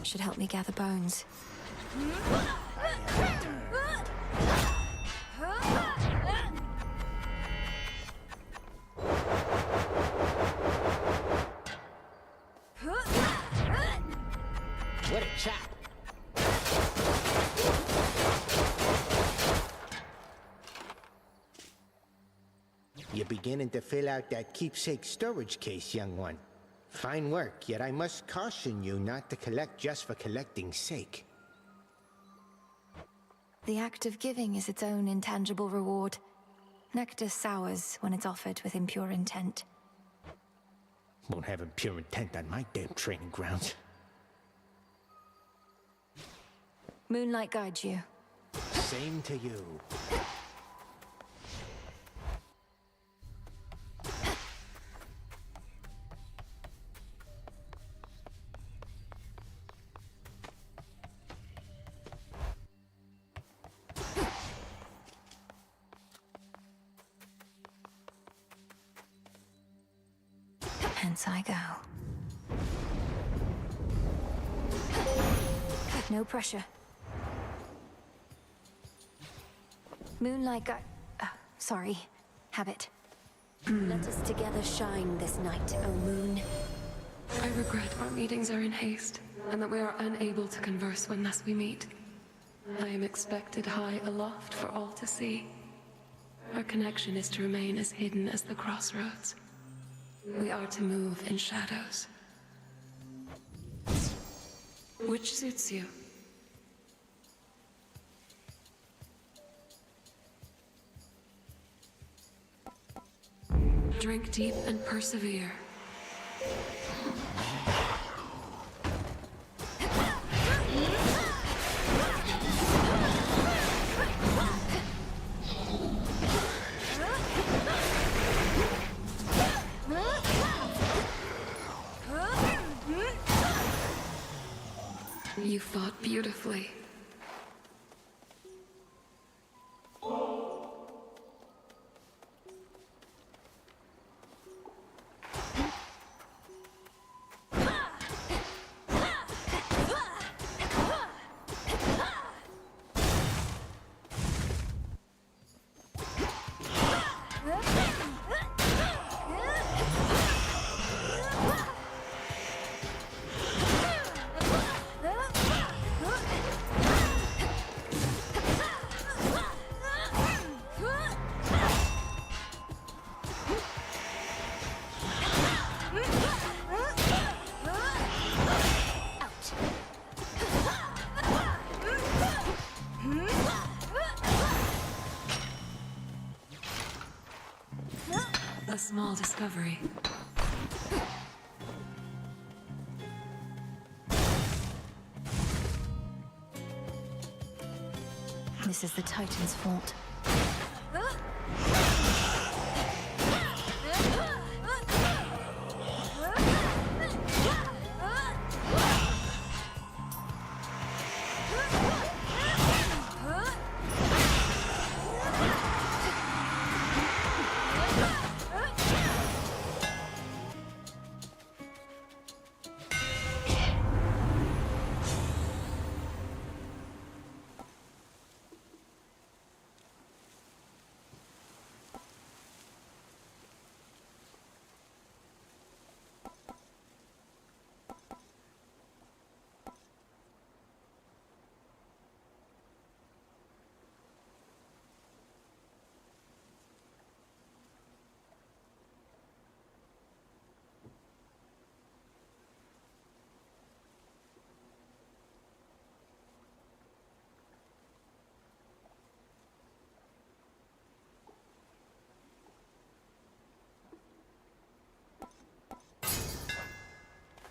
should help me gather bones. What a chop! You're beginning to fill out that keepsake storage case, young one. Fine work, yet I must caution you not to collect just for collecting's sake. The act of giving is its own intangible reward. Nectar sours when it's offered with impure intent. Won't have impure intent on my damn training grounds. Moonlight guides you. Same to you. Hence I go. No pressure. Moonlight sorry. Habit. Let us together shine this night, O moon. I regret our meetings are in haste, and that we are unable to converse when thus we meet. I am expected high aloft for all to see. Our connection is to remain as hidden as the crossroads. We are to move in shadows. Which suits you? Drink deep and persevere. You fought beautifully. A small discovery. This is the Titan's fault.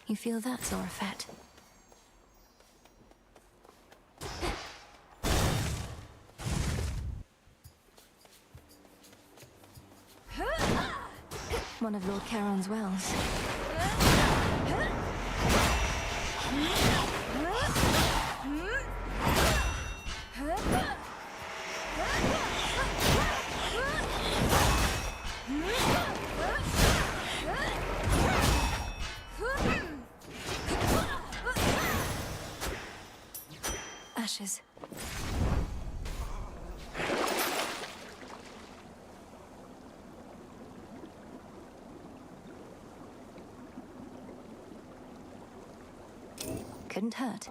You feel that, Zorafat? One of Lord Charon's wells. ashes. Couldn't hurt.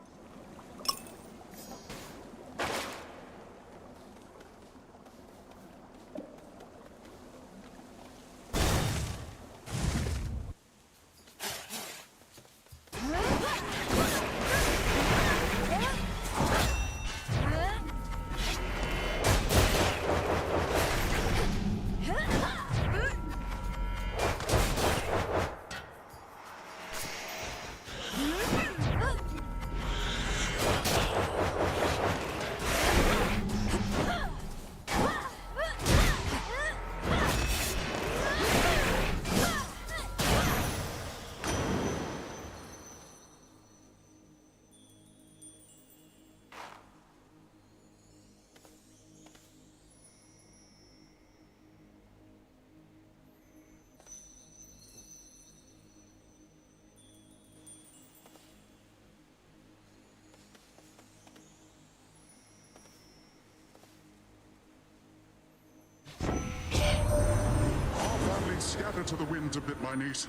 Scattered to the winds a bit, my niece.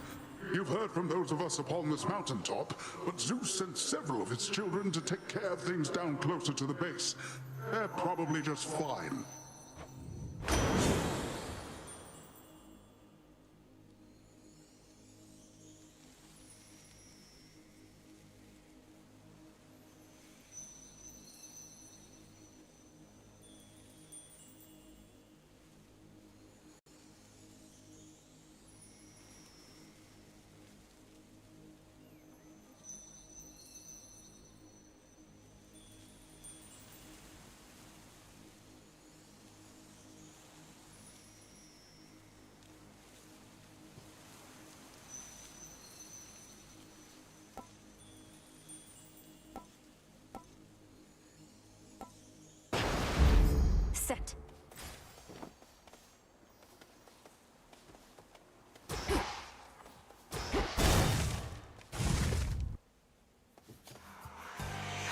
You've heard from those of us upon this mountaintop, but Zeus sent several of his children to take care of things down closer to the base. They're probably just fine. Set.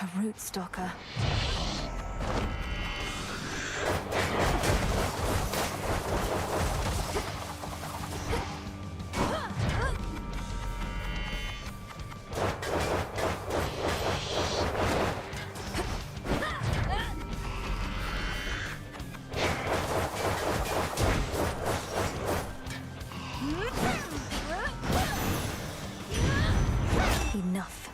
A root stalker. Enough.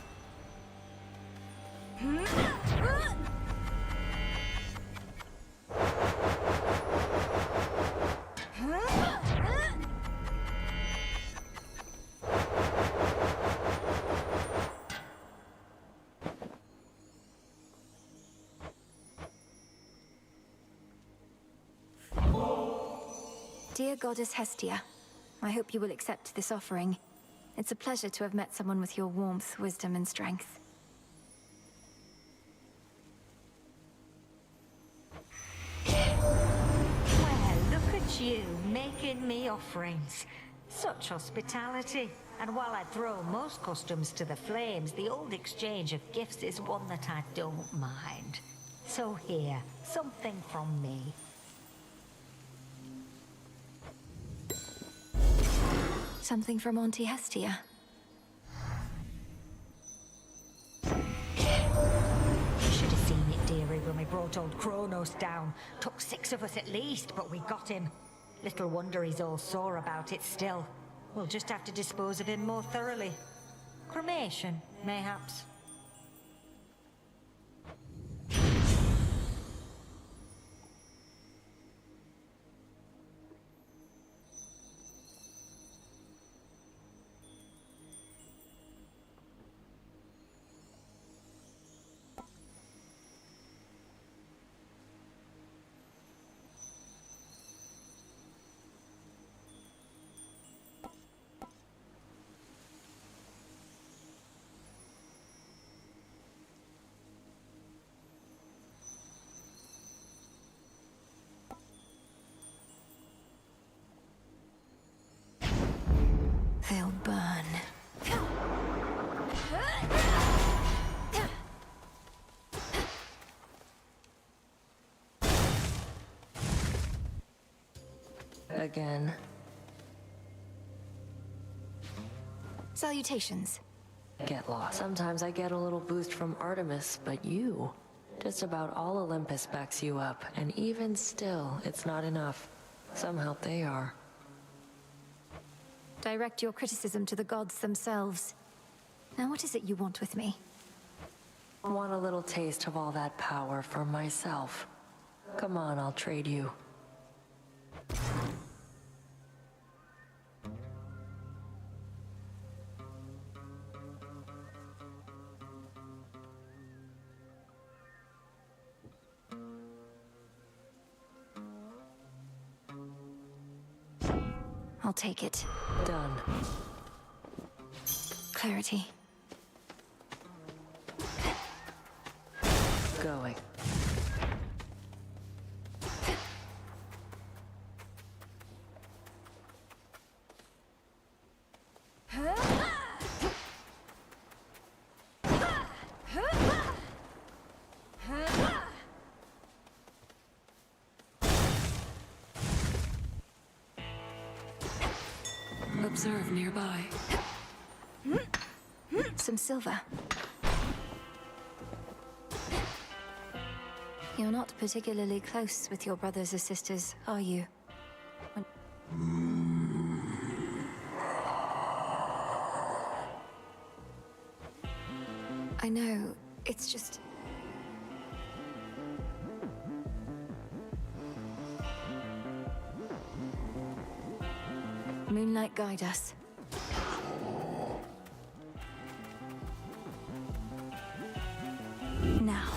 Dear Goddess Hestia, I hope you will accept this offering. It's a pleasure to have met someone with your warmth, wisdom, and strength. Well, look at you, making me offerings. Such hospitality. And while I throw most customs to the flames, the old exchange of gifts is one that I don't mind. So here, something from me. Something from Auntie Hestia. You should have seen it, dearie, when we brought old Kronos down. Took 6 of us at least, but we got him. Little wonder he's all sore about it still. We'll just have to dispose of him more thoroughly. Cremation, mayhaps. Again. Salutations. Get lost. Sometimes I get a little boost from Artemis, but you... Just about all Olympus backs you up, and even still, it's not enough. Some help they are. Direct your criticism to the gods themselves. Now what is it you want with me? I want a little taste of all that power for myself. Come on, I'll trade you. I'll take it. Done. Clarity. Going. Observe nearby. Some silver. You're not particularly close with your brothers or sisters, are you? I know, it's just... Moonlight, guide us. Now.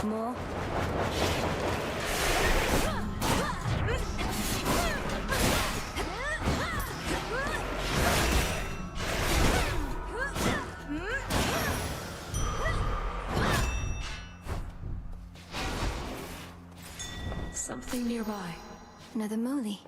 More. Something nearby. Another Moli.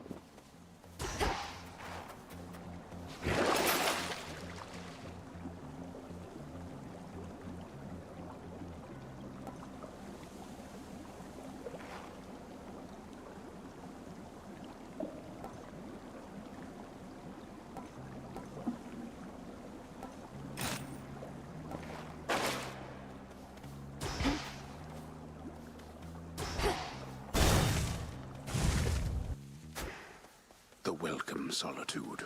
The welcome solitude.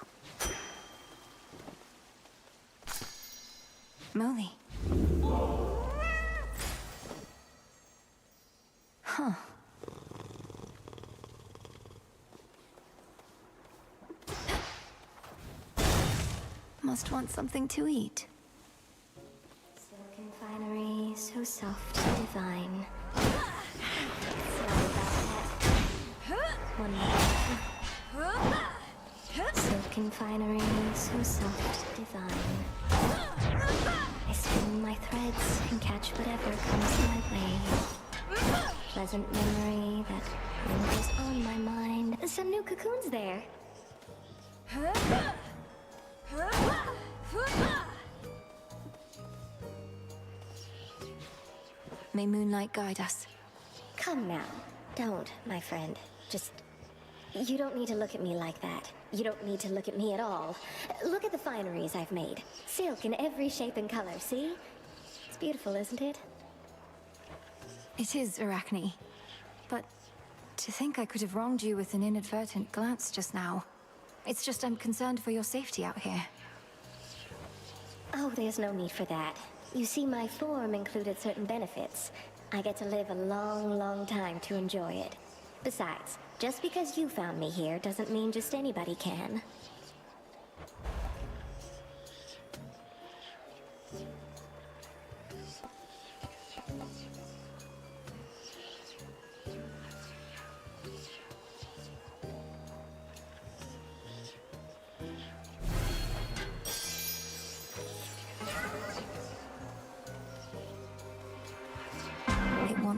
Moli. Huh. Must want something to eat. Silken finery, so soft and divine. Sorry about that. One more. Silken finery, so soft, divine. I spin my threads and catch whatever comes my way. Pleasant memory that lingers on my mind. Some new cocoons there. May moonlight guide us. Come now. Don't, my friend. Just... You don't need to look at me like that. You don't need to look at me at all. Look at the fineries I've made. Silk in every shape and color, see? It's beautiful, isn't it? It is, Arachne. But to think I could have wronged you with an inadvertent glance just now. It's just I'm concerned for your safety out here. Oh, there's no need for that. You see, my form included certain benefits. I get to live a long, long time to enjoy it. Besides, just because you found me here doesn't mean just anybody can.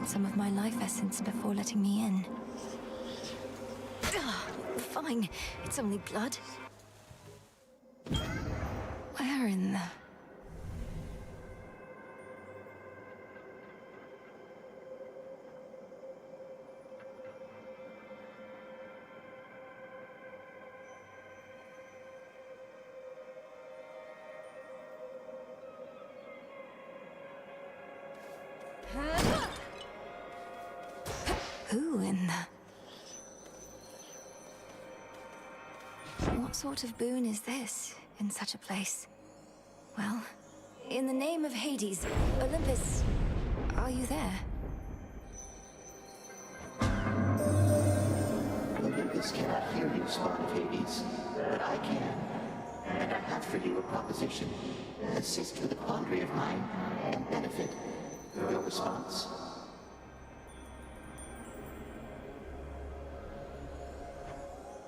drained some of my life essence before letting me in. Fine, it's only blood. Where in the... Who in the... What sort of boon is this, in such a place? Well, in the name of Hades, Olympus, are you there? Olympus cannot hear you, Spawn of Hades, but I can. And I have for you a proposition. Assist with a quandary of mine, and benefit. Your response.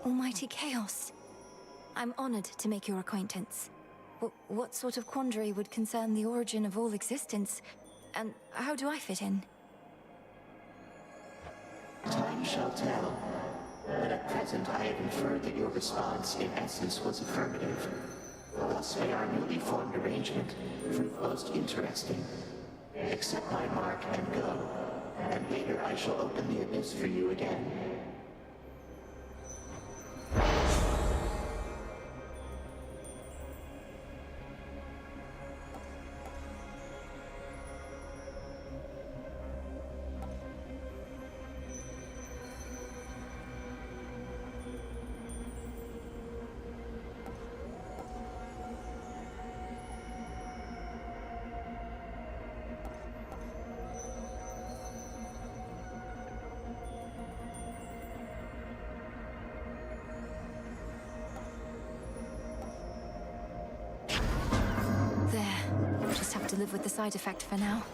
Almighty Chaos. I'm honored to make your acquaintance. What sort of quandary would concern the origin of all existence? And how do I fit in? Time shall tell. But at present I have inferred that your response in essence was affirmative. Thus may our newly formed arrangement prove most interesting. Accept my mark and go. And later I shall open the abyss for you again. Just have to live with the side effect for now.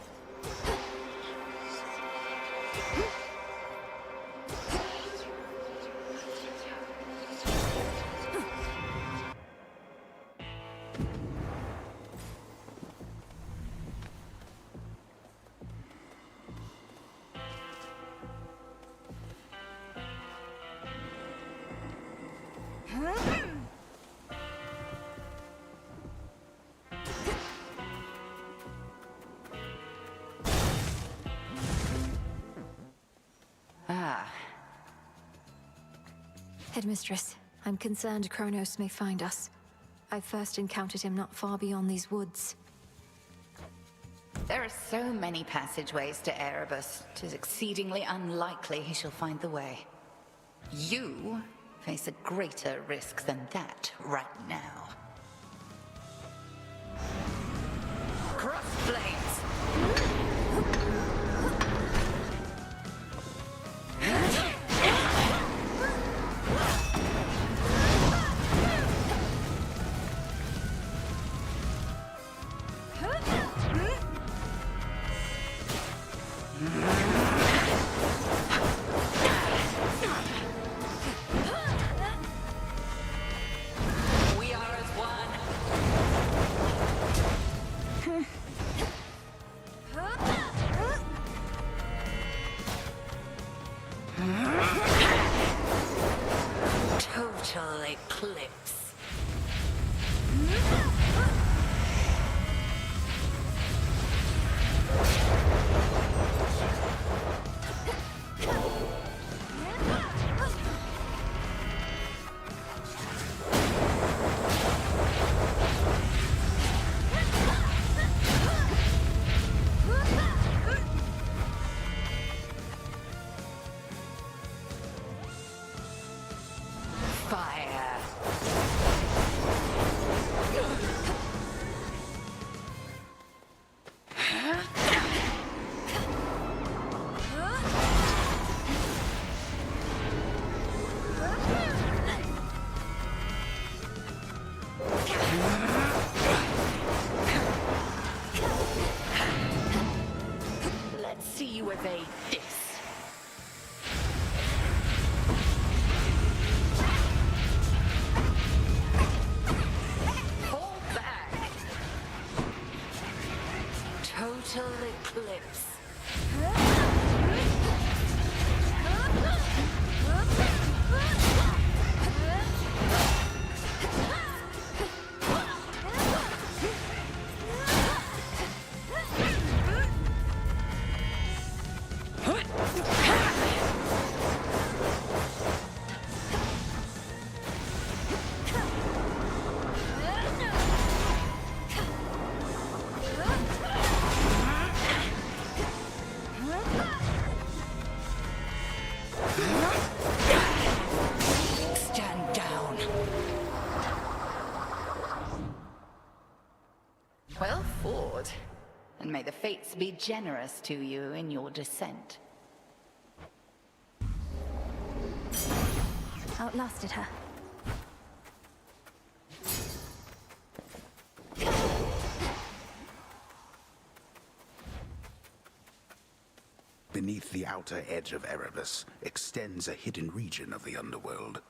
Headmistress, I'm concerned Kronos may find us. I first encountered him not far beyond these woods. There are so many passageways to Erebus. 'Tis exceedingly unlikely he shall find the way. You face a greater risk than that right now. Cross flames! Total eclipse. Fire. May the fates be generous to you in your descent. Outlasted her. Beneath the outer edge of Erebus extends a hidden region of the underworld,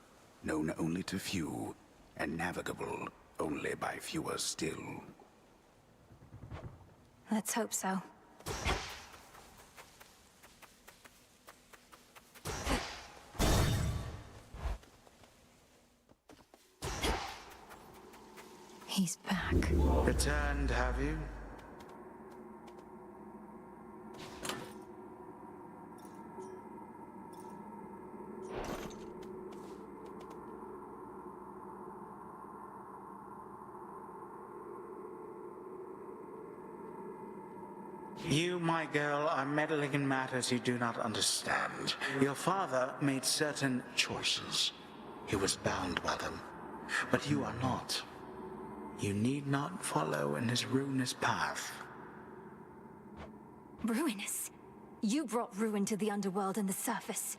known only to few, and navigable only by fewer still. Let's hope so. He's back. Returned, have you? You, my girl, are meddling in matters you do not understand. Your father made certain choices. He was bound by them. But you are not. You need not follow in his ruinous path. Ruinous? You brought ruin to the underworld and the surface.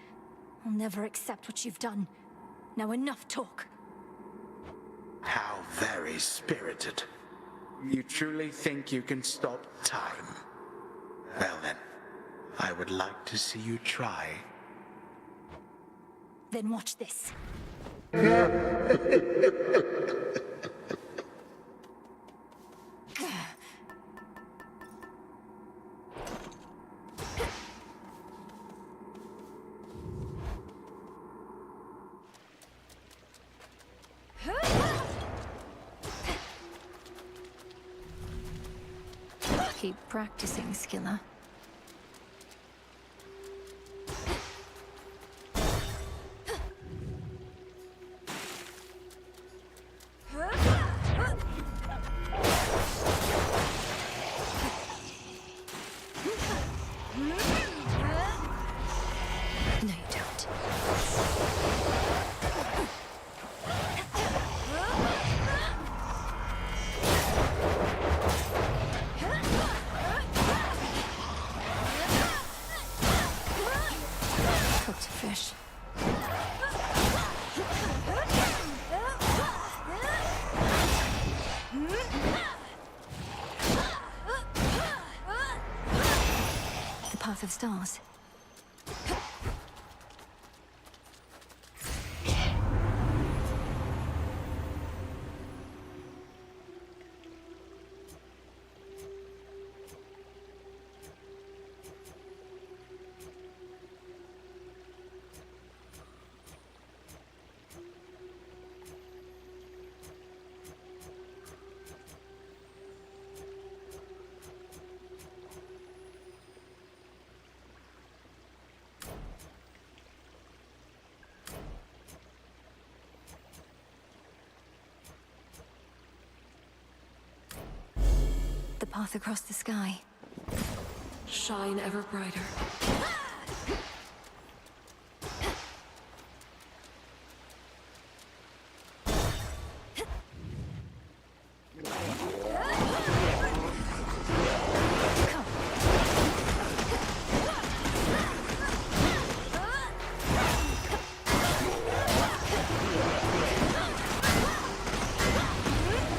I'll never accept what you've done. Now enough talk. How very spirited. You truly think you can stop time? Well then, I would like to see you try. Then watch this. Keep practicing, Skilla. No, you don't. Cooked fish. The Path of Stars. The path across the sky. Shine ever brighter.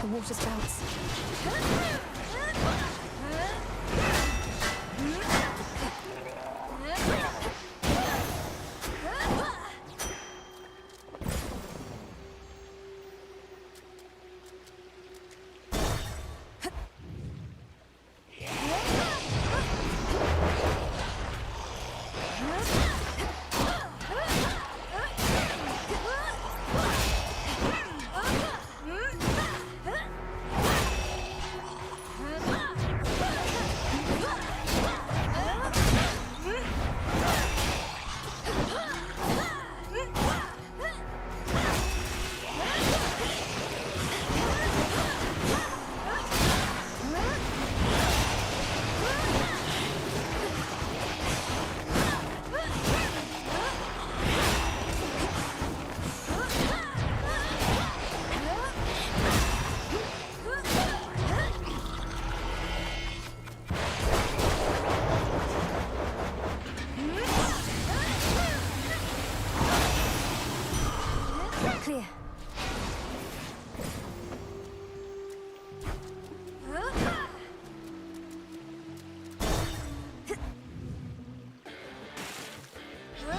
The water spouts. Clear.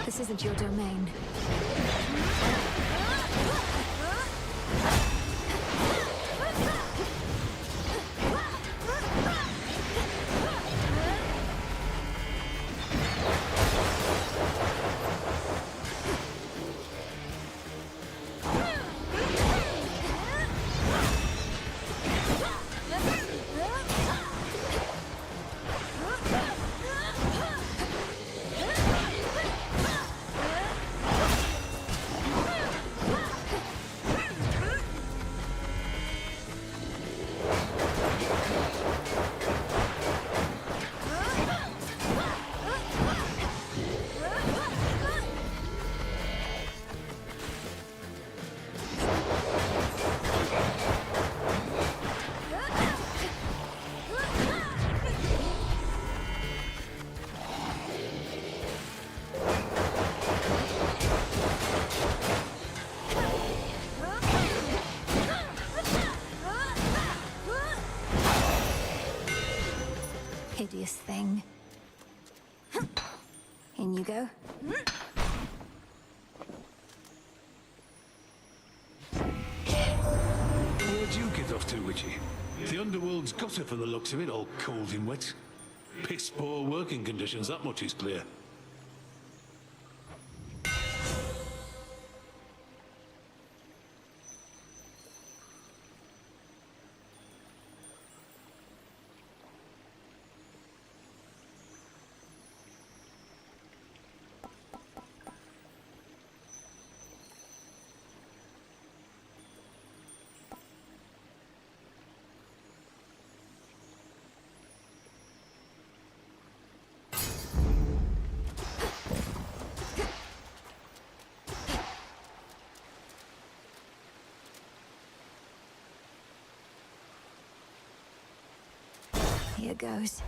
This isn't your domain. Hideous thing. In you go. Where'd you get off to, Witchy? The underworld's got her from the looks of it, all cold and wet. Piss poor working conditions, that much is clear. Here goes.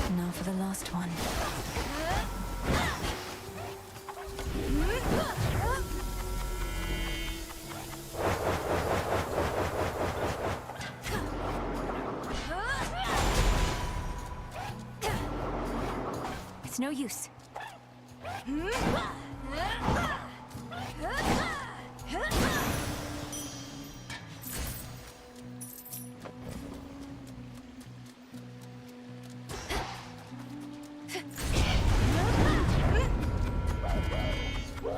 Now for the last one. It's no use.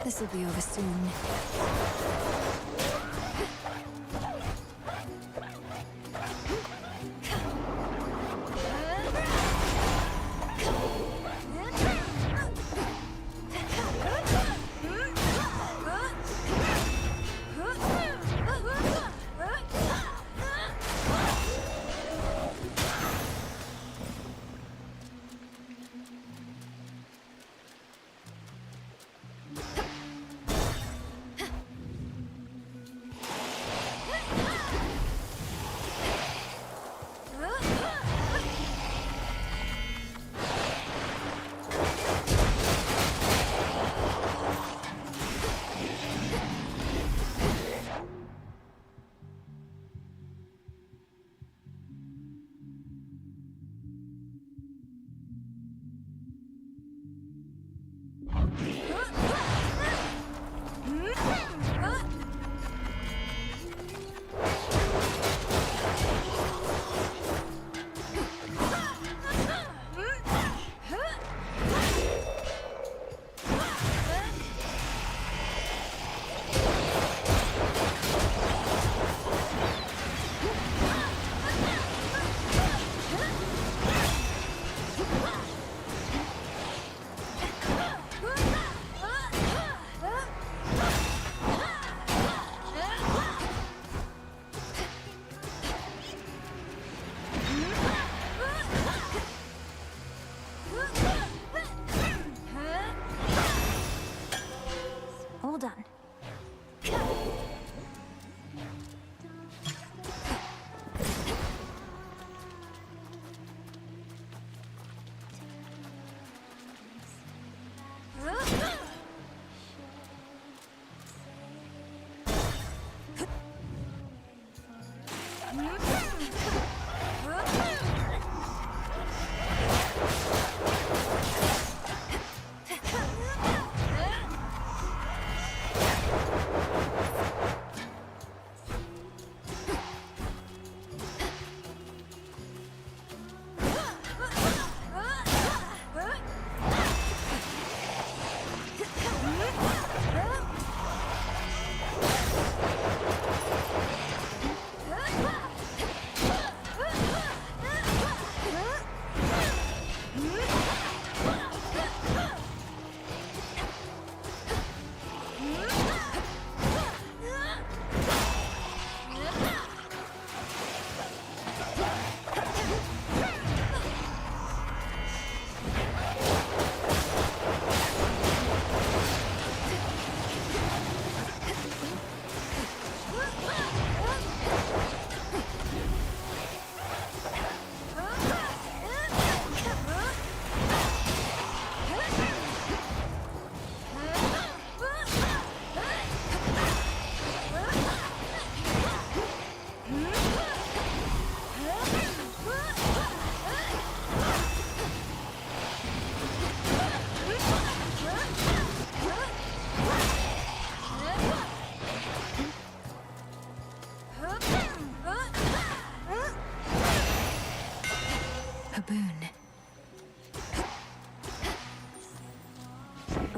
This'll be over soon.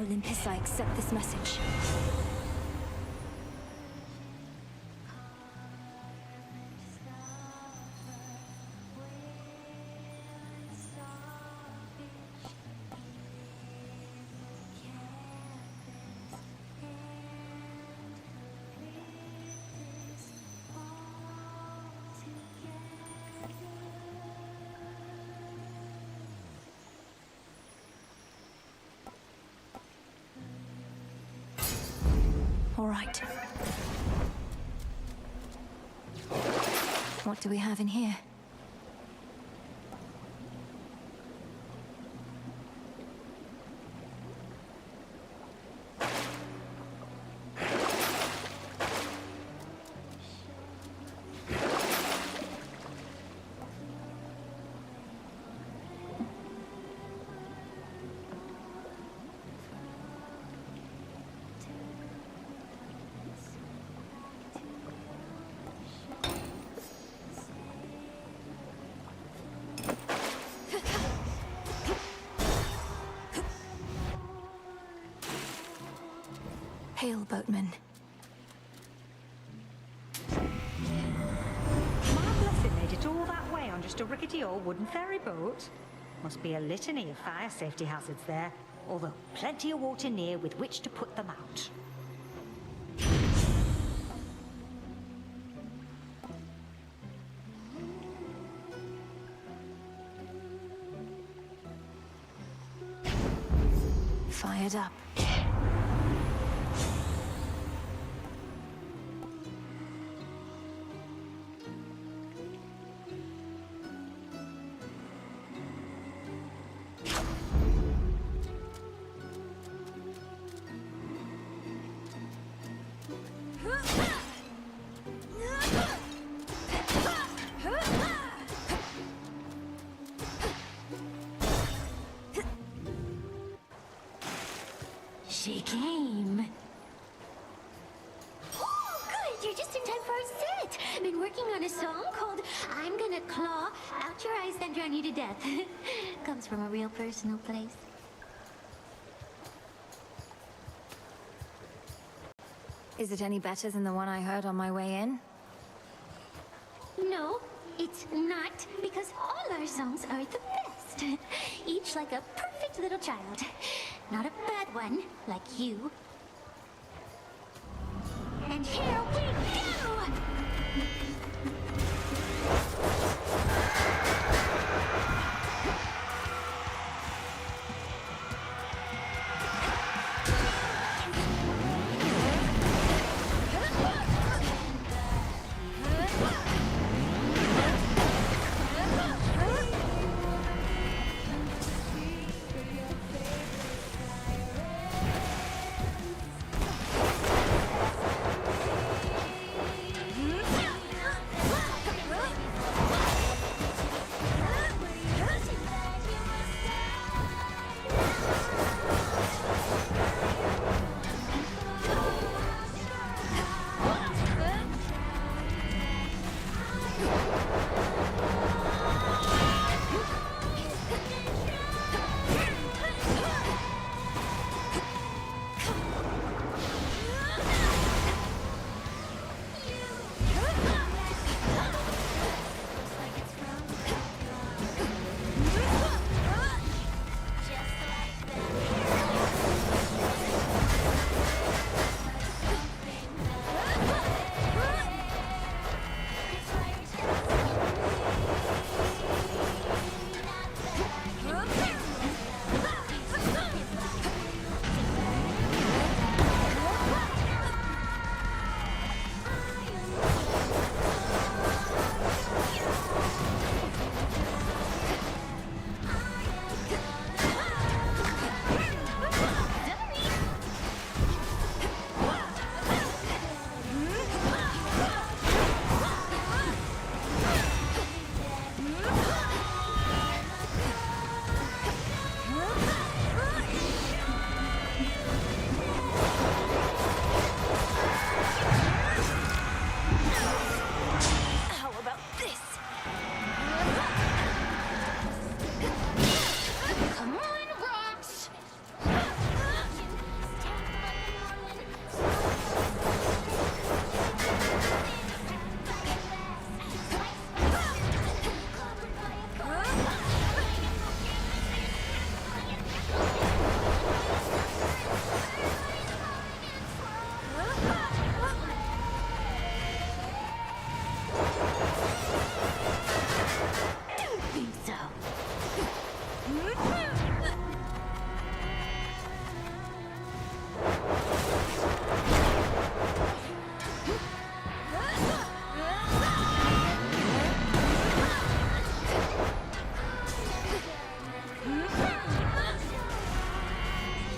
Olympus, I accept this message. All right. What do we have in here? Hail, boatman. Marvelous, it made it all that way on just a rickety old wooden ferry boat. Must be a litany of fire safety hazards there, although plenty of water near with which to put them out. Fired up. She came. Oh, good! You're just in time for our set. Been working on a song called "I'm Gonna Claw Out Your Eyes Then Drown You to Death." Comes from a real personal place. Is it any better than the one I heard on my way in? No, it's not, because all our songs are the best. Each like a perfect little child. Not a bad one, like you. And here we go!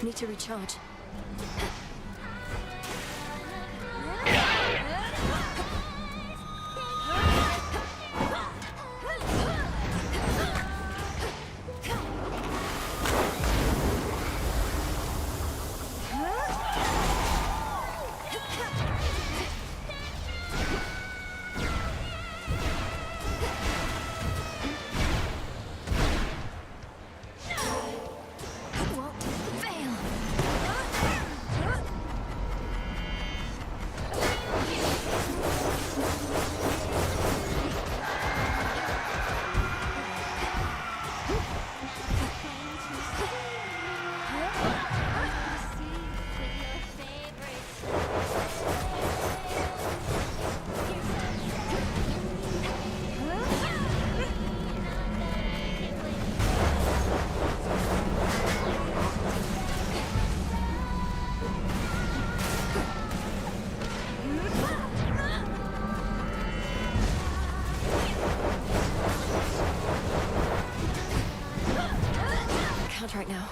Need to recharge. Right now.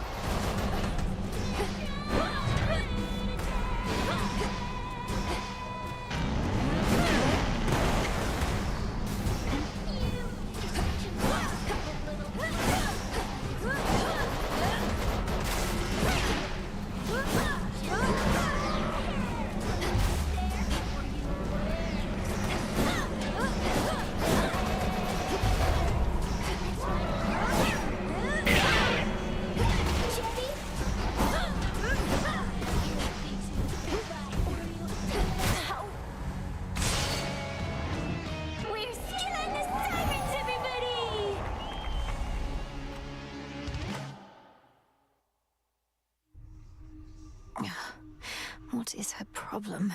What is her problem?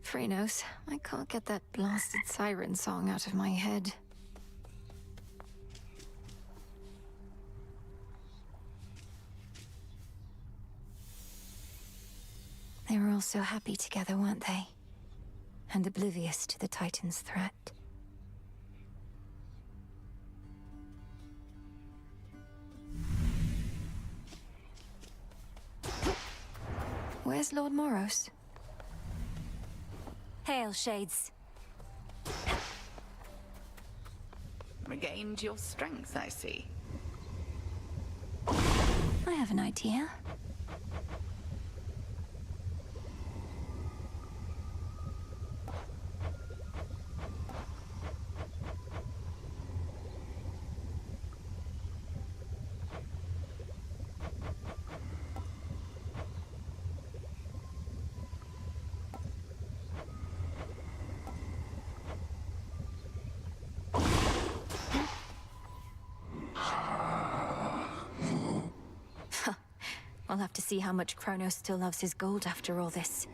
Phrenos, I can't get that blasted siren song out of my head. They were all so happy together, weren't they? And oblivious to the Titan's threat. Where's Lord Moros? Hail, Shades. Regained your strength, I see. I have an idea. I'll have to see how much Kronos still loves his gold after all this.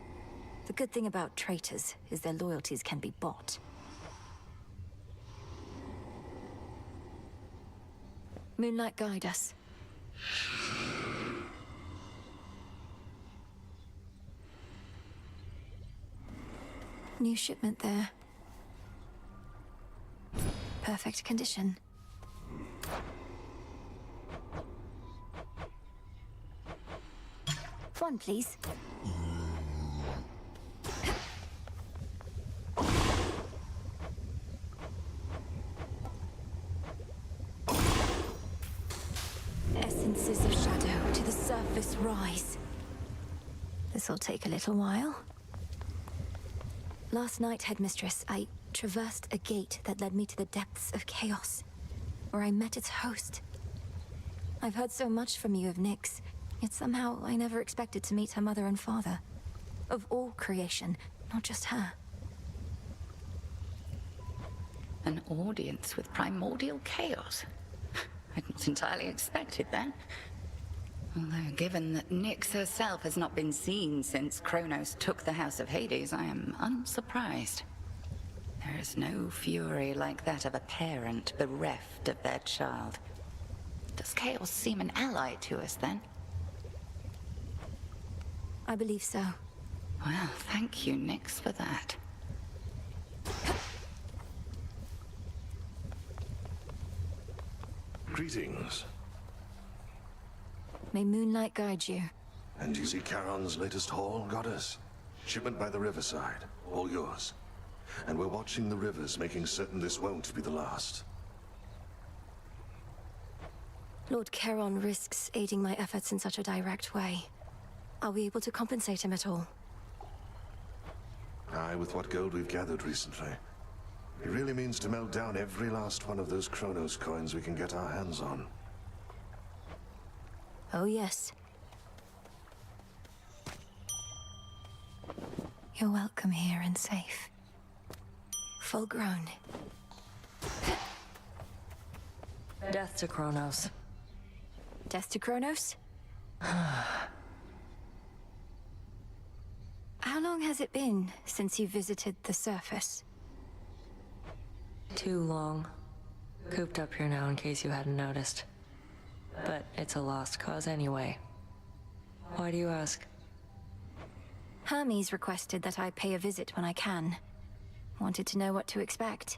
The good thing about traitors is their loyalties can be bought. Moonlight, guide us. New shipment there. Perfect condition. One, please. Essences of shadow to the surface rise. This'll take a little while. Last night, Headmistress, I traversed a gate that led me to the depths of chaos, where I met its host. I've heard so much from you of Nyx, yet somehow I never expected to meet her mother and father. Of all creation, not just her. An audience with primordial chaos. I'd not entirely expected that. Although, given that Nyx herself has not been seen since Kronos took the House of Hades, I am unsurprised. There is no fury like that of a parent bereft of their child. Does Chaos seem an ally to us, then? I believe so. Well, thank you, Nyx, for that. Greetings. May moonlight guide you. And you see Charon's latest haul, Goddess? Shipment by the riverside. All yours. And we're watching the rivers, making certain this won't be the last. Lord Charon risks aiding my efforts in such a direct way. Are we able to compensate him at all? Aye, with what gold we've gathered recently. He really means to melt down every last one of those Kronos coins we can get our hands on. Oh, yes. You're welcome here and safe. Full grown. Death to Kronos. Death to Kronos? How long has it been since you visited the surface? Too long. Cooped up here now in case you hadn't noticed. But it's a lost cause anyway. Why do you ask? Hermes requested that I pay a visit when I can. Wanted to know what to expect.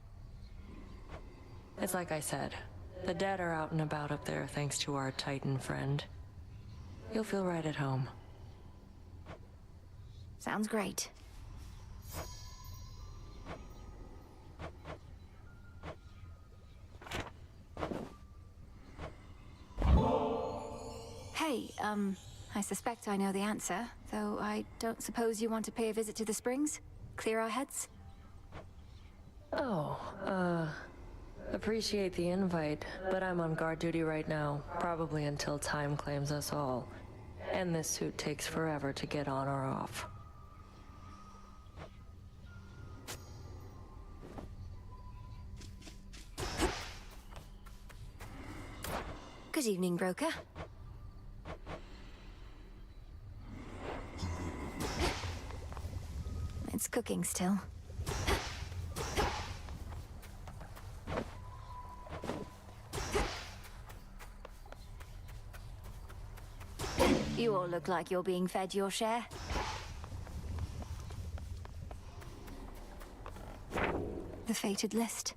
It's like I said. The dead are out and about up there thanks to our Titan friend. You'll feel right at home. Sounds great. Hey, I suspect I know the answer, though I don't suppose you want to pay a visit to the springs? Clear our heads? Appreciate the invite, but I'm on guard duty right now, probably until time claims us all. And this suit takes forever to get on or off. Good evening, broker. It's cooking still. You all look like you're being fed your share. The fated list.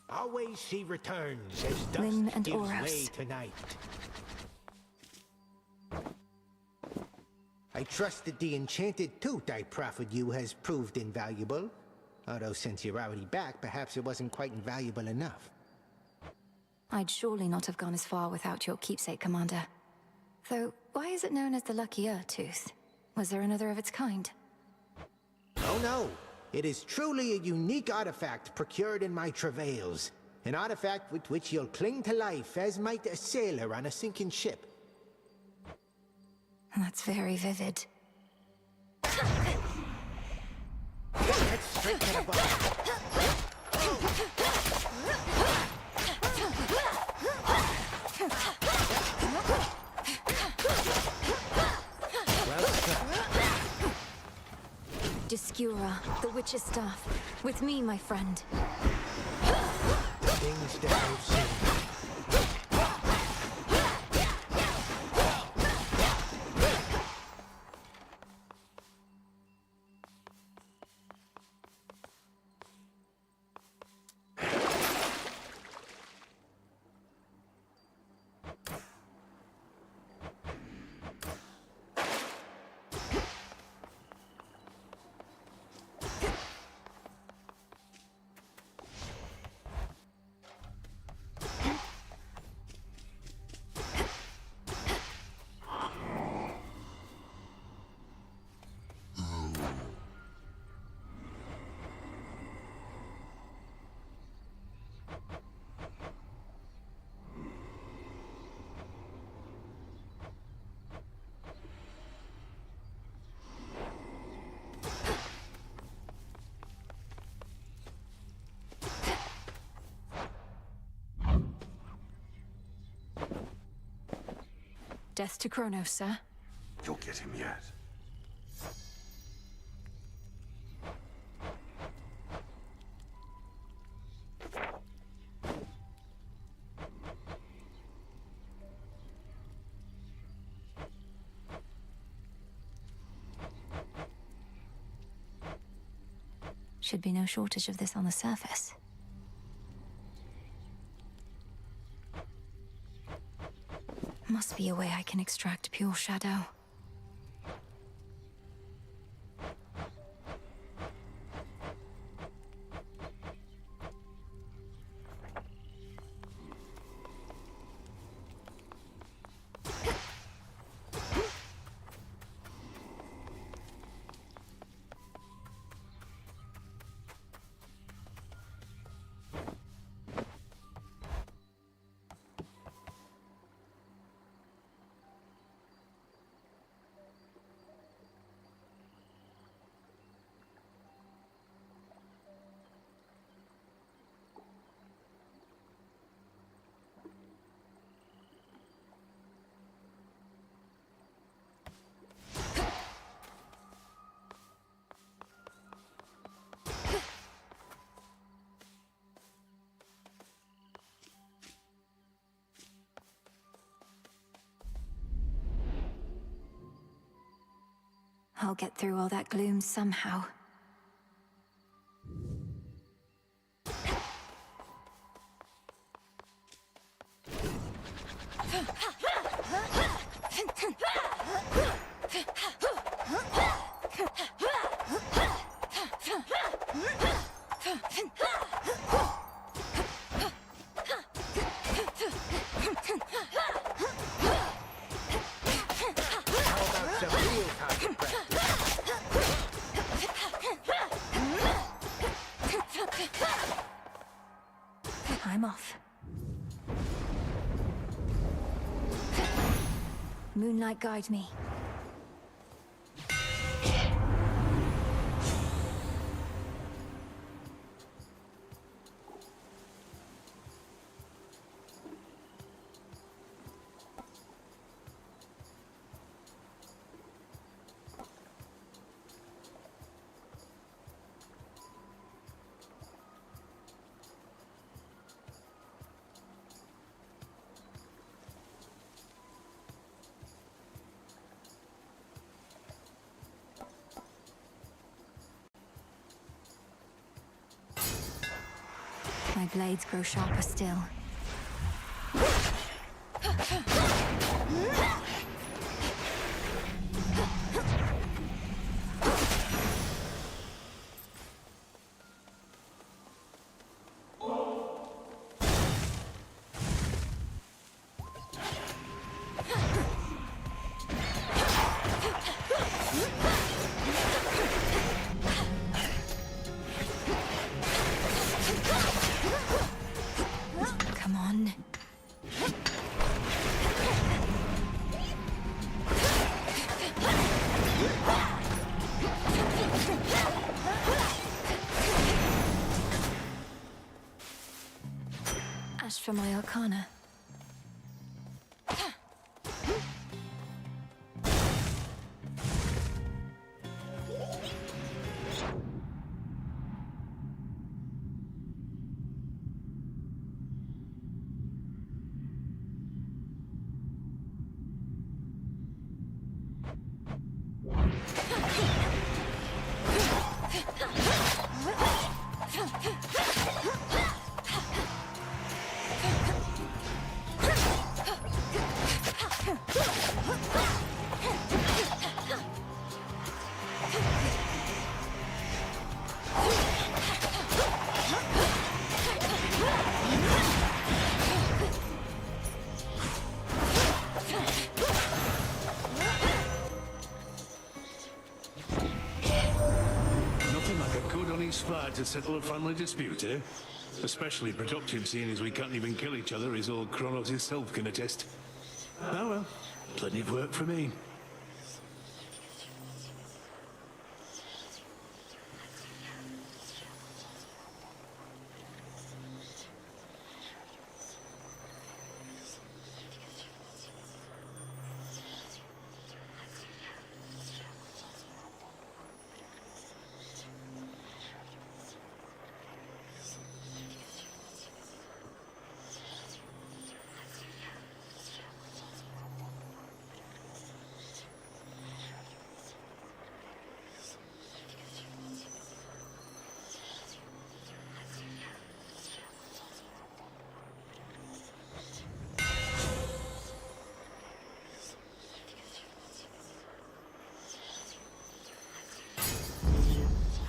Always she returns as Lynn dusk and gives Oros. way to night. I trust that the enchanted tooth I proffered you has proved invaluable. Although since you're already back, perhaps it wasn't quite invaluable enough. I'd surely not have gone as far without your keepsake, Commander. Though, why is it known as the Lucky Tooth? Was there another of its kind? Oh no! It is truly a unique artifact procured in my travails. An artifact with which you'll cling to life as might a sailor on a sinking ship. That's very vivid. That's straight to the bottom. Discura, the witch's staff. With me, my friend. Things that you've seen. Death to Kronos, sir. You'll get him yet. Should be no shortage of this on the surface. Must be a way I can extract pure shadow. I'll get through all that gloom somehow. How about some real target practice? I'm off. Moonlight guide me. My blades grow sharper still. Come on. Ash for my arcana. Nothing like a good honest fight to settle a family dispute, eh? Especially productive, seeing as we can't even kill each other, as old Kronos himself can attest. Oh well, plenty of work for me.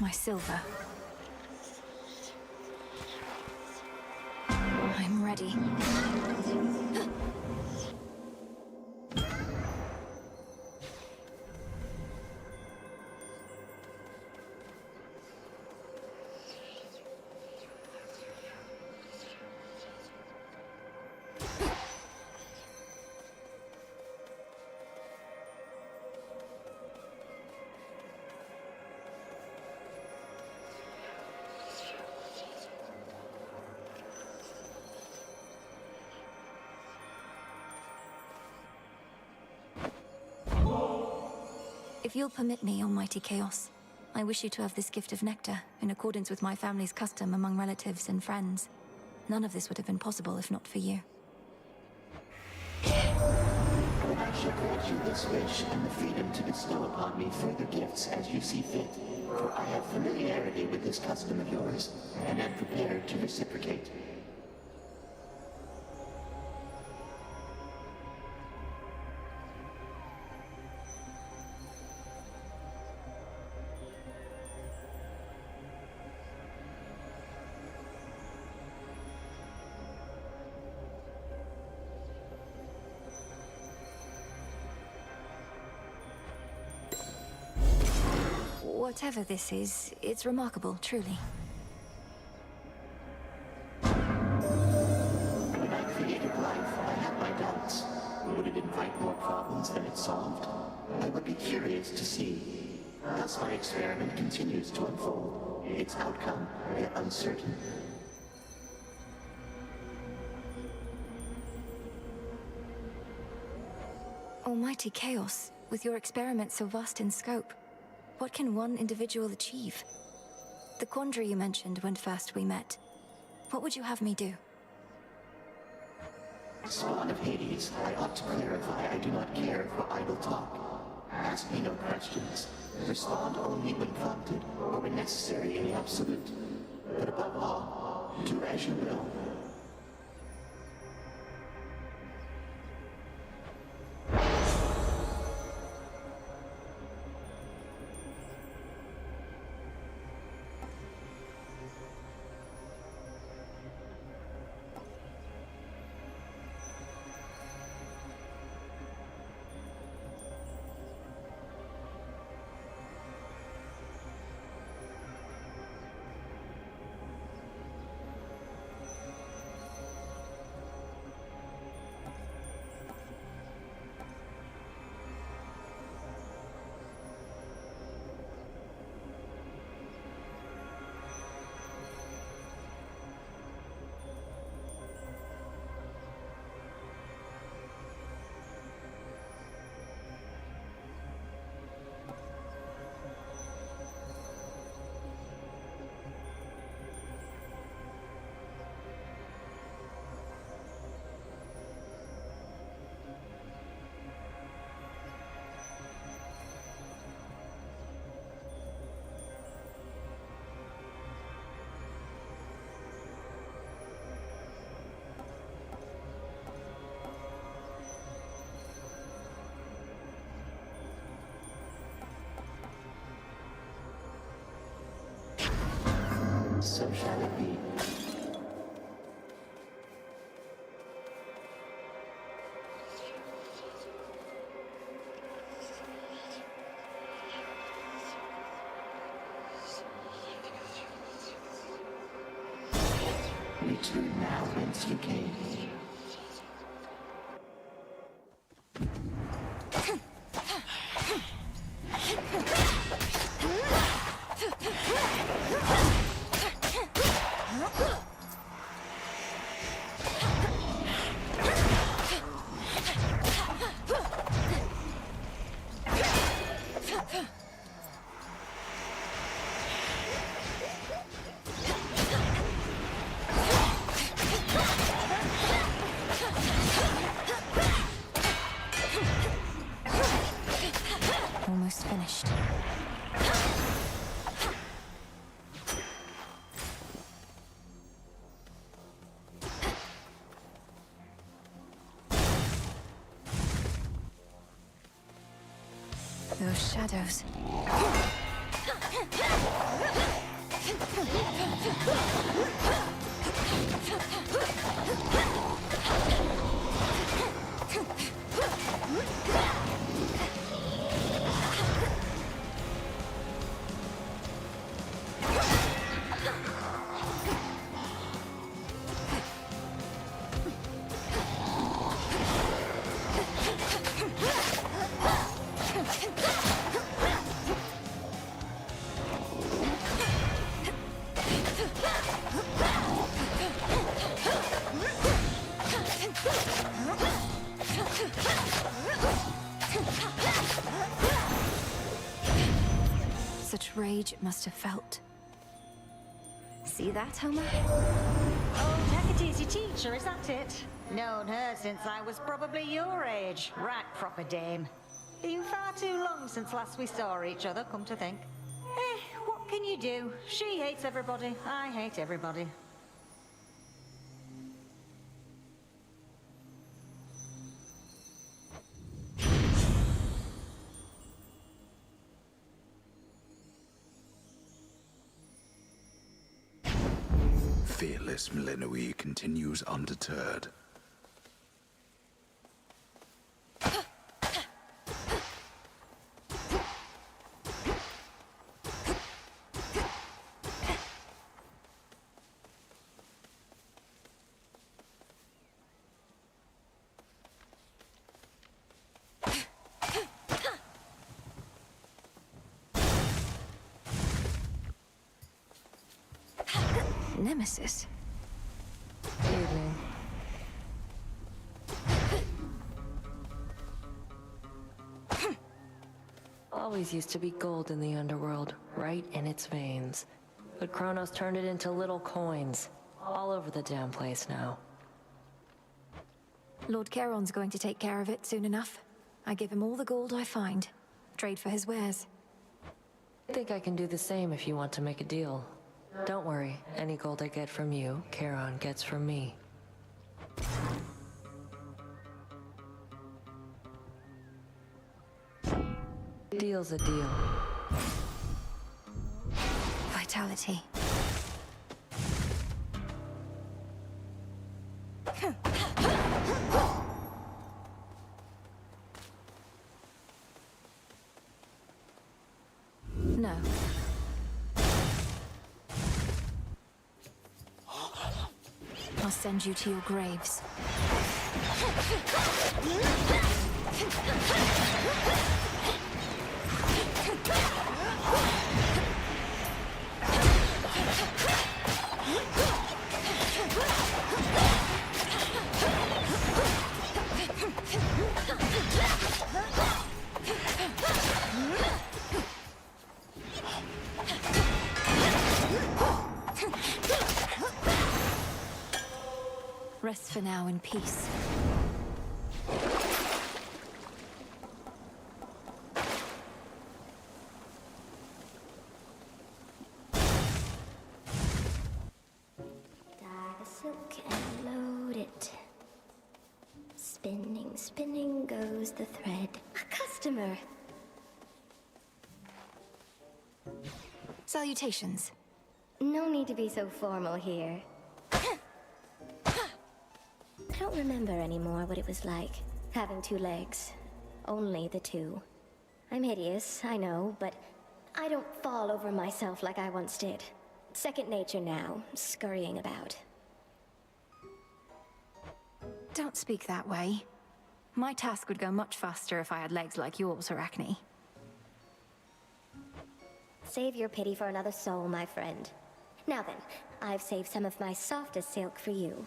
my silver. I'm ready. If you'll permit me, Almighty Chaos, I wish you to have this gift of nectar, in accordance with my family's custom among relatives and friends. None of this would have been possible if not for you. I shall grant you this wish and the freedom to bestow upon me further gifts as you see fit, for I have familiarity with this custom of yours, and am prepared to reciprocate. Whatever this is, it's remarkable, truly. When I created life, I had my doubts. Would it invite more problems than it solved? I would be curious to see. Thus my experiment continues to unfold, its outcome yet uncertain. Almighty Chaos, with your experiment so vast in scope, what can one individual achieve? The quandary you mentioned when first we met. What would you have me do? Spawn of Hades, I ought to clarify I do not care for idle talk. Ask me no questions. Respond only when prompted, or when necessary in the absolute. But above all, do as you will. So shall it be. Return now whence you came. Almost finished. Those shadows. Such rage it must have felt. See that, Homer? Oh, Hecate's your teacher, is that it? Known her since I was probably your age. Right, proper dame. Been far too long since last we saw each other, come to think. What can you do? She hates everybody, I hate everybody. Fearless Milenoi continues undeterred. Nemesis? Evening. Always used to be gold in the underworld, right in its veins. But Kronos turned it into little coins. All over the damn place now. Lord Charon's going to take care of it soon enough. I give him all the gold I find. Trade for his wares. I think I can do the same if you want to make a deal. Don't worry, any gold I get from you, Charon gets from me. Deal's a deal. Vitality. No. I'll send you to your graves. Rest for now in peace. Dye the silk and load it. Spinning, spinning goes the thread. A customer! Salutations. No need to be so formal here. I don't remember anymore what it was like, having two legs. Only the two. I'm hideous, I know, but I don't fall over myself like I once did. Second nature now, scurrying about. Don't speak that way. My task would go much faster if I had legs like yours, Arachne. Save your pity for another soul, my friend. Now then, I've saved some of my softest silk for you.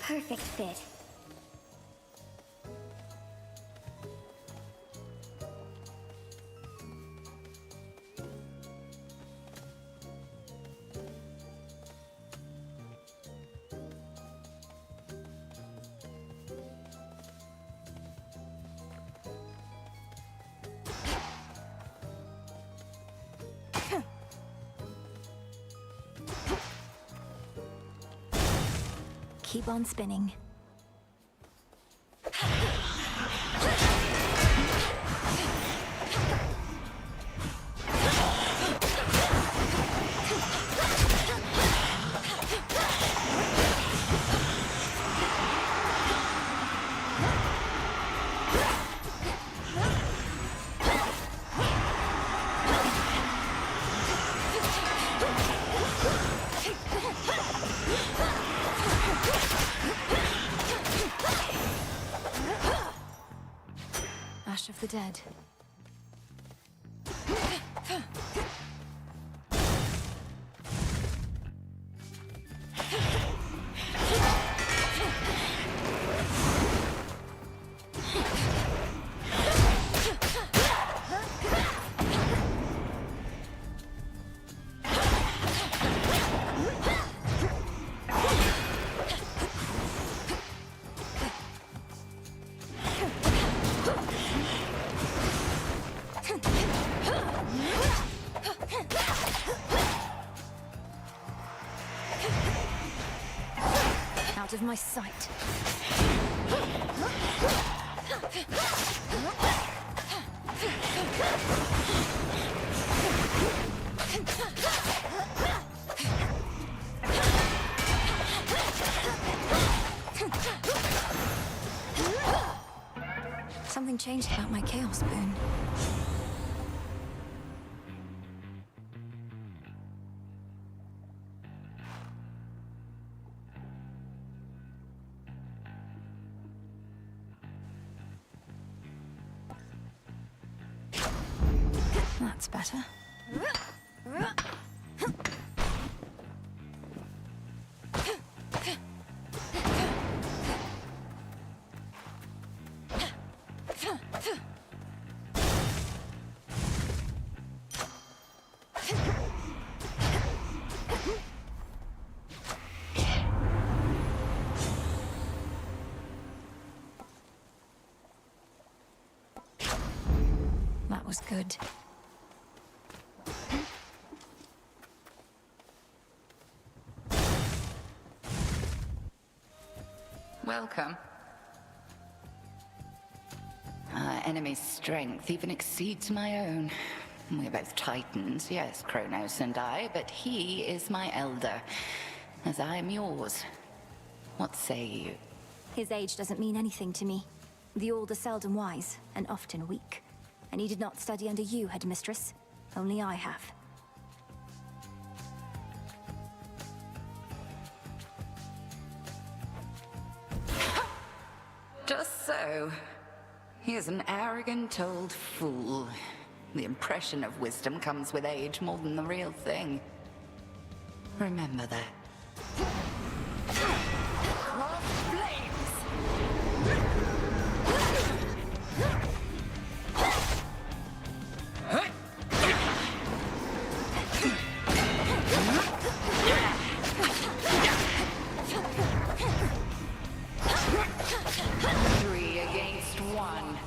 perfect fit. Keep on spinning. Ash of the Dead. Out of my sight. Something changed about my Chaos Boon. That's better. That was good. Welcome. Our enemy's strength even exceeds my own. We're both titans, yes, Kronos and I, but he is my elder, as I am yours. What say you? His age doesn't mean anything to me. The old are seldom wise, and often weak. And he did not study under you, Headmistress. Only I have. Just so. He is an arrogant old fool. The impression of wisdom comes with age more than the real thing. Remember that. Three against one.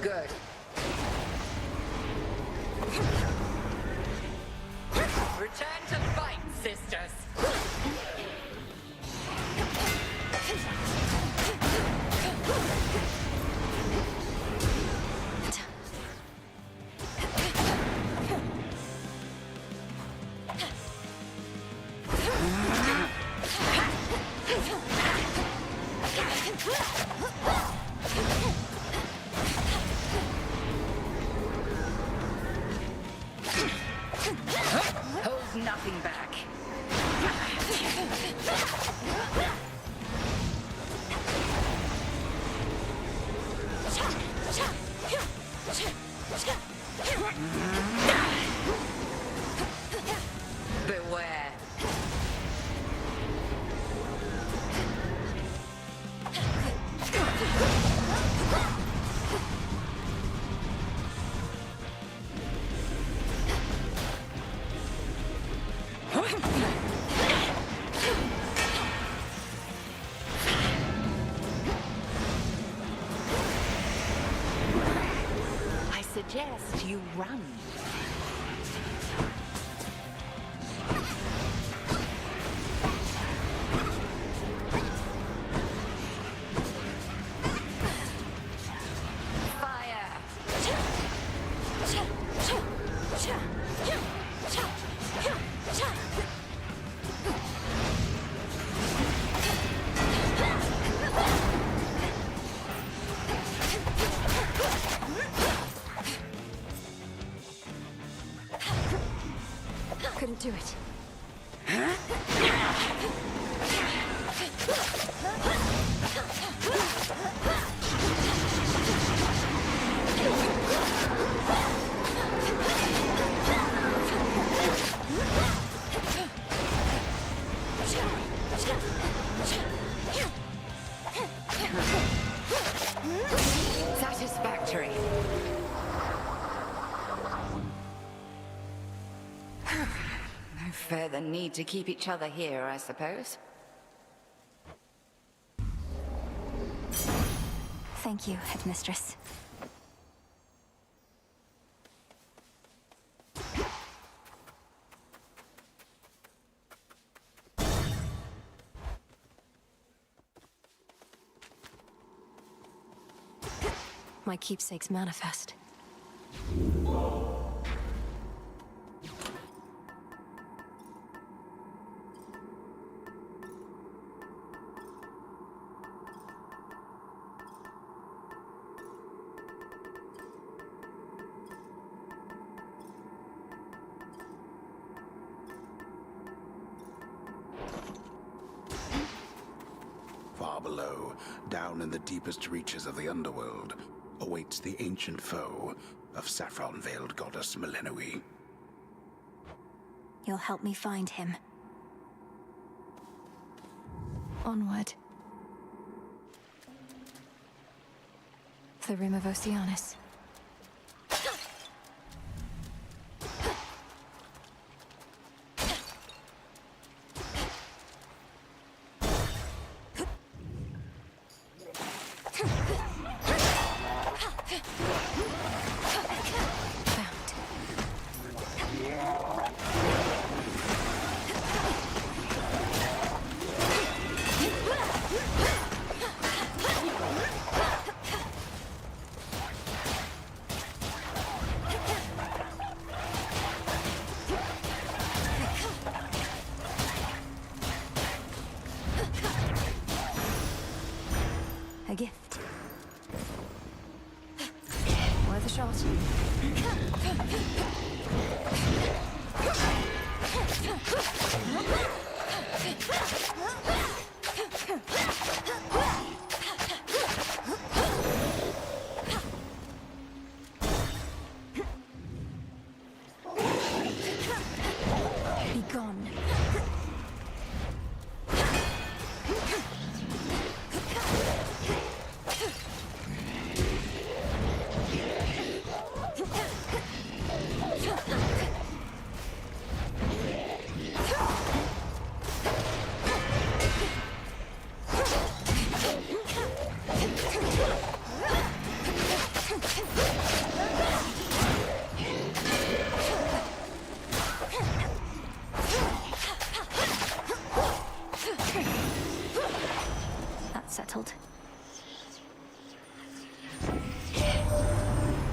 Good. Return to fight, sisters. Hold nothing back. suggest you run. Couldn't do it. Satisfactory. No further need to keep each other here, I suppose. Thank you, Headmistress. My keepsake's manifest. Far below, down in the deepest reaches of the underworld, awaits the ancient foe of saffron-veiled goddess Melenui. You'll help me find him. Onward. The Rim of Oceanus. A gift. Worth a shot. Be gone. That's settled.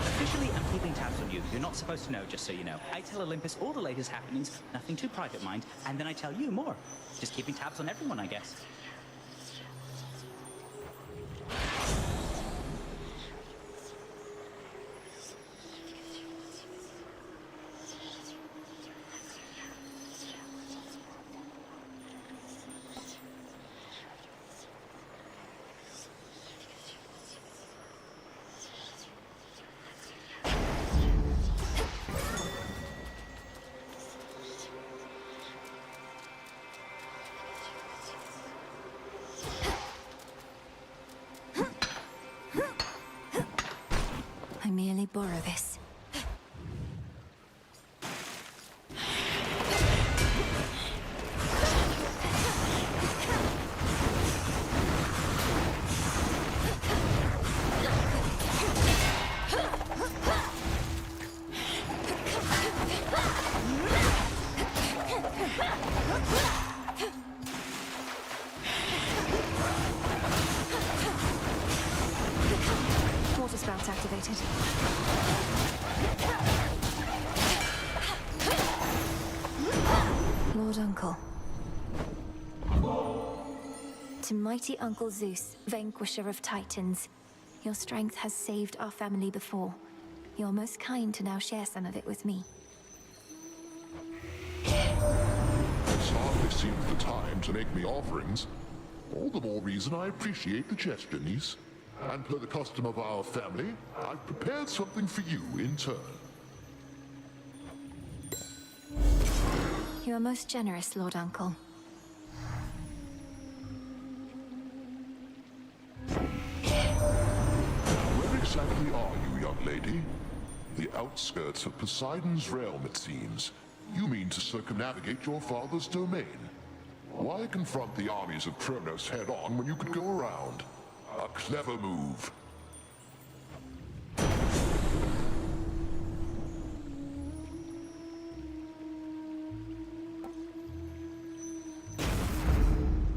Officially, I'm keeping tabs on you. You're not supposed to know, just so you know. I tell Olympus all the latest happenings, nothing too private, mind, and then I tell you more. Just keeping tabs on everyone, I guess. I merely borrow this. excited. Lord Uncle. To mighty Uncle Zeus, vanquisher of Titans, your strength has saved our family before. You're most kind to now share some of it with me. This hardly seems the time to make me offerings. All the more reason I appreciate the gesture, niece. And per the custom of our family, I've prepared something for you in turn. You are most generous, Lord Uncle. Where exactly are you, young lady? The outskirts of Poseidon's realm, it seems. You mean to circumnavigate your father's domain. Why confront the armies of Kronos head-on when you could go around? A clever move.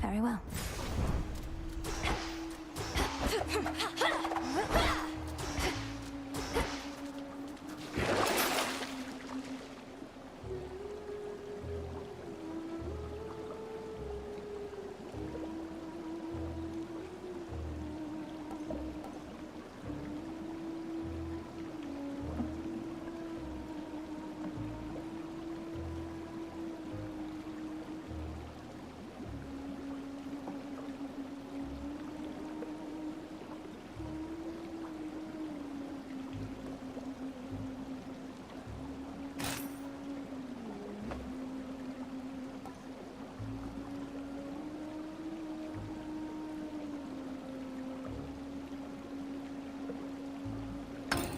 Very well.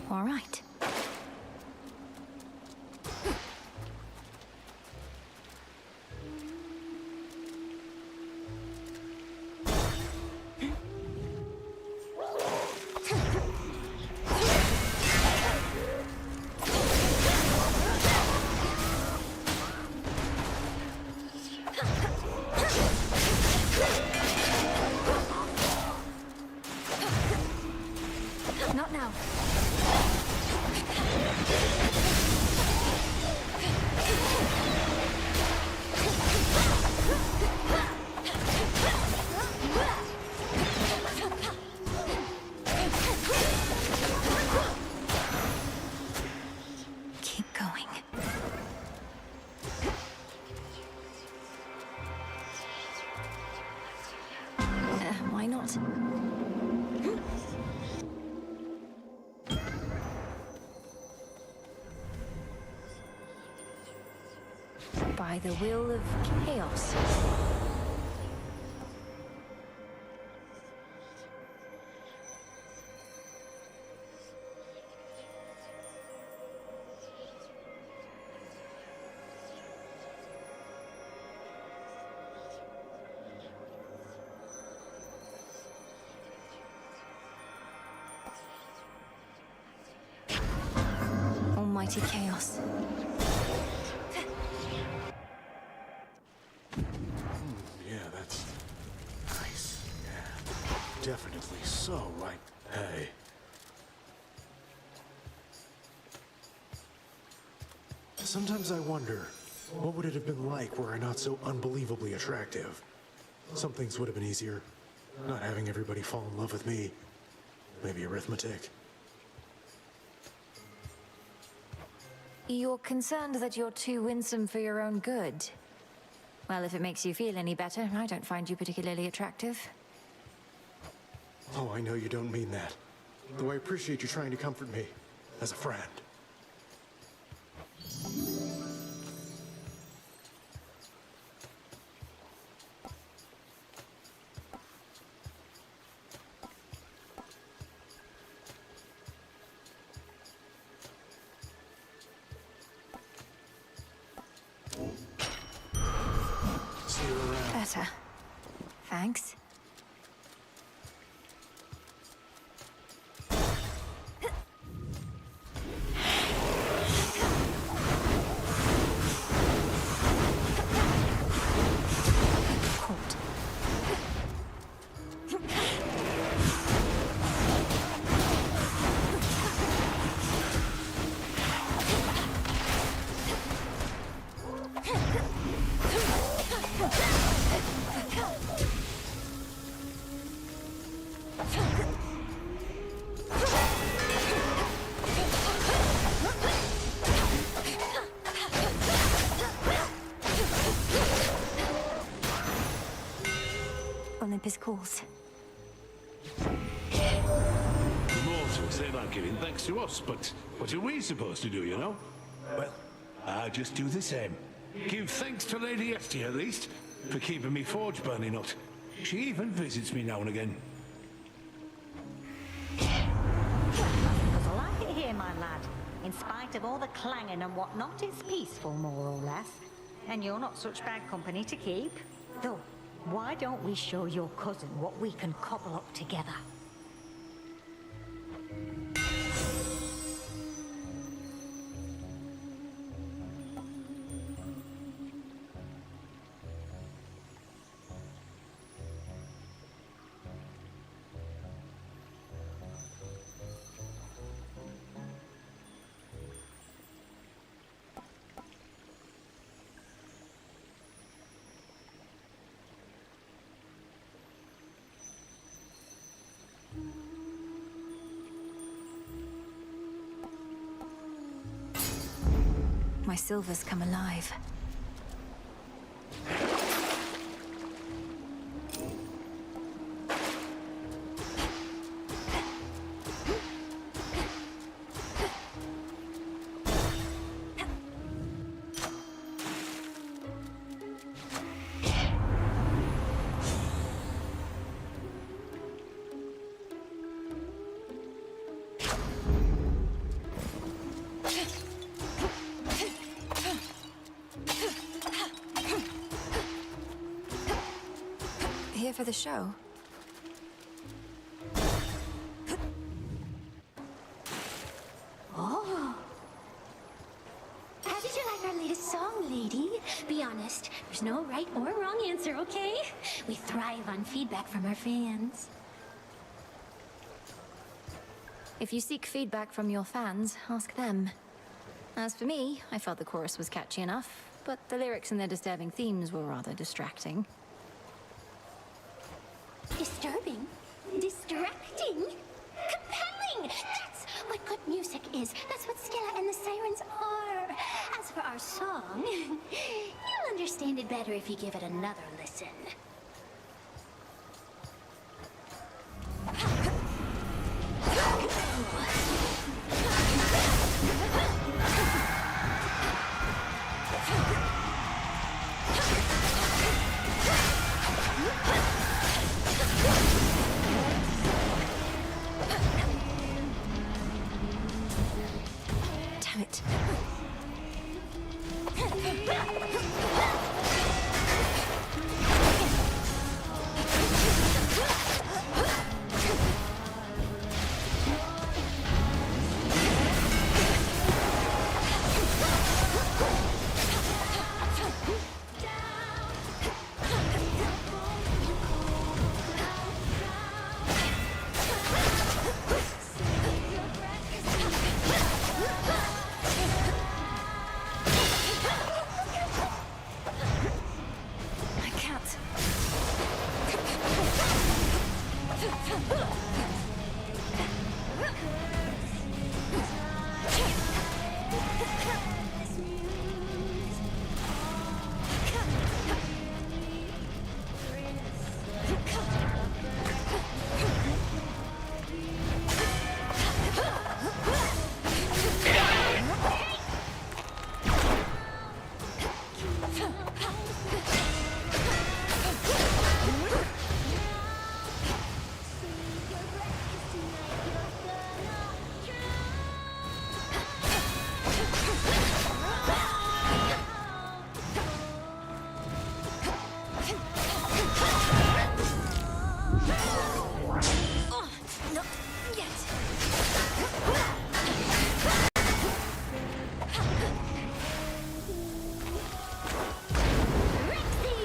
All right. Not now. Keep going. Why not? By the will of chaos. Almighty chaos. Yeah, that's nice. Yeah, definitely so like. Hey. Sometimes I wonder, what would it have been like were I not so unbelievably attractive? Some things would have been easier. Not having everybody fall in love with me. Maybe arithmetic. You're concerned that you're too winsome for your own good. Well, if it makes you feel any better, I don't find you particularly attractive. Oh, I know you don't mean that. Though I appreciate you trying to comfort me, as a friend. See you around. Better. Thanks. Caught. his calls. The mortals, they like giving thanks to us, but what are we supposed to do, you know? Well, I just do the same. Give thanks to Lady Esty, at least, for keeping me forge burning up. She even visits me now and again. Because I like it here, my lad. In spite of all the clanging and whatnot, it's peaceful, more or less. And you're not such bad company to keep. Though, why don't we show your cousin what we can cobble up together? My silver's come alive. Here for the show? Oh. How did you like our latest song, lady? Be honest, there's no right or wrong answer, okay? We thrive on feedback from our fans. If you seek feedback from your fans, ask them. As for me, I felt the chorus was catchy enough, but the lyrics and their disturbing themes were rather distracting. Disturbing, distracting, compelling. That's what good music is. That's what Skella and the Sirens are. As for our song, you'll understand it better if you give it another listen. Damn it. I can't. Oh, not yet. Rexy!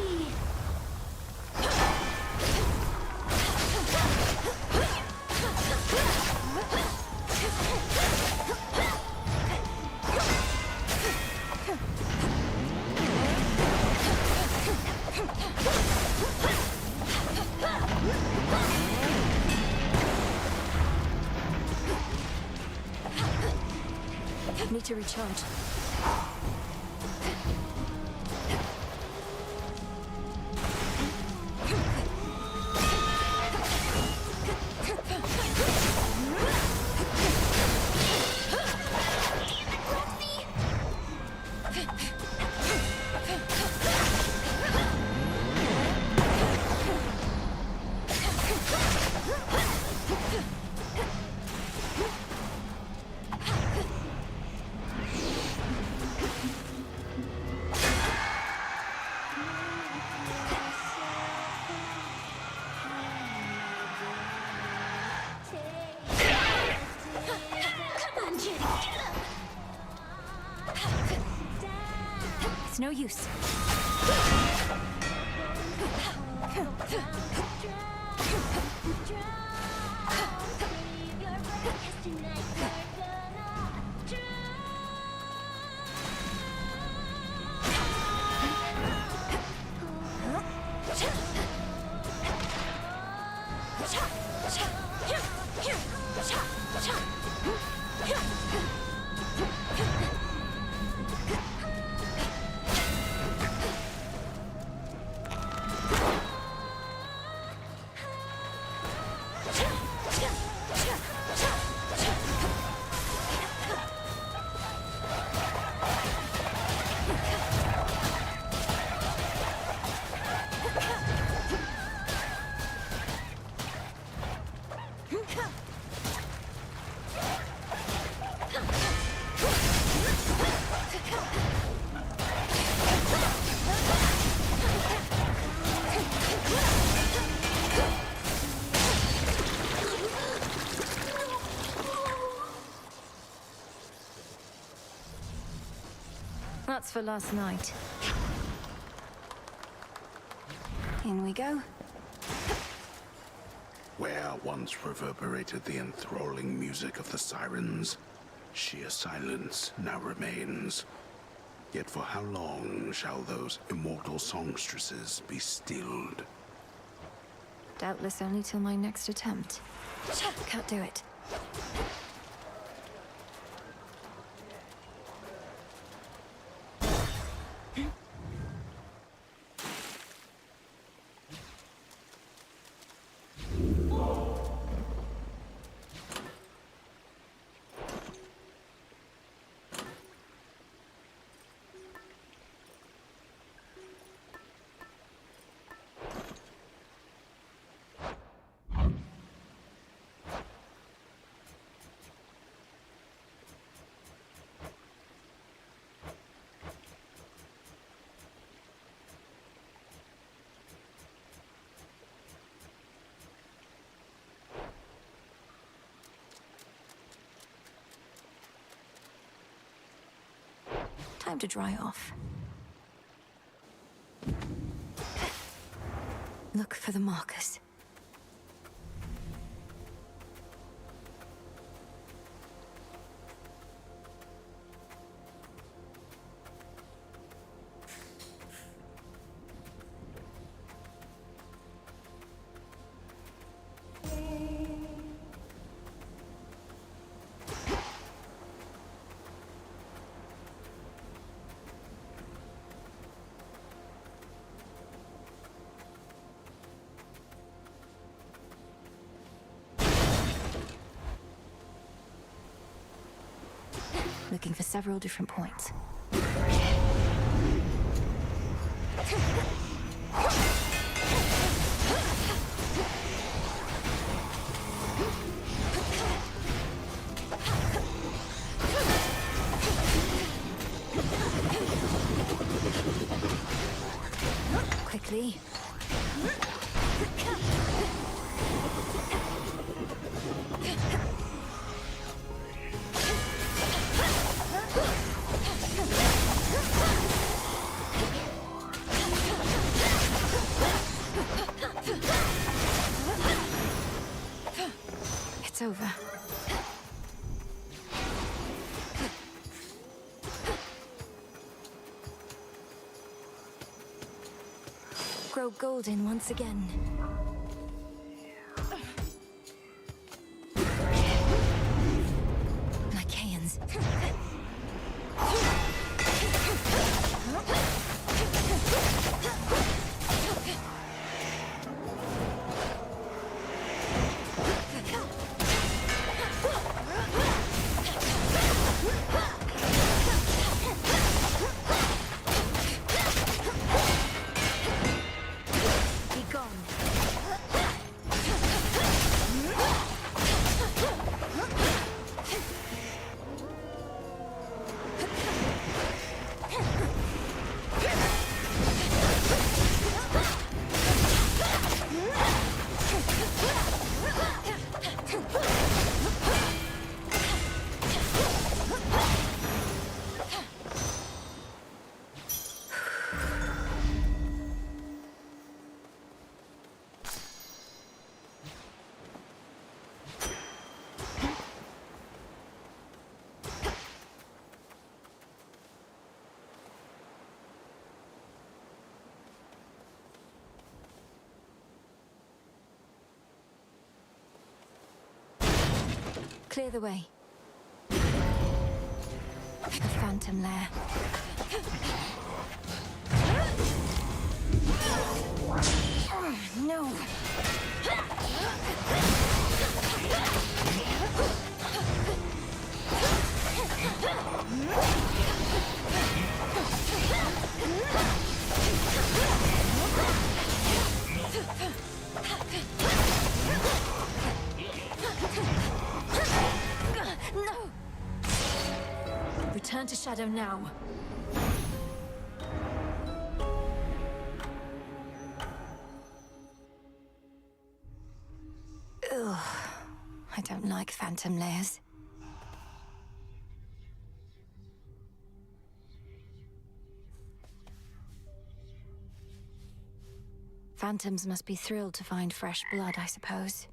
Need to recharge. It's no use. That's for last night. In we go. Where once reverberated the enthralling music of the sirens, sheer silence now remains. Yet for how long shall those immortal songstresses be stilled? Doubtless only till my next attempt. Can't do it. Time to dry off. Look for the markers. Looking for several different points. Quickly. It's over. Grow golden once again. Lycaeans. Be gone. Clear the way. A phantom lair. No. No! Return to Shadow now. Ugh. I don't like phantom lairs. Phantoms must be thrilled to find fresh blood, I suppose.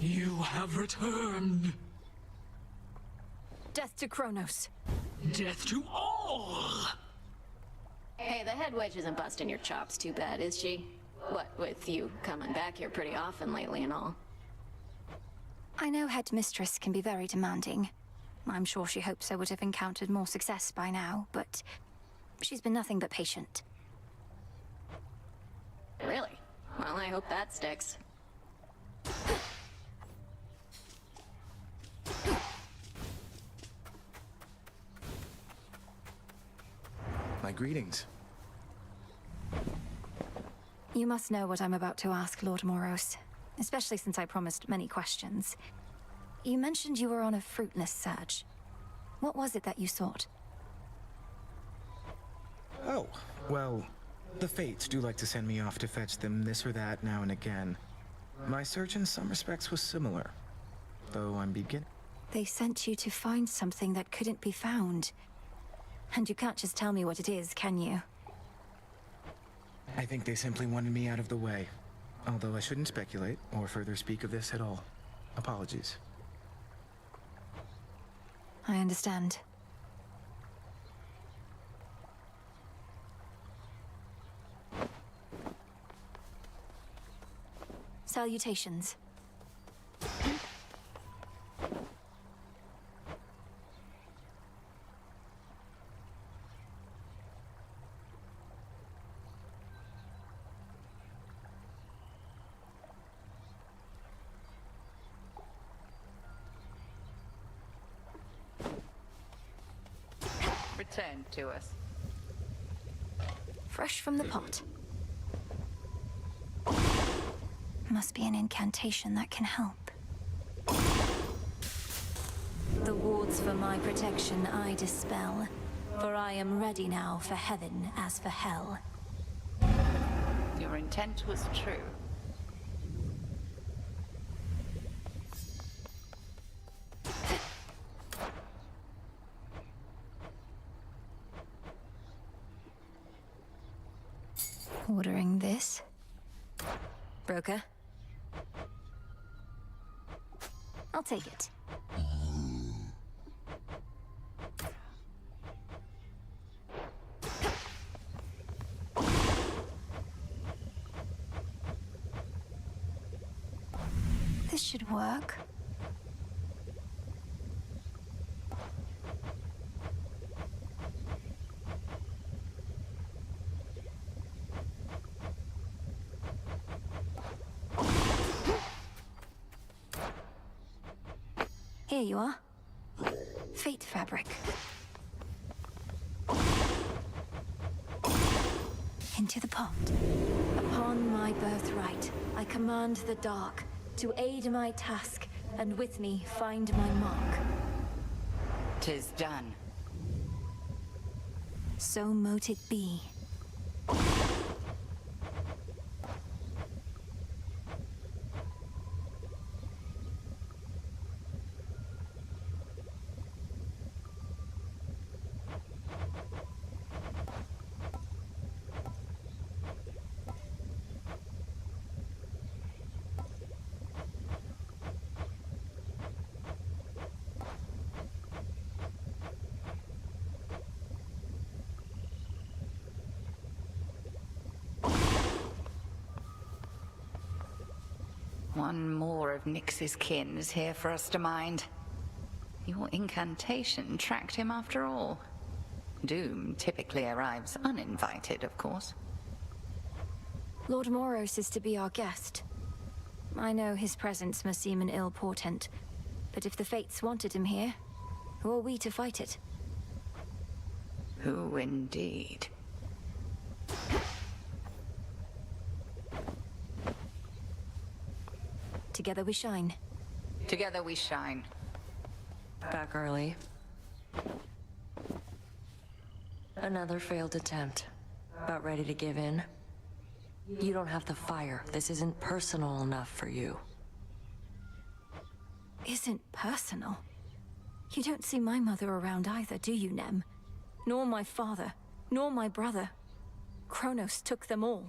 You have returned. Death to Kronos. Death to all! Hey, the head wedge isn't busting your chops too bad, is she? What, with you coming back here pretty often lately and all? I know Headmistress can be very demanding. I'm sure she hopes I would have encountered more success by now, but she's been nothing but patient. Really? Well, I hope that sticks. My greetings. You must know what I'm about to ask, Lord Moros, especially since I promised many questions. You mentioned you were on a fruitless search. What was it that you sought? Oh, well, the Fates do like to send me off to fetch them this or that now and again. My search in some respects was similar, though I'm beginning. They sent you to find something that couldn't be found. And you can't just tell me what it is, can you? I think they simply wanted me out of the way. Although I shouldn't speculate or further speak of this at all. Apologies. I understand. Salutations. Return to us. Fresh from the pot. Must be an incantation that can help. The wards for my protection I dispel, for I am ready now for heaven as for hell. Your intent was true. Ordering this. Broker? I'll take it. This should work. Here you are. Fate fabric. Into the pot. Upon my birthright, I command the dark to aid my task, and with me find my mark. 'Tis done. So mote it be. One more of Nyx's kin is here for us to mind. Your incantation tracked him after all. Doom typically arrives uninvited, of course. Lord Moros is to be our guest. I know his presence must seem an ill portent, but if the Fates wanted him here, who are we to fight it? Who indeed? Together we shine. Together we shine. Back early. Another failed attempt. About ready to give in? You don't have the fire. This isn't personal enough for you. Isn't personal? You don't see my mother around either, do you, Nem? Nor my father, nor my brother. Kronos took them all.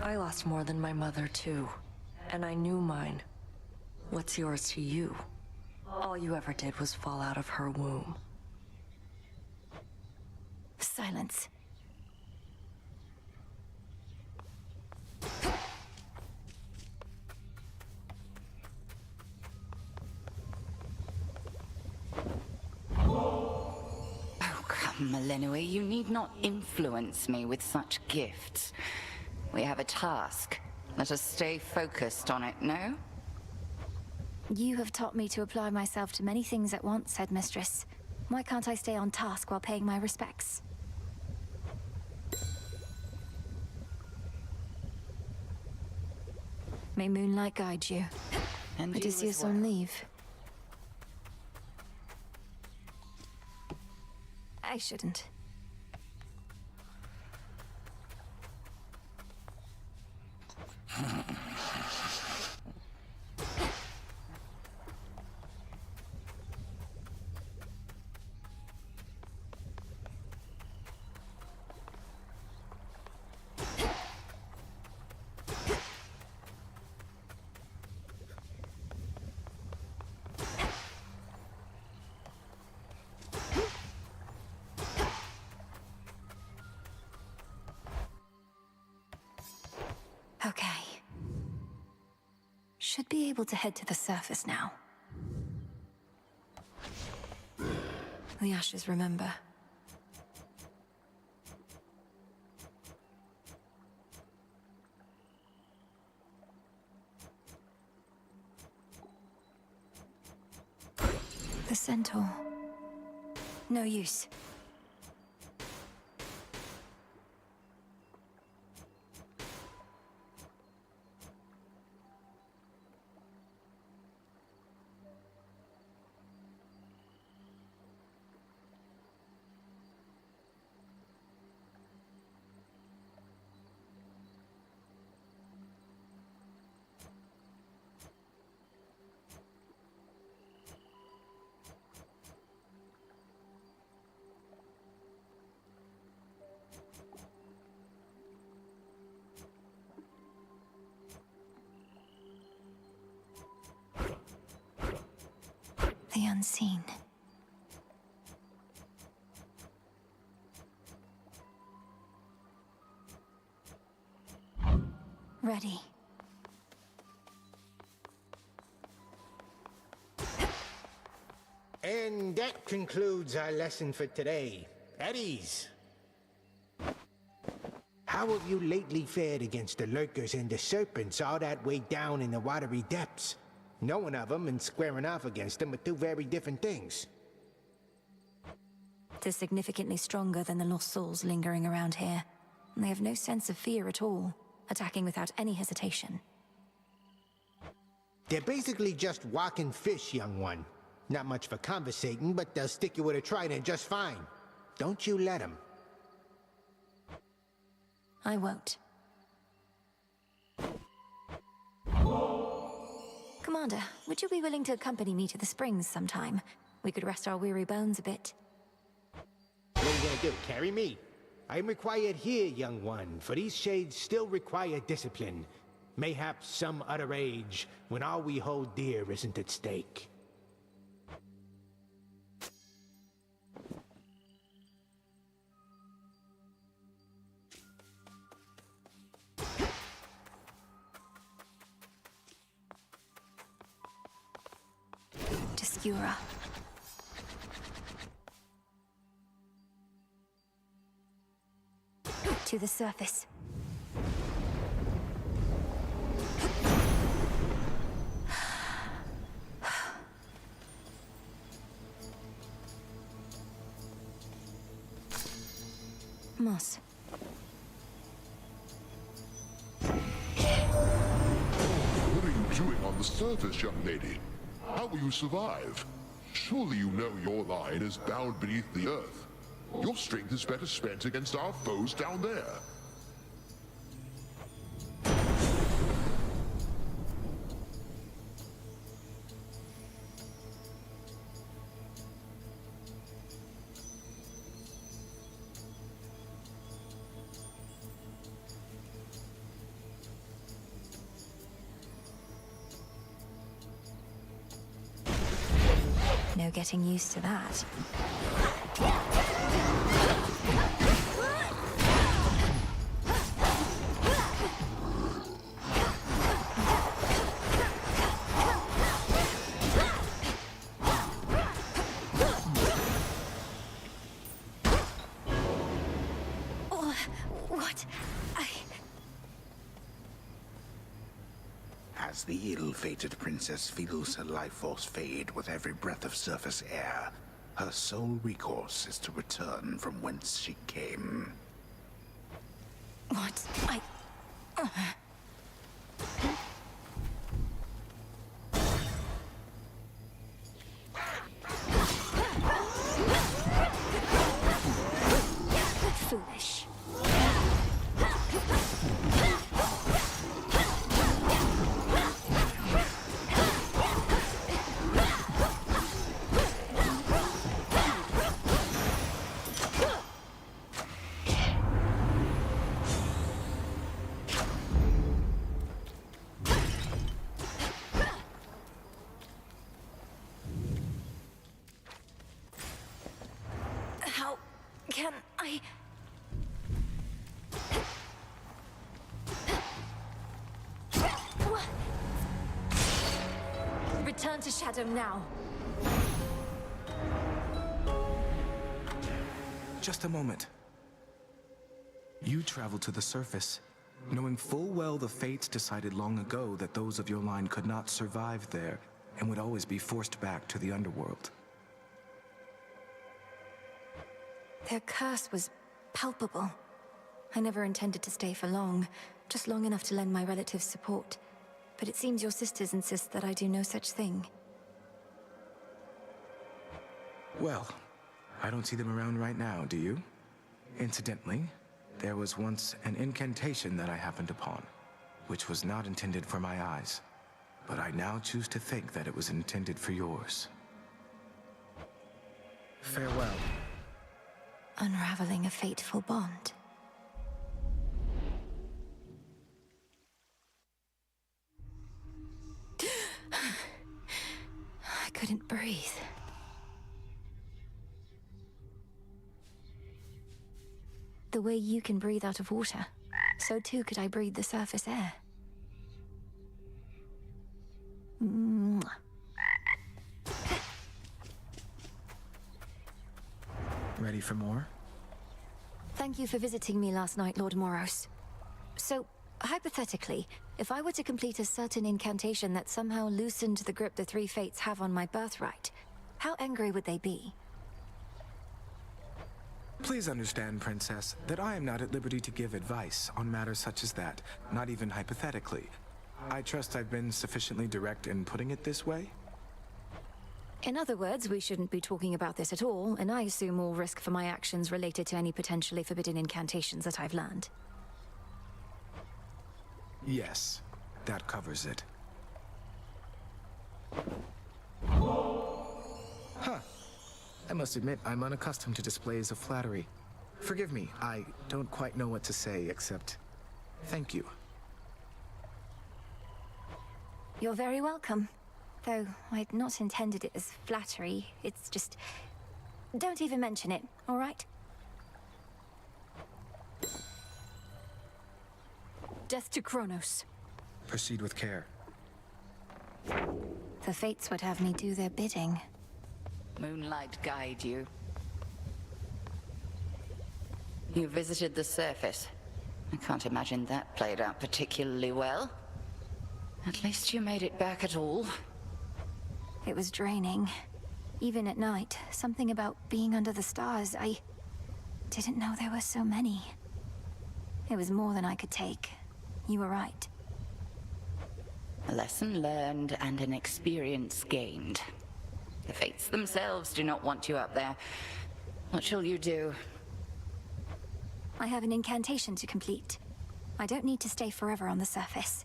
I lost more than my mother, too. And I knew mine. What's yours to you? All you ever did was fall out of her womb. Silence. Oh, come, Melenui, you need not influence me with such gifts. We have a task. Let us stay focused on it, no? You have taught me to apply myself to many things at once, Headmistress. Why can't I stay on task while paying my respects? May moonlight guide you. And Odysseus on leave. I shouldn't. Okay. Should be able to head to the surface now. The ashes remember. The centaur. No use. The unseen. Ready. And that concludes our lesson for today. At ease. How have you lately fared against the lurkers and the serpents all that way down in the watery depths? Knowing of them and squaring off against them are two very different things. They're significantly stronger than the lost souls lingering around here. And they have no sense of fear at all, attacking without any hesitation. They're basically just walking fish, young one. Not much for conversating, but they'll stick you with a trident just fine. Don't you let them. I won't. Commander, would you be willing to accompany me to the springs sometime? We could rest our weary bones a bit. What are you gonna do, carry me? I'm required here, young one, for these shades still require discipline. Mayhaps some other age, when all we hold dear isn't at stake. To Skura. To the surface. Moss. What are you doing on the surface, young lady? How will you survive? Surely you know your line is bound beneath the earth. Your strength is better spent against our foes down there. No getting used to that. What? As the ill-fated princess feels her life force fade with every breath of surface air, her sole recourse is to return from whence she came. What? Foolish. How can I... Return to Shadow now. Just a moment. You traveled to the surface, knowing full well the fates decided long ago that those of your line could not survive there and would always be forced back to the underworld. Their curse was palpable. I never intended to stay for long, just long enough to lend my relatives support. But it seems your sisters insist that I do no such thing. Well, I don't see them around right now, do you? Incidentally, there was once an incantation that I happened upon, which was not intended for my eyes, but I now choose to think that it was intended for yours. Farewell. Unraveling a fateful bond. I couldn't breathe. The way you can breathe out of water, so too could I breathe the surface air. Mwah. Ready for more? Thank you for visiting me last night, Lord Moros. So, hypothetically, if I were to complete a certain incantation that somehow loosened the grip the three fates have on my birthright, how angry would they be? Please understand, Princess, that I am not at liberty to give advice on matters such as that, not even hypothetically. I trust I've been sufficiently direct in putting it this way? In other words, we shouldn't be talking about this at all, and I assume all risk for my actions related to any potentially forbidden incantations that I've learned. Yes, that covers it. Huh. I must admit, I'm unaccustomed to displays of flattery. Forgive me, I don't quite know what to say except thank you. You're very welcome. Though I'd not intended it as flattery, it's just... Don't even mention it, all right? Death to Kronos. Proceed with care. The fates would have me do their bidding. Moonlight guide you. You visited the surface. I can't imagine that played out particularly well. At least you made it back at all. It was draining. Even at night, something about being under the stars, I didn't know there were so many. It was more than I could take. You were right. A lesson learned and an experience gained. The fates themselves do not want you up there. What shall you do? I have an incantation to complete. I don't need to stay forever on the surface.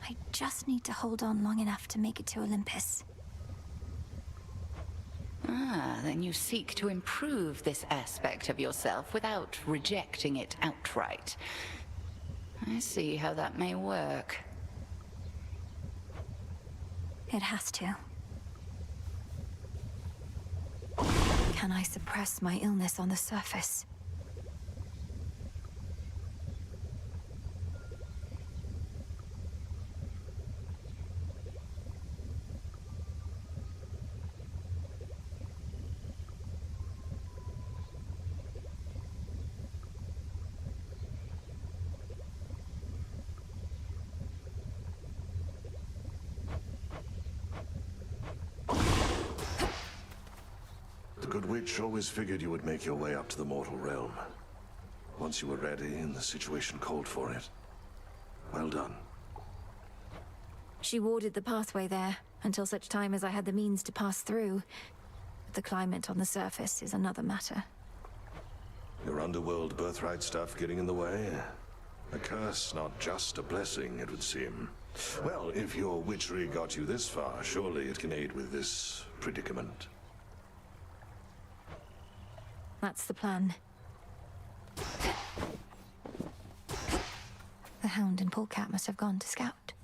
I just need to hold on long enough to make it to Olympus. Ah, then you seek to improve this aspect of yourself without rejecting it outright. I see how that may work. It has to. Can I suppress my illness on the surface? The Good Witch always figured you would make your way up to the mortal realm. Once you were ready and the situation called for it. Well done. She warded the pathway there, until such time as I had the means to pass through. But the climate on the surface is another matter. Your underworld birthright stuff getting in the way? A curse, not just a blessing, it would seem. Well, if your witchery got you this far, surely it can aid with this predicament. That's the plan. The Hound and Polecat must have gone to scout.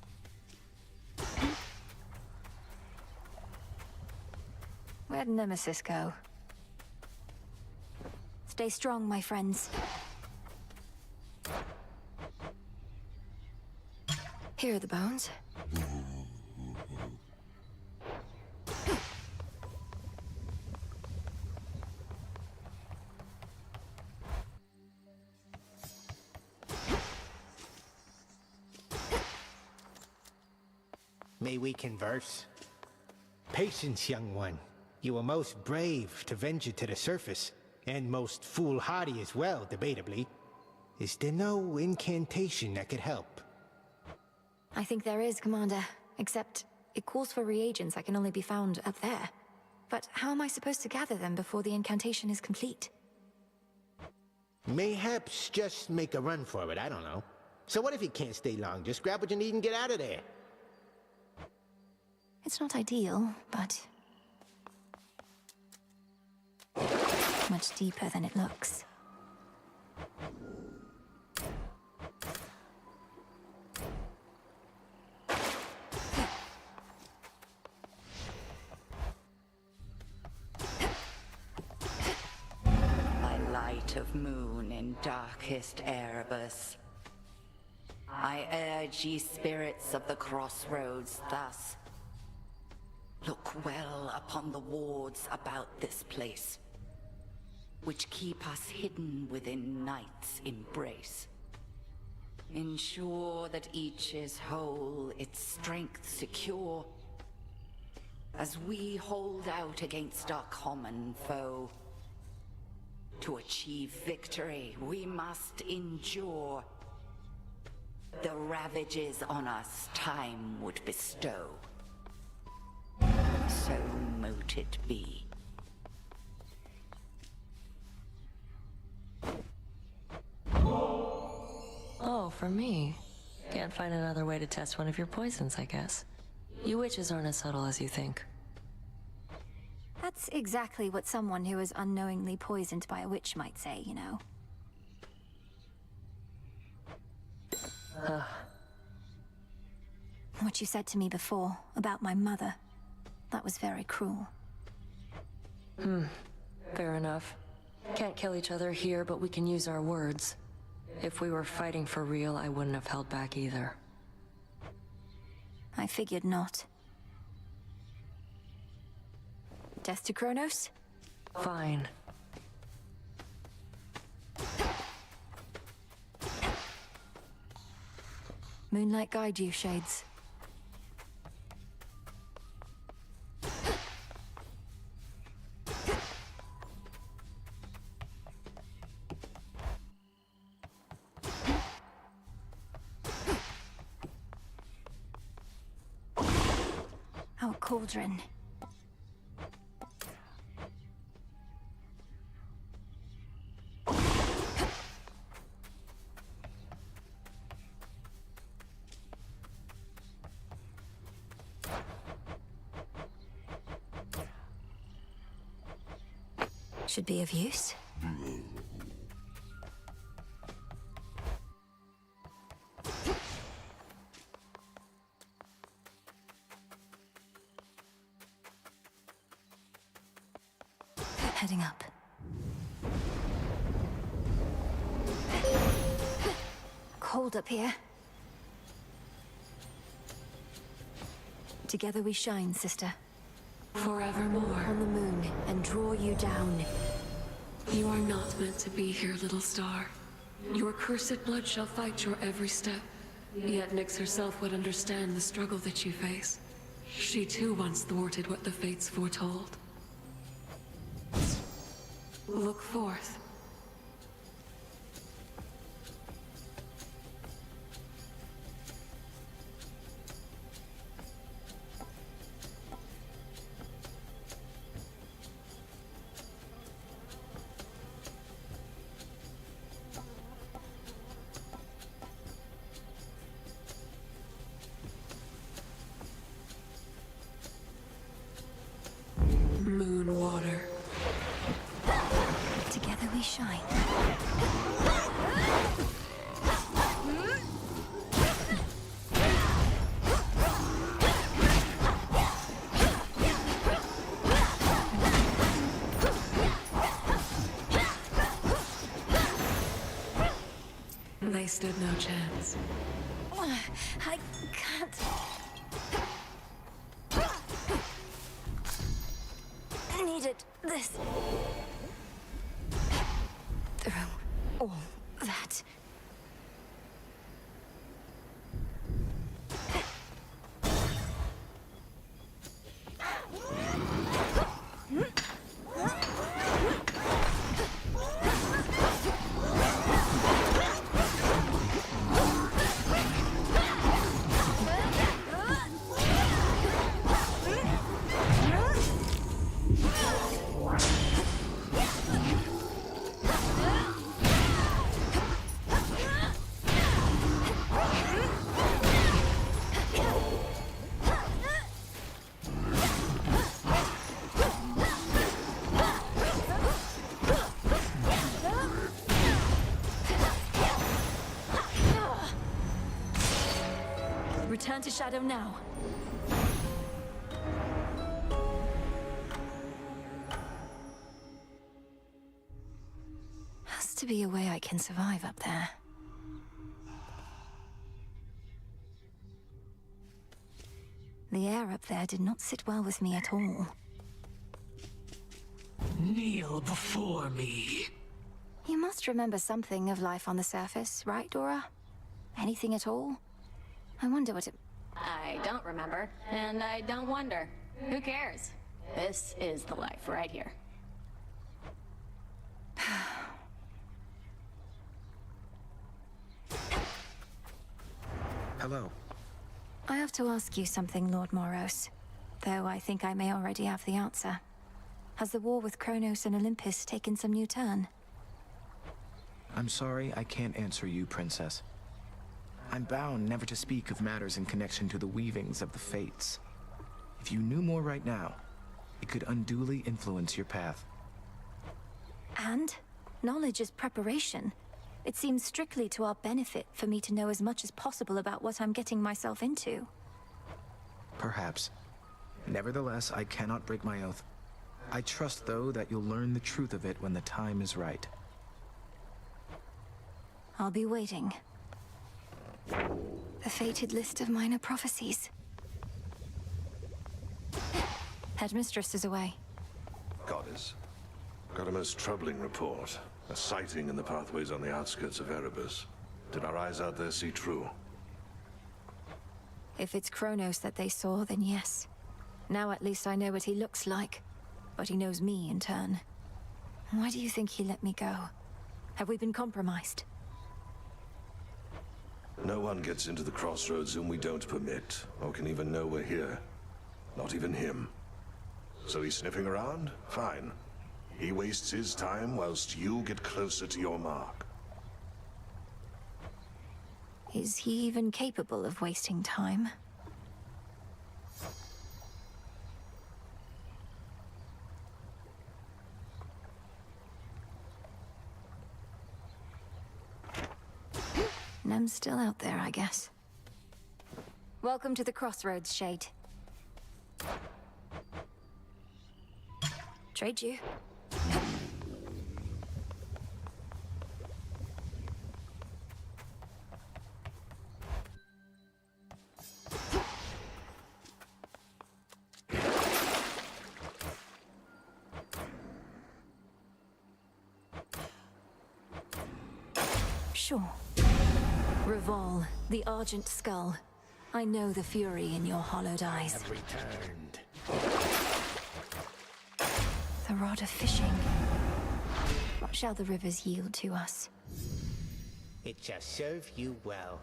Where'd Nemesis go? Stay strong, my friends. Here are the bones. May we converse? Patience, young one. You were most brave to venture to the surface, and most foolhardy as well, debatably. Is there no incantation that could help? I think there is, Commander. Except, it calls for reagents that can only be found up there. But how am I supposed to gather them before the incantation is complete? Mayhaps just make a run for it, I don't know. So what if you can't stay long? Just grab what you need and get out of there. It's not ideal, but... much deeper than it looks. By light of moon in darkest Erebus, I urge ye spirits of the crossroads thus. Look well upon the wards about this place, which keep us hidden within night's embrace. Ensure that each is whole, its strength secure, as we hold out against our common foe. To achieve victory, we must endure. the ravages on us time would bestow. So mote it be. Oh, for me. Can't find another way to test one of your poisons, I guess. You witches aren't as subtle as you think. That's exactly what someone who is unknowingly poisoned by a witch might say, you know. What you said to me before, about my mother, that was very cruel. Fair enough. Can't kill each other here, but we can use our words. If we were fighting for real, I wouldn't have held back either. I figured not. Death to Kronos? Fine. Moonlight guide you, Shades. Our cauldron. Should be of use. Heading up. Cold up here. Together we shine, sister. Forevermore. On the moon, and draw you down. You are not meant to be here, little star. Your cursed blood shall fight your every step. Yet Nyx herself would understand the struggle that you face. She too once thwarted what the fates foretold. Look forth. Moon water. Together we shine. They stood no chance. I can't. I needed this. Through all that. Return to Shadow now. Has to be a way I can survive up there. The air up there did not sit well with me at all. Kneel before me. You must remember something of life on the surface, right, Dora? Anything at all? I wonder what it... I don't remember, and I don't wonder. Who cares? This is the life right here. Hello. I have to ask you something, Lord Moros. Though I think I may already have the answer. Has the war with Kronos and Olympus taken some new turn? I'm sorry I can't answer you, Princess. I'm bound never to speak of matters in connection to the weavings of the fates. If you knew more right now, it could unduly influence your path. And? Knowledge is preparation. It seems strictly to our benefit for me to know as much as possible about what I'm getting myself into. Perhaps. Nevertheless, I cannot break my oath. I trust, though, that you'll learn the truth of it when the time is right. I'll be waiting. The fated list of minor prophecies. Headmistress is away. Goddess. Got a most troubling report. A sighting in the pathways on the outskirts of Erebus. Did our eyes out there see true? If it's Kronos that they saw, then yes. Now at least I know what he looks like. But he knows me in turn. Why do you think he let me go? Have we been compromised? No one gets into the crossroads whom we don't permit, or can even know we're here. Not even him. So he's sniffing around? Fine. He wastes his time whilst you get closer to your mark. Is he even capable of wasting time? Nem's still out there, I guess. Welcome to the Crossroads, Shade. Trade you. Sure. Revol, the Argent Skull. I know the fury in your hollowed eyes. Have returned. The rod of fishing. What shall the rivers yield to us? It shall serve you well.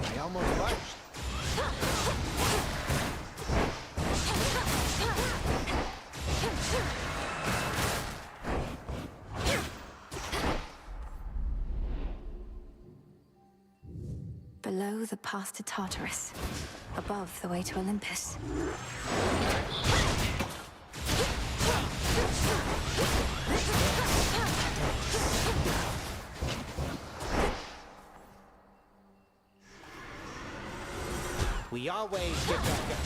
I almost budged. Below, the path to Tartarus. Above, the way to Olympus. We always get back up.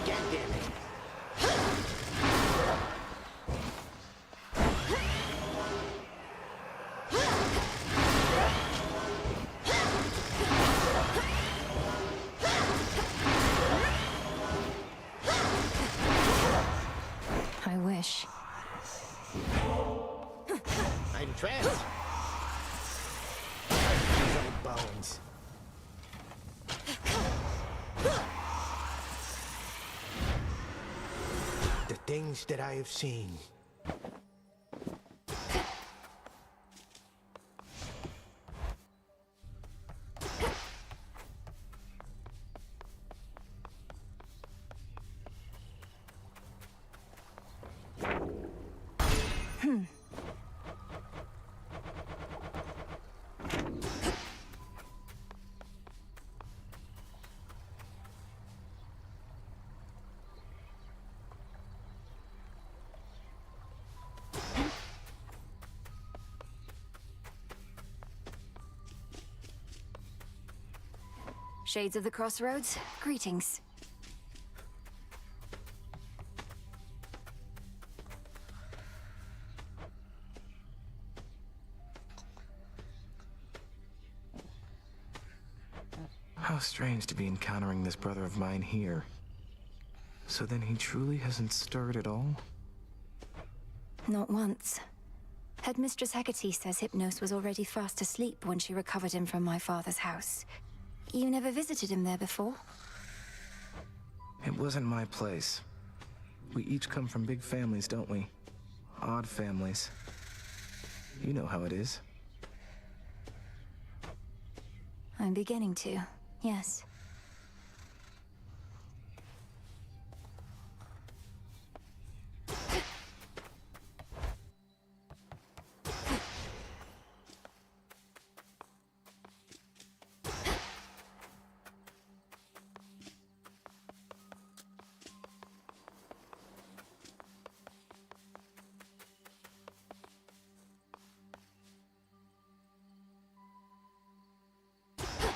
God damn it. I wish. I'm trapped. These old bones. The things that I have seen. Shades of the Crossroads, greetings. How strange to be encountering this brother of mine here. So then he truly hasn't stirred at all? Not once. Headmistress Hecate says Hypnos was already fast asleep when she recovered him from my father's house. You never visited him there before? It wasn't my place. We each come from big families, don't we? Odd families. You know how it is. I'm beginning to, yes.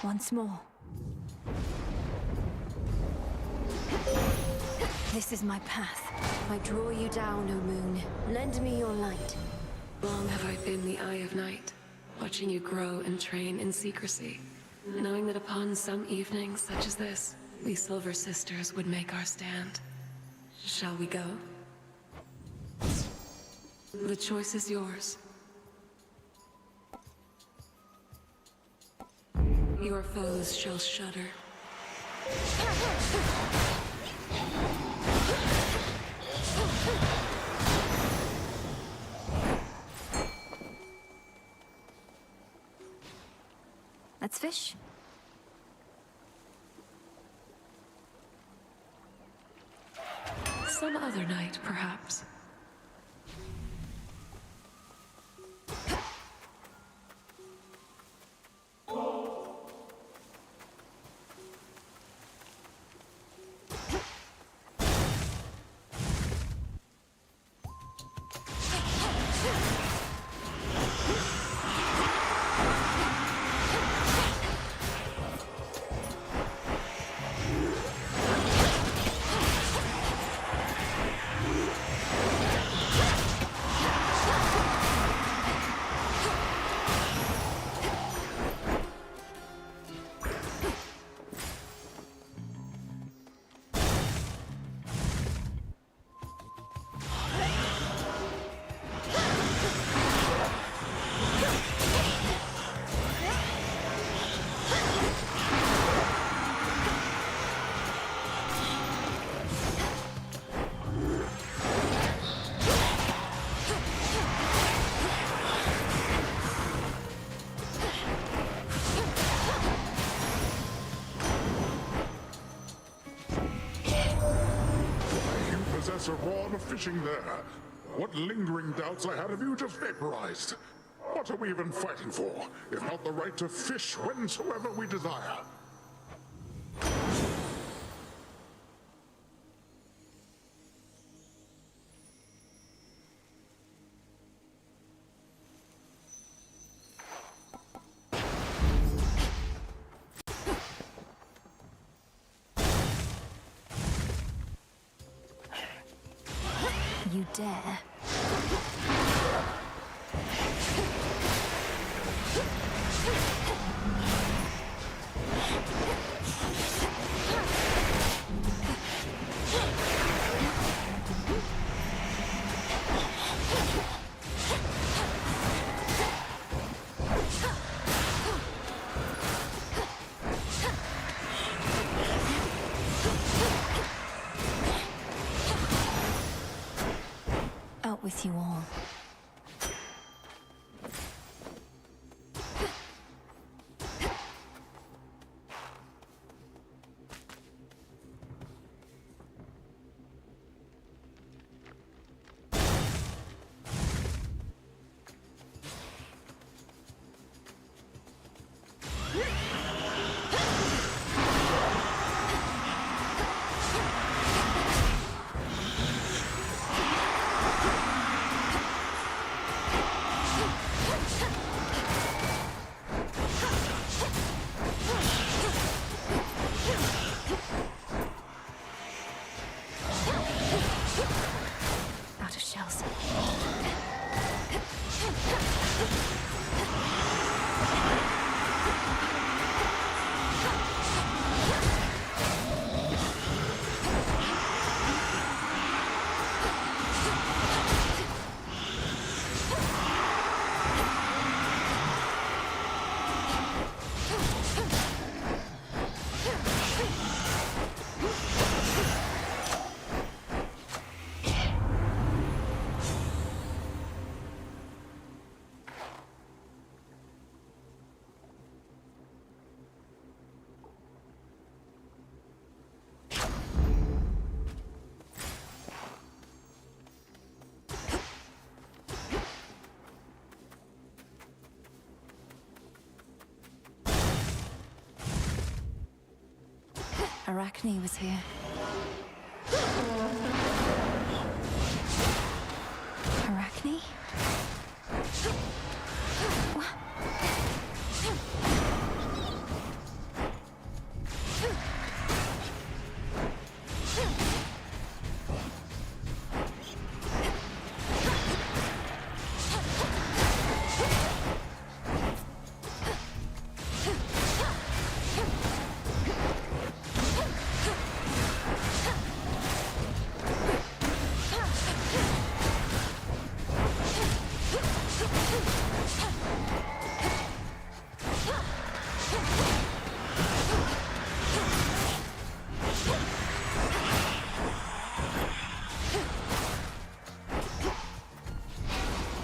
Once more. This is my path. I draw you down, O moon. Lend me your light. Long have I been the Eye of Night, watching you grow and train in secrecy, knowing that upon some evening such as this, we Silver Sisters would make our stand. Shall we go? The choice is yours. Your foes shall shudder. Let's fish. Some other night, perhaps. A rod of fishing there. What lingering doubts I had of you just vaporized. What are we even fighting for, if not the right to fish whensoever we desire? You dare. Out with you all. Arachne was here. Arachne?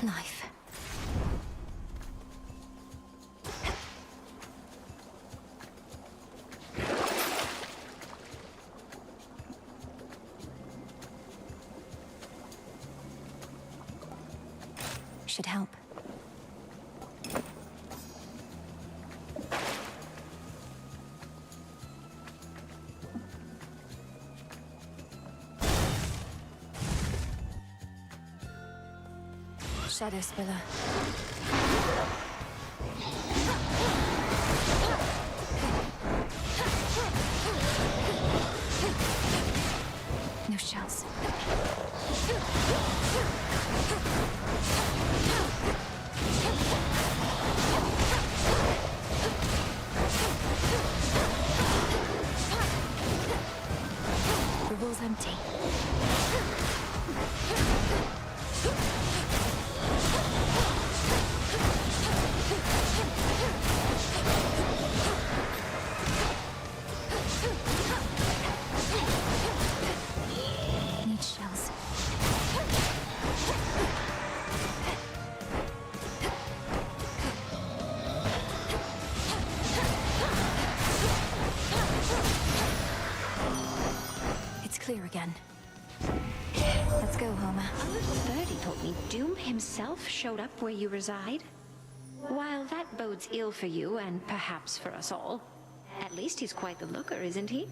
Life. Should help. Shadow Spiller. No shells. Revol's empty. Need shells. It's clear again. Let's go, Homer. A little birdie told me Doom himself showed up where you reside. While that bodes ill for you, and perhaps for us all, at least he's quite the looker, isn't he?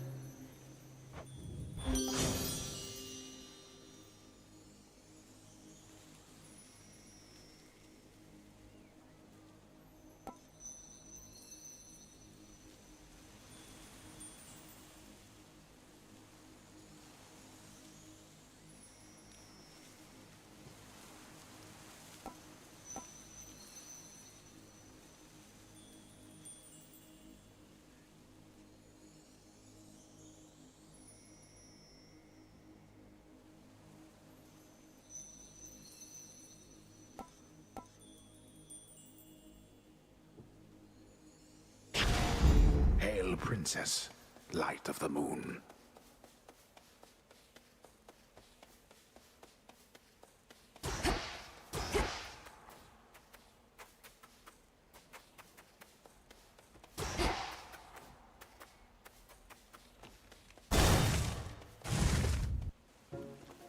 Hail, Princess, Light of the Moon.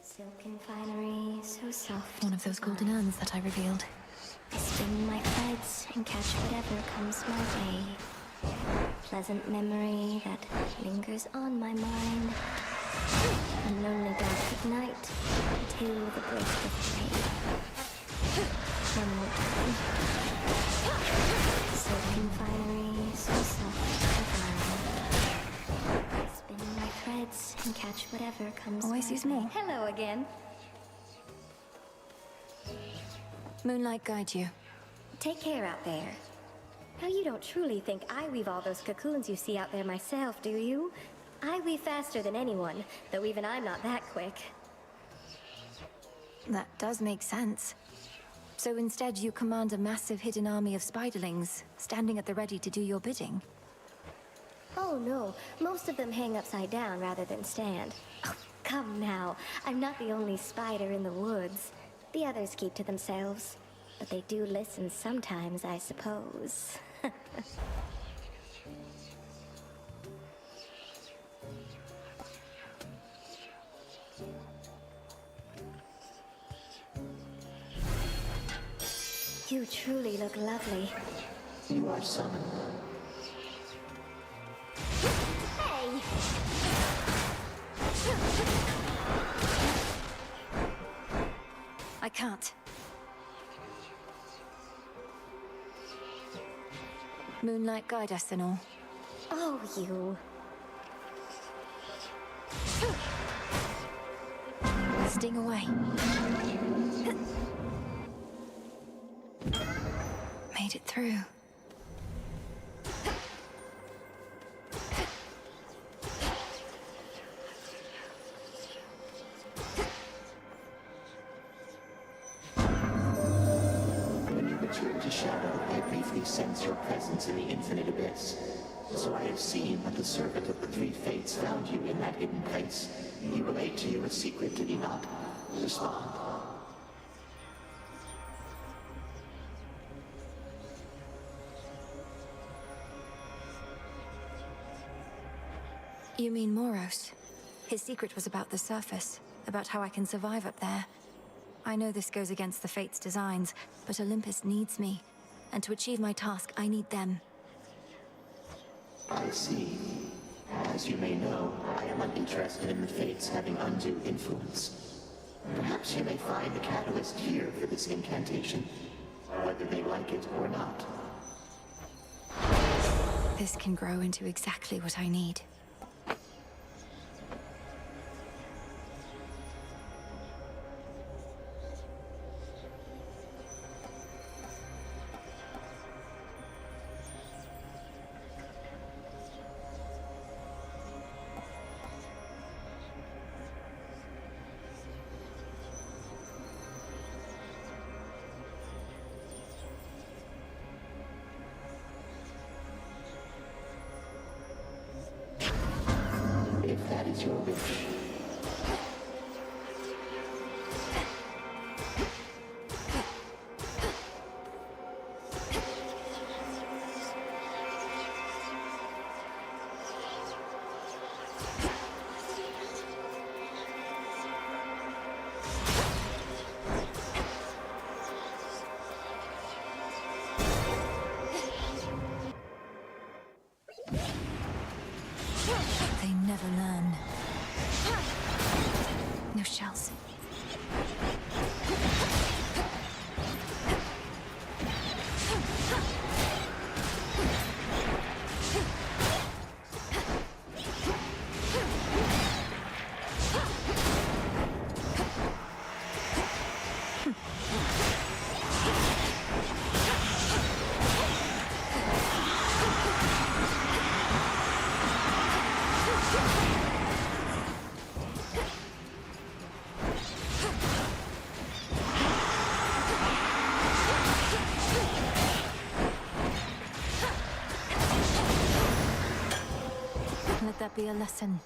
Silken finery, so soft. One of those golden urns that I revealed. I spin my threads and catch whatever comes my way. Pleasant memory that lingers on my mind. A lonely dark at night until the break of day. One more time. Silken finery, so soft and fine. I spin my threads and catch whatever comes Always my use way. more. Hello again. Moonlight guide you. Take care out there. Now, you don't truly think I weave all those cocoons you see out there myself, do you? I weave faster than anyone, though even I'm not that quick. That does make sense. So instead you command a massive hidden army of spiderlings, standing at the ready to do your bidding. Oh no, most of them hang upside down rather than stand. Oh, come now, I'm not the only spider in the woods. The others keep to themselves. But they do listen sometimes, I suppose. You truly look lovely. You are summoned. Hey! I can't. Moonlight guide us and all. Oh, you. Sting away. Made it through. When you return to Shadow, I briefly sense your presence in the infinite abyss. So I have seen that the servant of the three fates found you in that hidden place. He relayed to you a secret, did he not? Respond. You mean Moros? His secret was about the surface, about how I can survive up there. I know this goes against the Fates' designs, but Olympus needs me. And to achieve my task, I need them. I see. As you may know, I am uninterested in the Fates having undue influence. Perhaps you may find the catalyst here for this incantation, whether they like it or not. This can grow into exactly what I need. If that is your wish. They never learn. No shells. Let that be a lesson.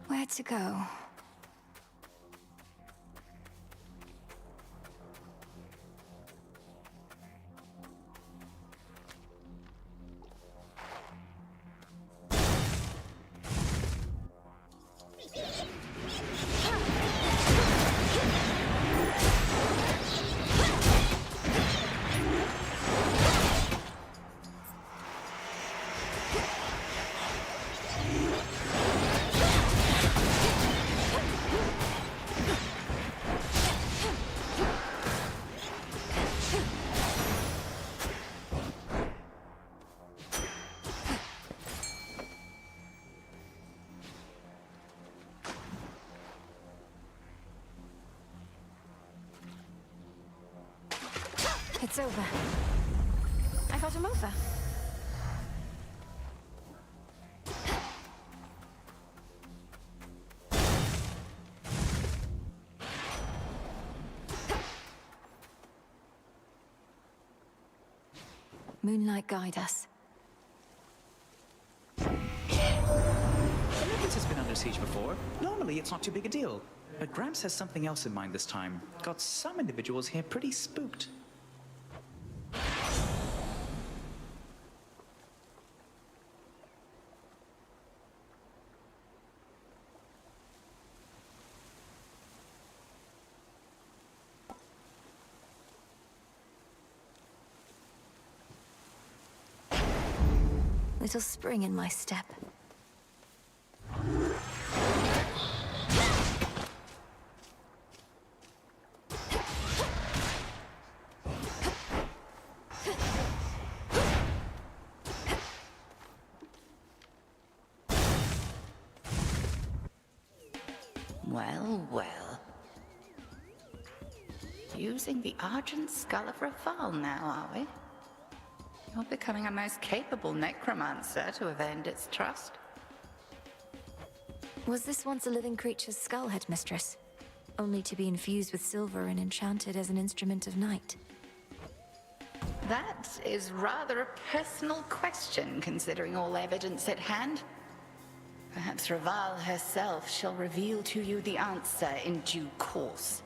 Where to go? It's over. I got him over. Moonlight guide us. Olympus has been under siege before. Normally, it's not too big a deal. But Gramps has something else in mind this time. Got some individuals here pretty spooked. little spring in my step. Well, well. Using the Argent Skull of Raval now, are we? You're becoming a most capable necromancer to have earned its trust. Was this once a living creature's skull, Headmistress? Only to be infused with silver and enchanted as an instrument of night? That is rather a personal question, considering all evidence at hand. Perhaps Raval herself shall reveal to you the answer in due course.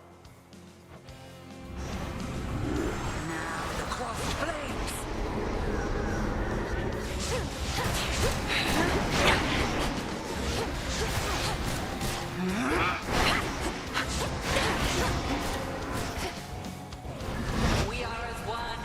Now the crossed flames! We are as one.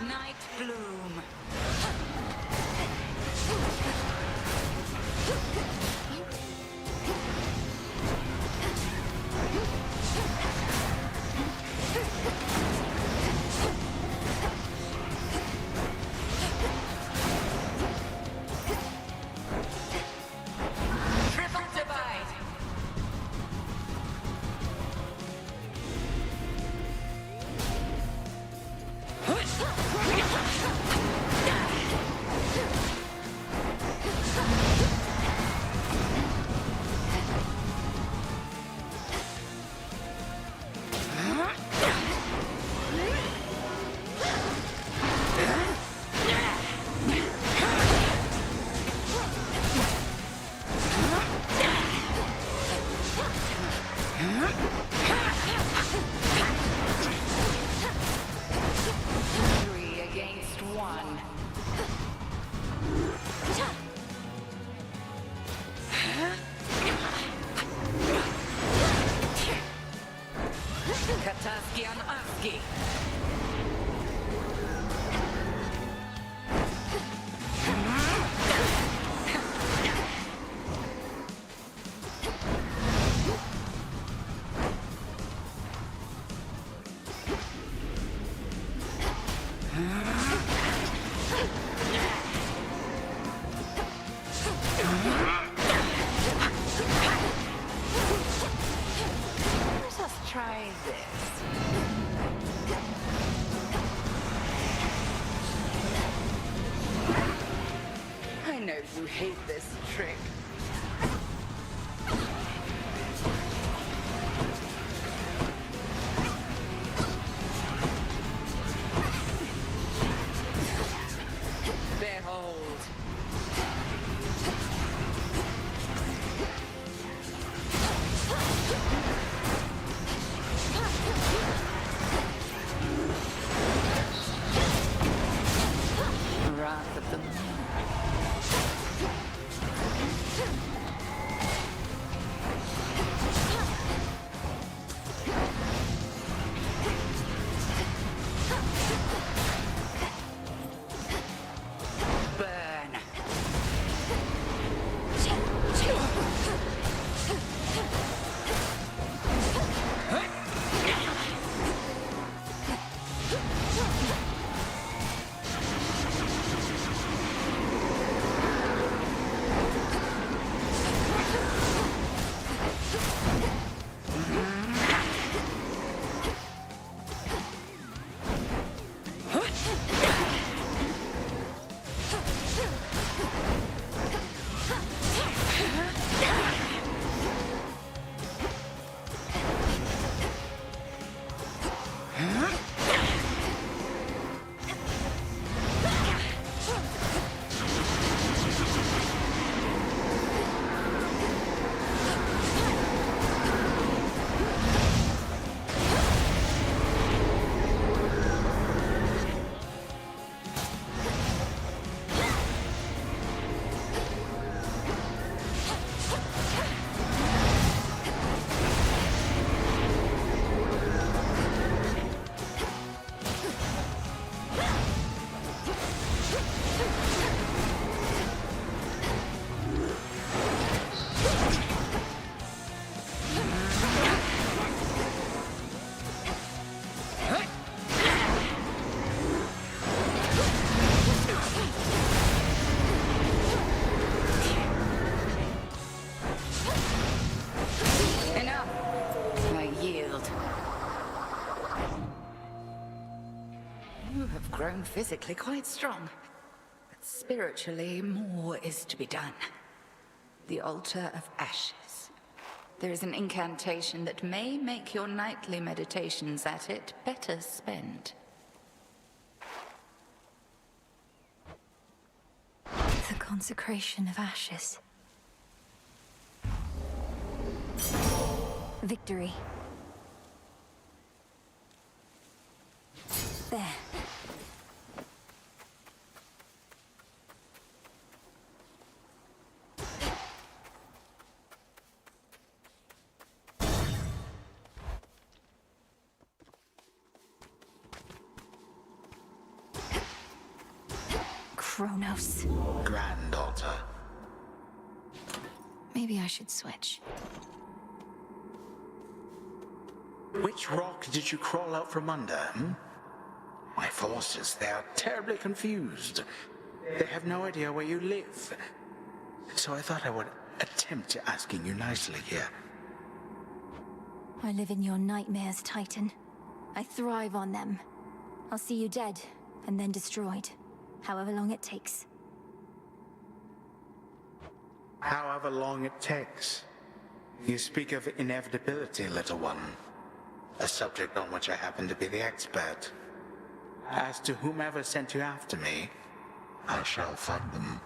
Night Bloom. Triple Divide. Three against one. Kataskian Aski. Let us try this. I know you hate this trick. Behold. Wrath of the Moon. Grown physically quite strong, but spiritually more is to be done. The Altar of Ashes. There is an incantation that may make your nightly meditations at it better spent. The consecration of ashes. Victory. There. Kronos. Granddaughter. Maybe I should switch. Which rock did you crawl out from under, My forces, they are terribly confused. They have no idea where you live. So I thought I would attempt asking you nicely here. I live in your nightmares, Titan. I thrive on them. I'll see you dead, and then destroyed. However long it takes. However long it takes. You speak of inevitability, little one. A subject on which I happen to be the expert. As to whomever sent you after me, I shall find them.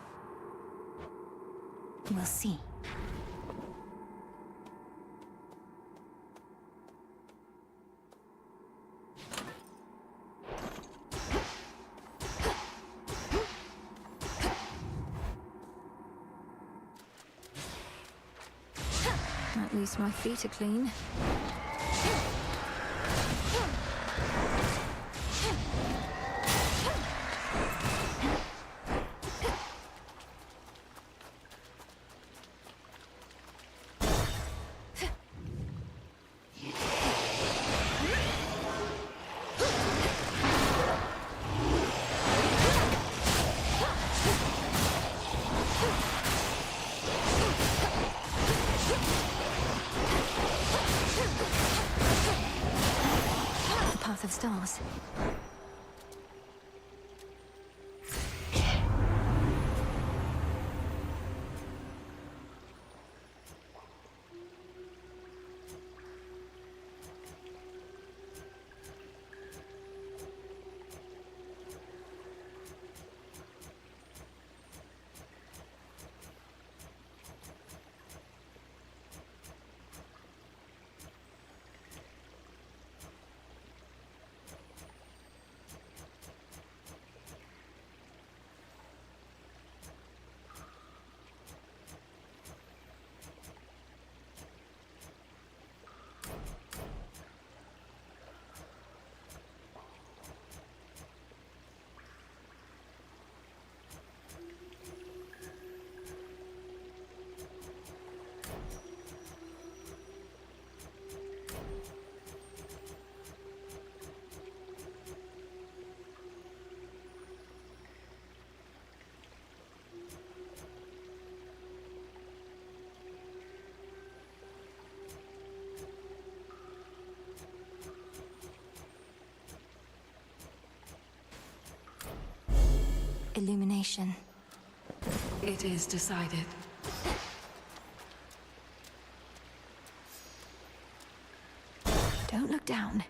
We'll see. At least my feet are clean. Of stars. Illumination. It is decided. Don't look down.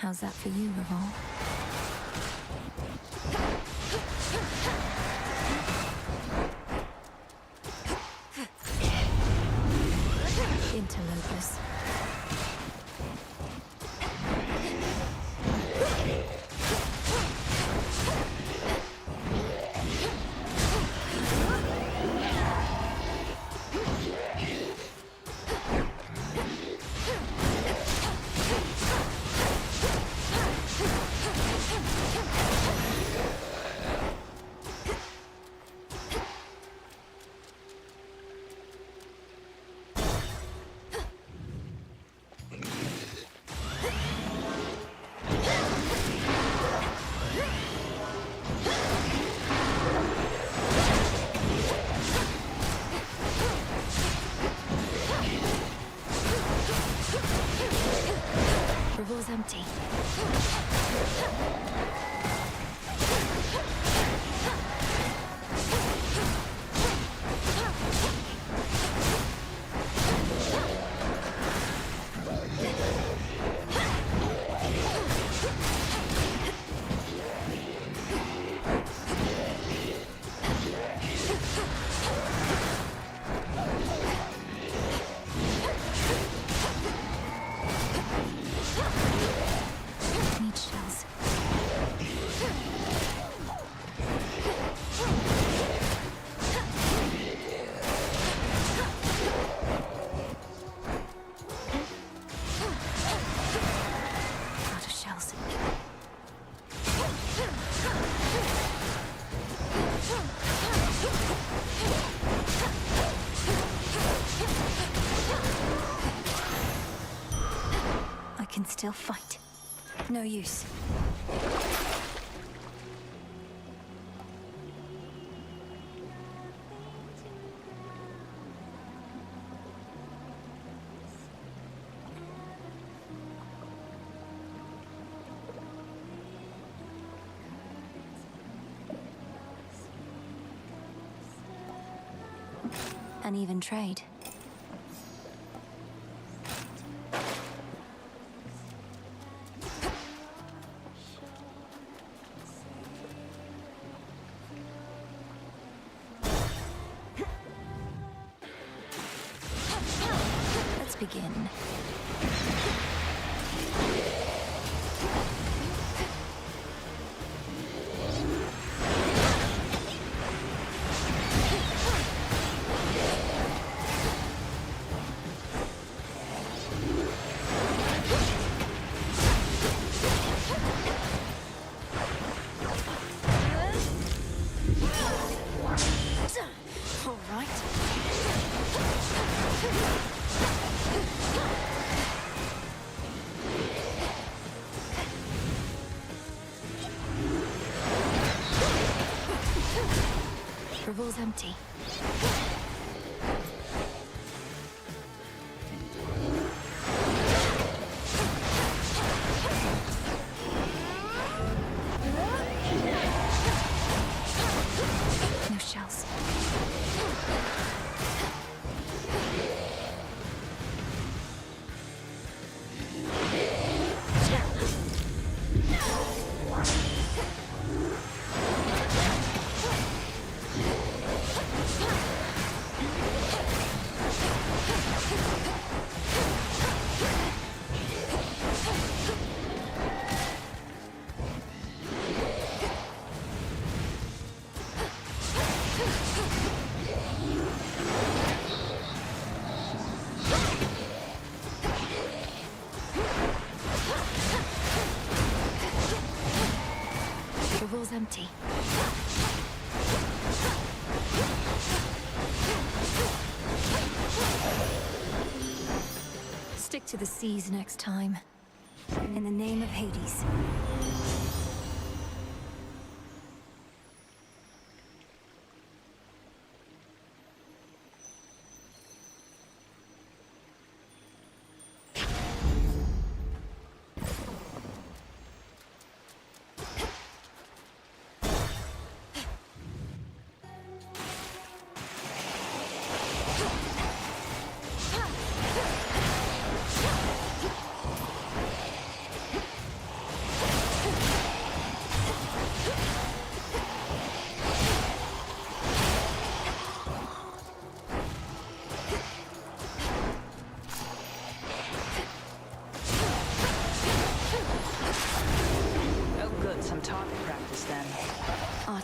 How's that for you, Revol? Interlopers. Revol's empty. Need shells. Out of shells. I can still fight. No use. An even trade. Let's begin. All right. Revol's empty. No shells. Revol's empty. Stick to the seas next time. In the name of Hades.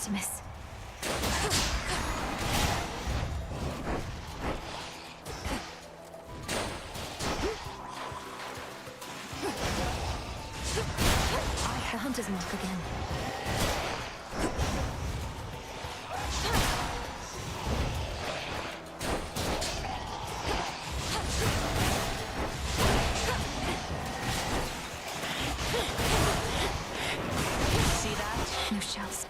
Artemis. The hunter's mark again. See that? No shells.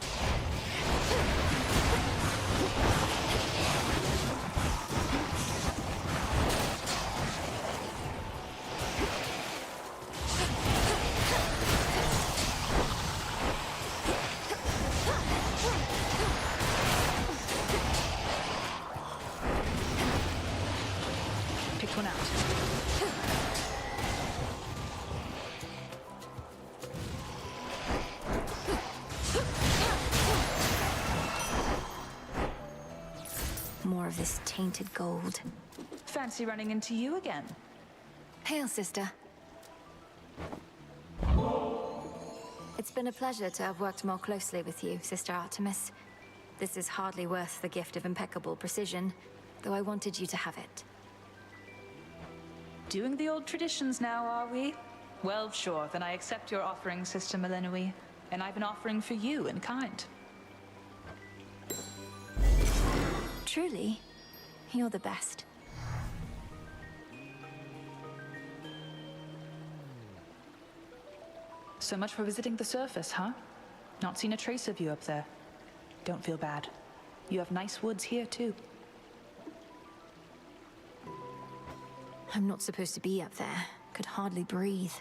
Picked one out. More of this tainted gold. Fancy running into you again. Hail, sister. It's been a pleasure to have worked more closely with you, Sister Artemis. This is hardly worth the gift of impeccable precision, though I wanted you to have it. Doing the old traditions now, are we? Well, sure, then I accept your offering, Sister Melenui. And I've an offering for you in kind. Truly, you're the best. So much for visiting the surface, huh? Not seen a trace of you up there. Don't feel bad. You have nice woods here, too. I'm not supposed to be up there. Could hardly breathe.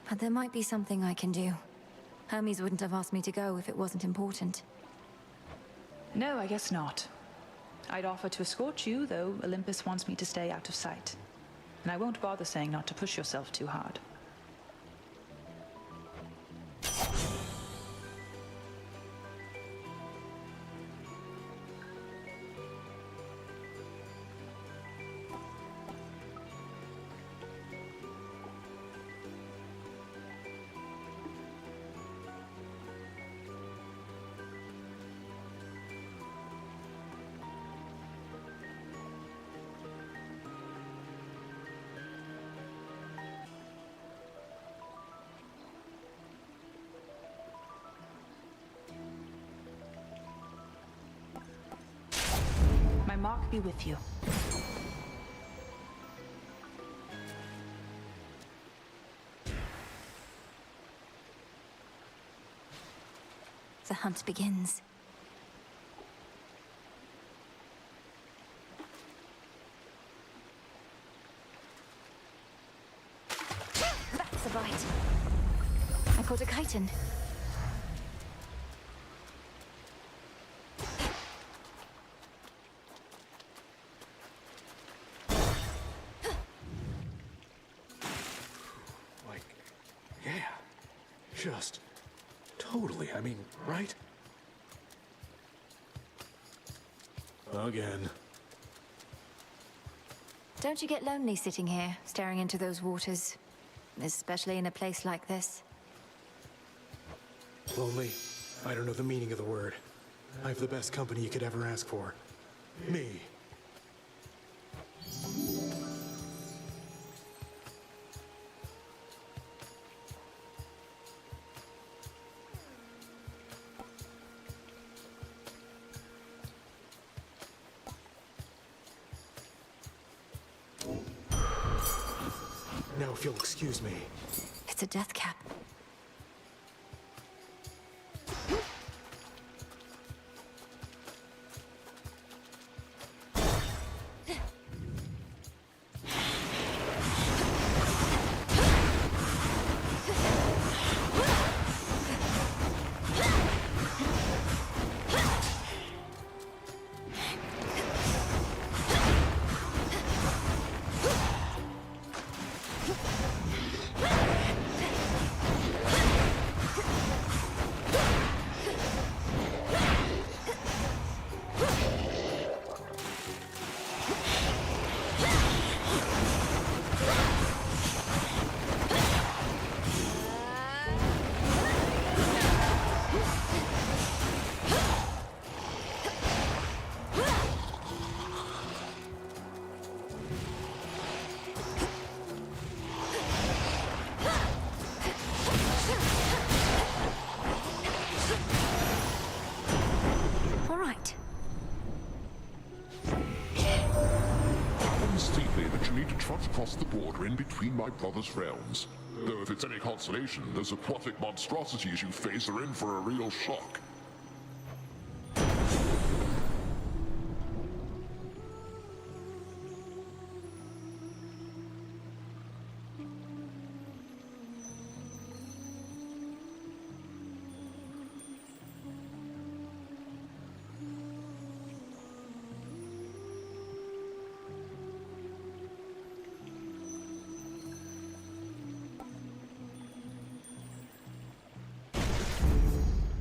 But there might be something I can do. Hermes wouldn't have asked me to go if it wasn't important. No, I guess not. I'd offer to escort you, though Olympus wants me to stay out of sight. And I won't bother saying not to push yourself too hard. My mark be with you. The hunt begins. That's a bite. I caught a chitin. Just totally, I mean, right? Again. Don't you get lonely sitting here, staring into those waters? Especially in a place like this? Lonely? I don't know the meaning of the word. I have the best company you could ever ask for. Me. Now, if you'll excuse me. It's a death cap. deeply that you need to trudge across the border in between my brother's realms. Though if it's any consolation, those aquatic monstrosities you face are in for a real shock.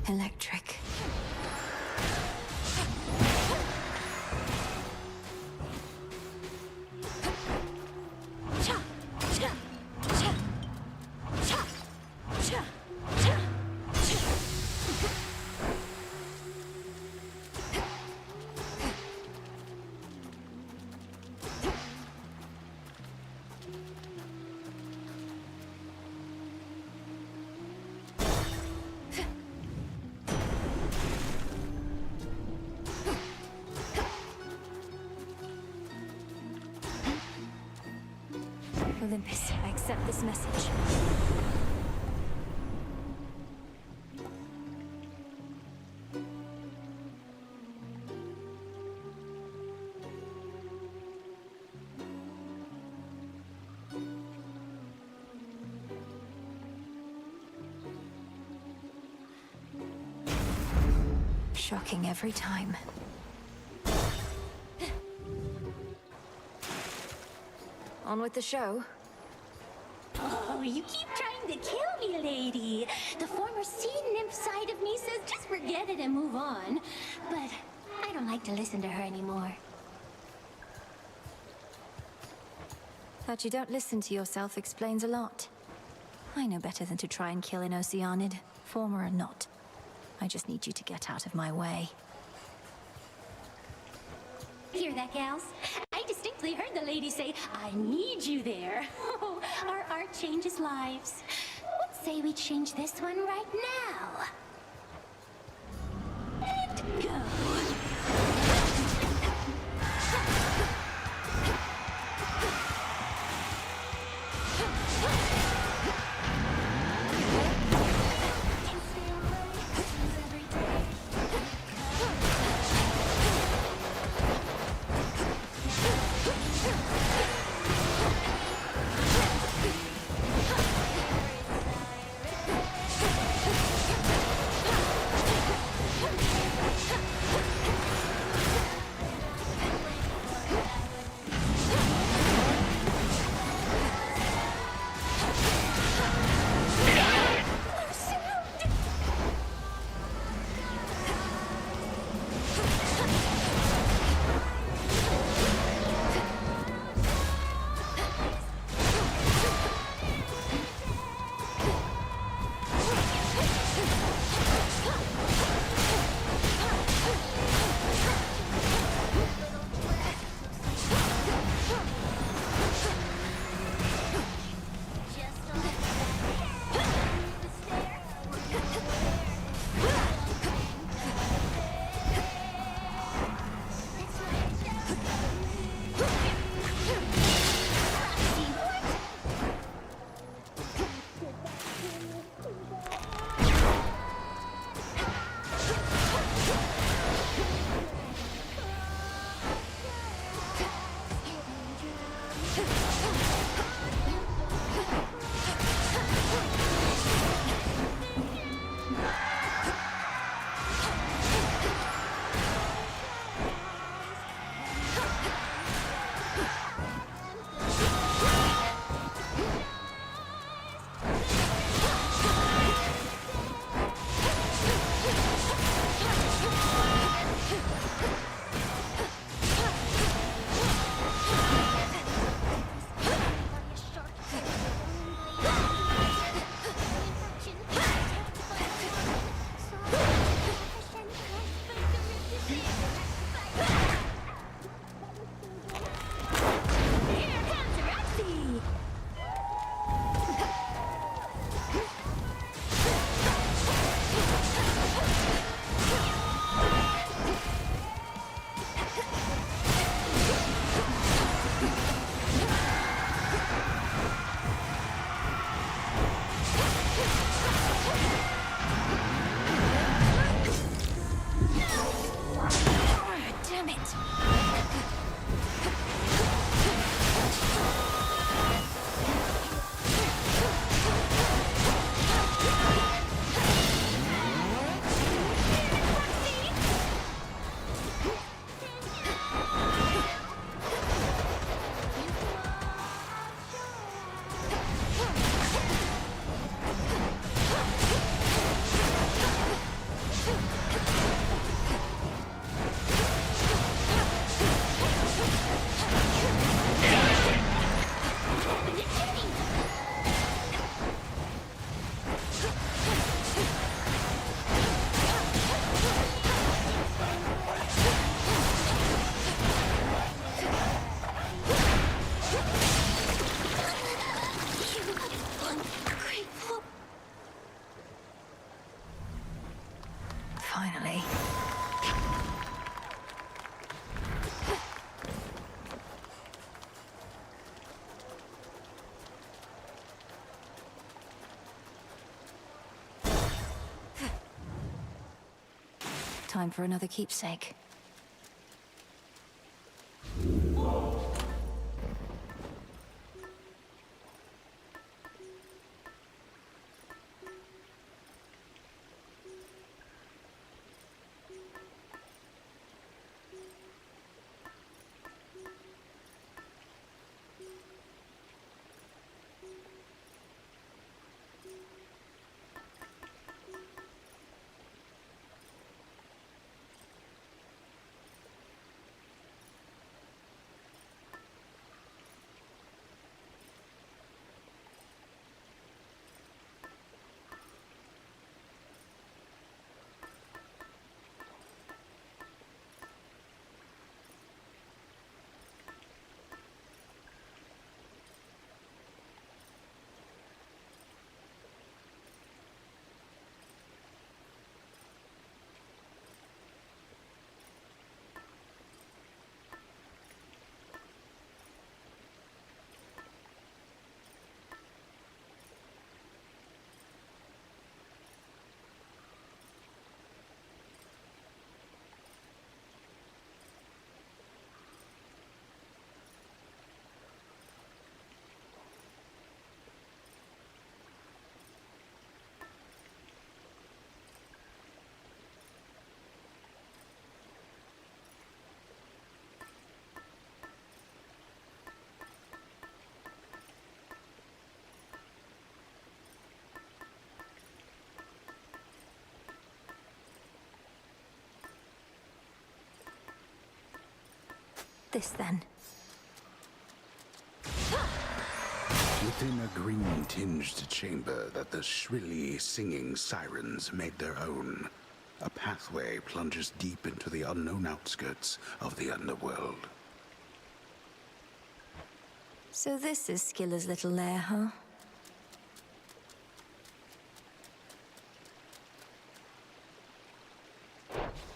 Electric. Olympus, I accept this message. Shocking every time. On with the show. Oh, you keep trying to kill me, lady. The former sea nymph side of me says just forget it and move on. But I don't like to listen to her anymore. That you don't listen to yourself explains a lot. I know better than to try and kill an Oceanid, former or not. I just need you to get out of my way. Hear that, gals? I distinctly heard the lady say, I need you there. Oh, our art changes lives. Let's say we change this one right now. And go. time for another keepsake. This then. Within a green-tinged chamber that the shrilly singing sirens made their own, a pathway plunges deep into the unknown outskirts of the underworld. So this is Skiller's little lair, huh?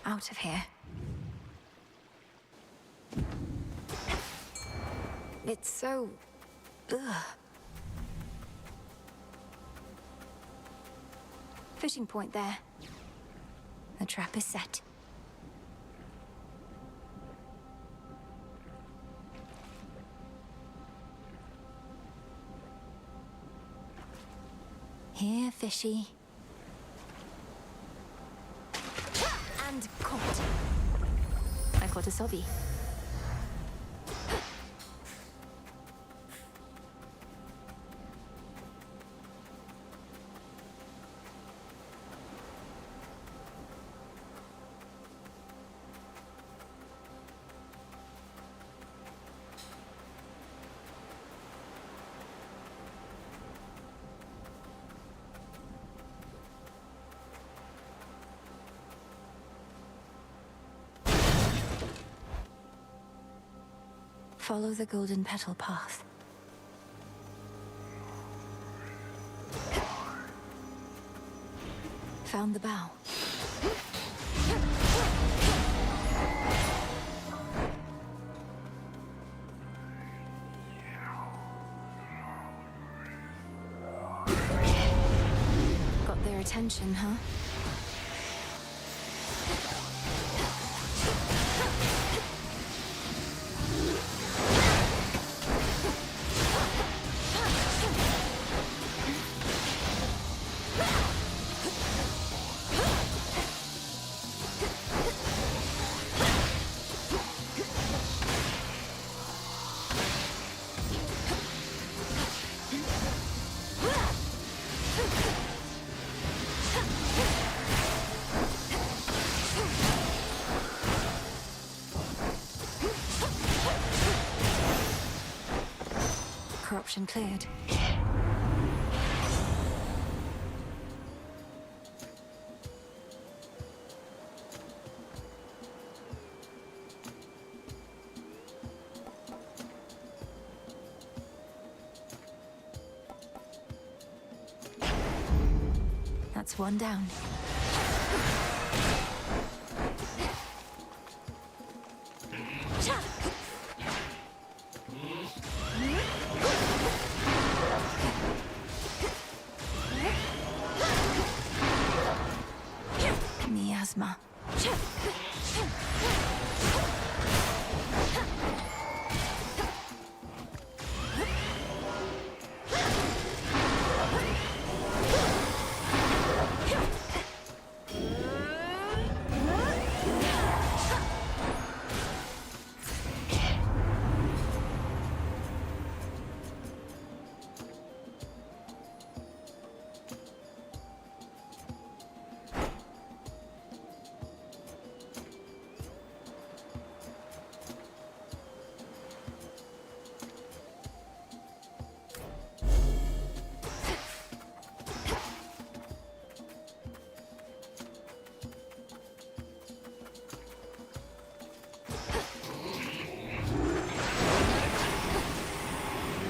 Out of here. It's so... ugh. Fishing point there. The trap is set. Here, fishy. And caught. I caught a sobby. Follow the golden petal path. Found the bow. Got their attention, huh? Corruption cleared. That's one down. Miasma.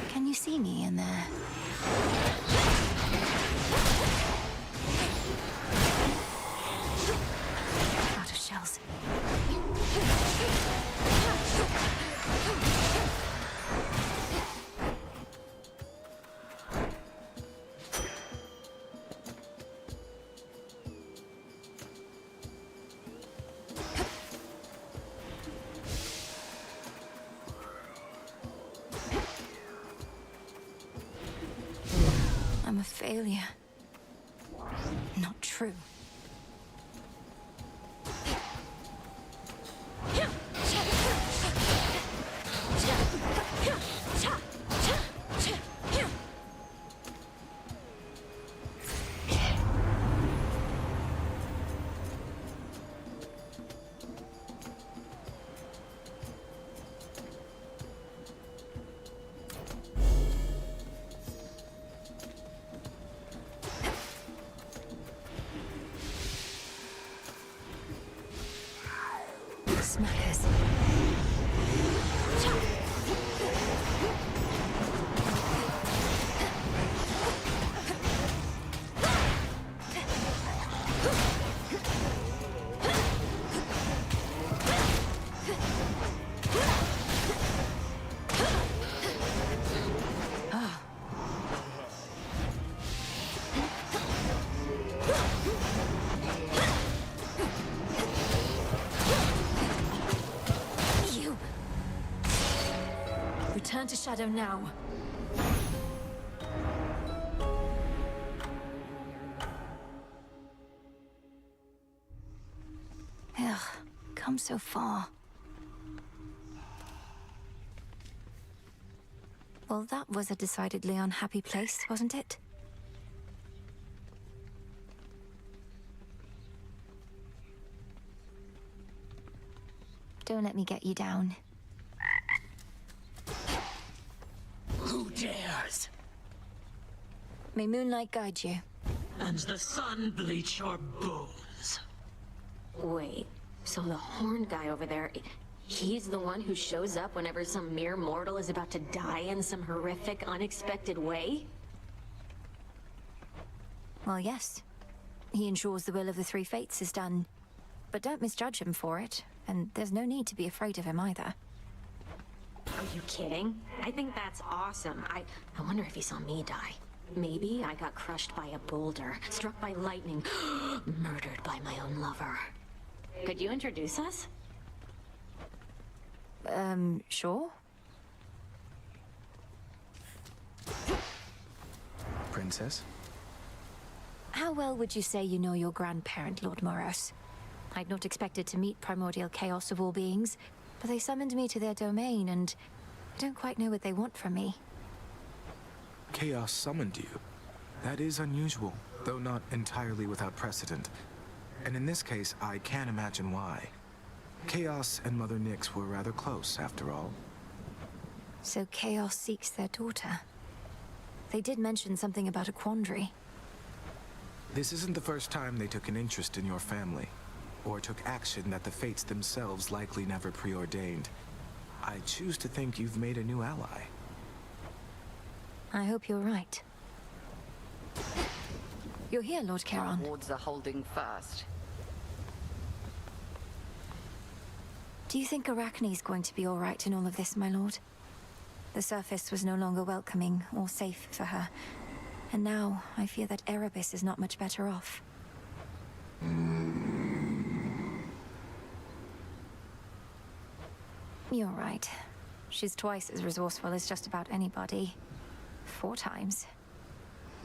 Can you see me in there? Out of shells. I'm a failure. Not true. Smackers. You! Return to Shadow now. Ugh, come so far. Well, that was a decidedly unhappy place, wasn't it? Don't let me get you down. Who dares? May moonlight guide you. And the sun bleach your bones. Wait, so the horned guy over there, he's the one who shows up whenever some mere mortal is about to die in some horrific, unexpected way? Well, yes. He ensures the will of the Three Fates is done. But don't misjudge him for it, and there's no need to be afraid of him either. Are you kidding? I think that's awesome. I wonder if he saw me die. Maybe I got crushed by a boulder, struck by lightning, murdered by my own lover. Could you introduce us? Sure. Princess? How well would you say you know your grandparent, Lord Moros? I'd not expected to meet primordial chaos of all beings, but they summoned me to their domain, and I don't quite know what they want from me. Chaos summoned you. That is unusual, though not entirely without precedent. And in this case, I can't imagine why. Chaos and Mother Nyx were rather close, after all. So Chaos seeks their daughter. They did mention something about a quandary. This isn't the first time they took an interest in your family, or took action that the Fates themselves likely never preordained. I choose to think you've made a new ally. I hope you're right. You're here, Lord Charon. Wards are holding fast. Do you think Arachne's going to be all right in all of this, my lord? The surface was no longer welcoming or safe for her. And now, I fear that Erebus is not much better off. You're right. She's twice as resourceful as just about anybody. 4 times.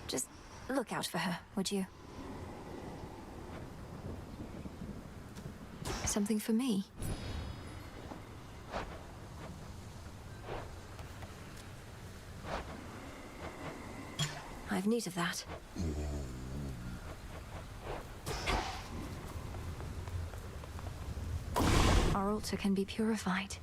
Just look out for her, would you? Something for me? I've need of that. Our altar can be purified.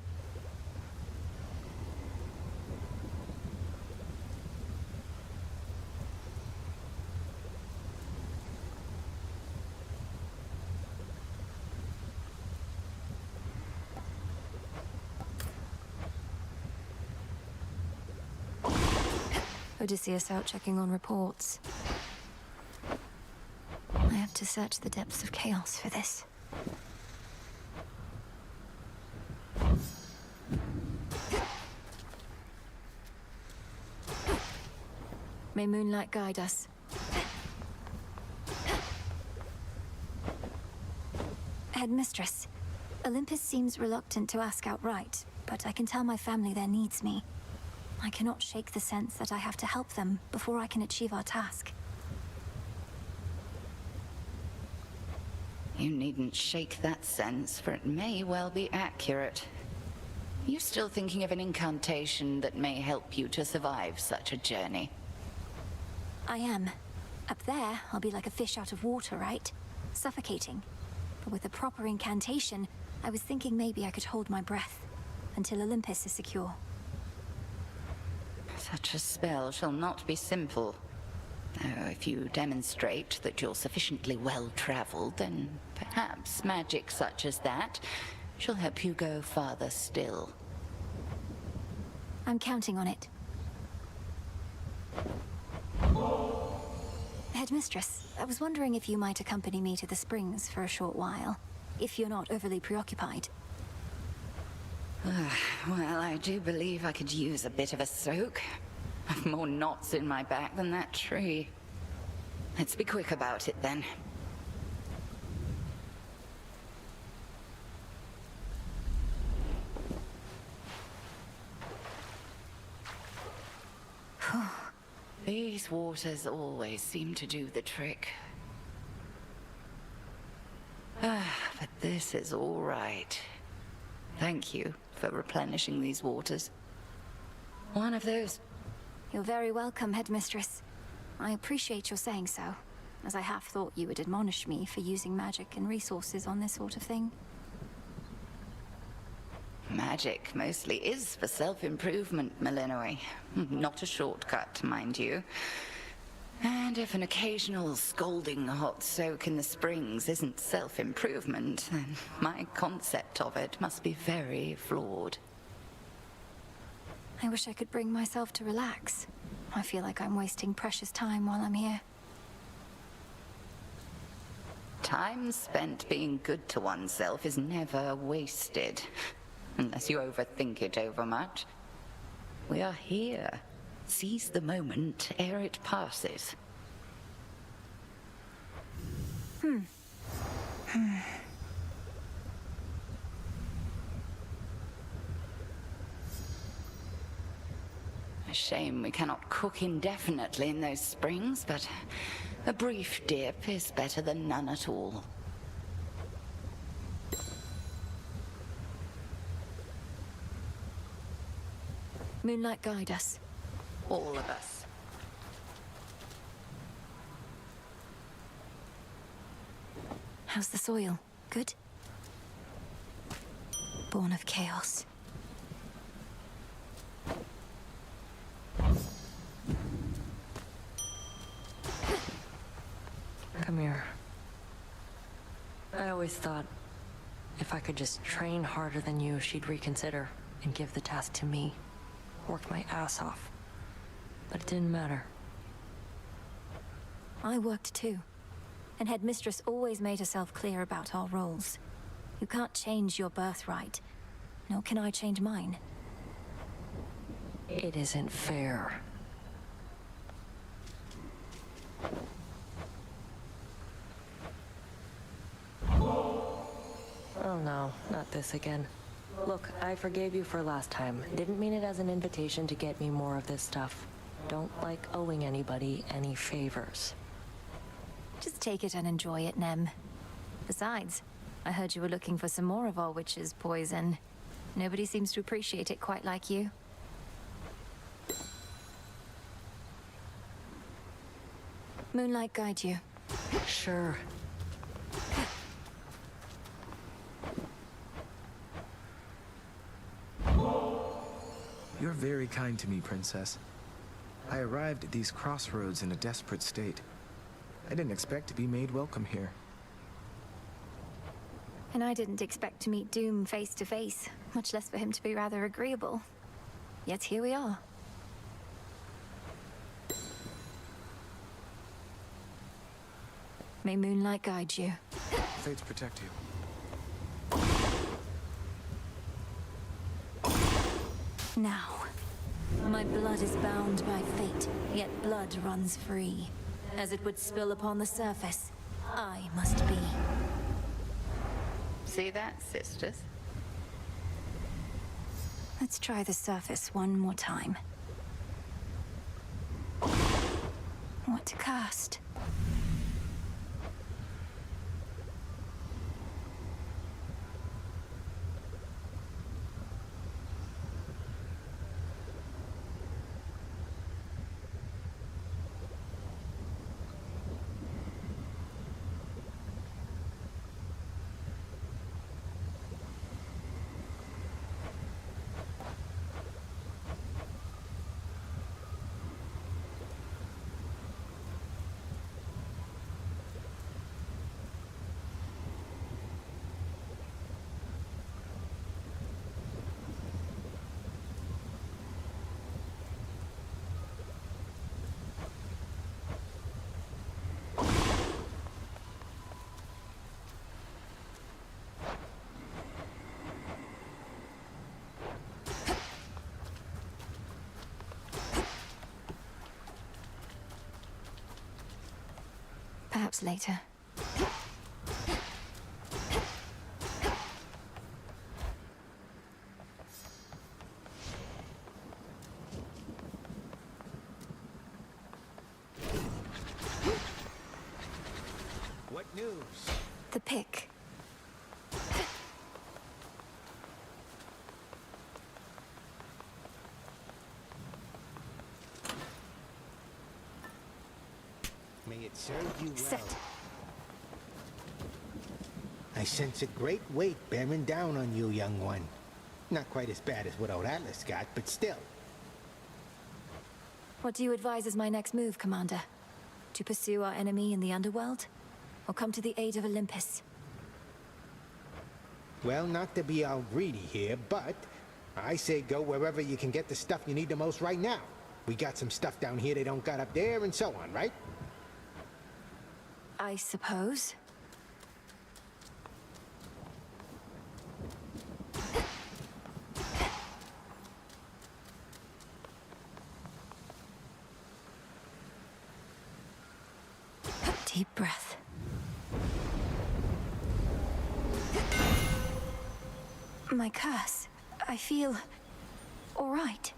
Odysseus out checking on reports. I have to search the depths of chaos for this. May moonlight guide us. Headmistress, Olympus seems reluctant to ask outright, but I can tell my family there needs me. I cannot shake the sense that I have to help them before I can achieve our task. You needn't shake that sense, for it may well be accurate. You still thinking of an incantation that may help you to survive such a journey? I am. Up there, I'll be like a fish out of water, right? Suffocating. But with a proper incantation, I was thinking maybe I could hold my breath until Olympus is secure. Such a spell shall not be simple. Though if you demonstrate that you're sufficiently well-traveled, then perhaps magic such as that shall help you go farther still. I'm counting on it. Headmistress, I was wondering if you might accompany me to the springs for a short while, if you're not overly preoccupied. Well, I do believe I could use a bit of a soak. I've more knots in my back than that tree. Let's be quick about it, then. These waters always seem to do the trick. But this is all right. Thank you for replenishing these waters. One of those... You're very welcome, Headmistress. I appreciate your saying so, as I half thought you would admonish me for using magic and resources on this sort of thing. Magic mostly is for self-improvement, Malinois. Not a shortcut, mind you. And if an occasional scalding hot soak in the springs isn't self-improvement, then my concept of it must be very flawed. I wish I could bring myself to relax. I feel like I'm wasting precious time while I'm here. Time spent being good to oneself is never wasted. Unless you overthink it overmuch. We are here. Seize the moment ere it passes. A shame we cannot cook indefinitely in those springs, but a brief dip is better than none at all. Moonlight guide us. All of us. How's the soil? Good? Born of chaos. Come here. I always thought if I could just train harder than you, she'd reconsider and give the task to me. Work my ass off. But it didn't matter. I worked too. And Headmistress always made herself clear about our roles. You can't change your birthright, nor can I change mine. It isn't fair. Oh no, not this again. Look, I forgave you for last time. Didn't mean it as an invitation to get me more of this stuff. Don't like owing anybody any favors. Just take it and enjoy it, Nem. Besides, I heard you were looking for some more of our witch's poison. Nobody seems to appreciate it quite like you. Moonlight guide you. Sure. You're very kind to me, Princess. I arrived at these crossroads in a desperate state. I didn't expect to be made welcome here. And I didn't expect to meet Doom face to face, much less for him to be rather agreeable. Yet here we are. May Moonlight guide you. Fates protect you. Now, my blood is bound by fate, yet blood runs free. As it would spill upon the surface, I must be. See that, sisters? Let's try the surface one more time. What to cast? Perhaps later. What news? The pick. May it serve you well. Sit. I sense a great weight bearing down on you, young one. Not quite as bad as what old Atlas got, but still. What do you advise as my next move, Commander? To pursue our enemy in the underworld? Or come to the aid of Olympus? Well, not to be all greedy here, but I say go wherever you can get the stuff you need the most right now. We got some stuff down here they don't got up there and so on, right? I suppose. Deep breath. My curse. I feel all right.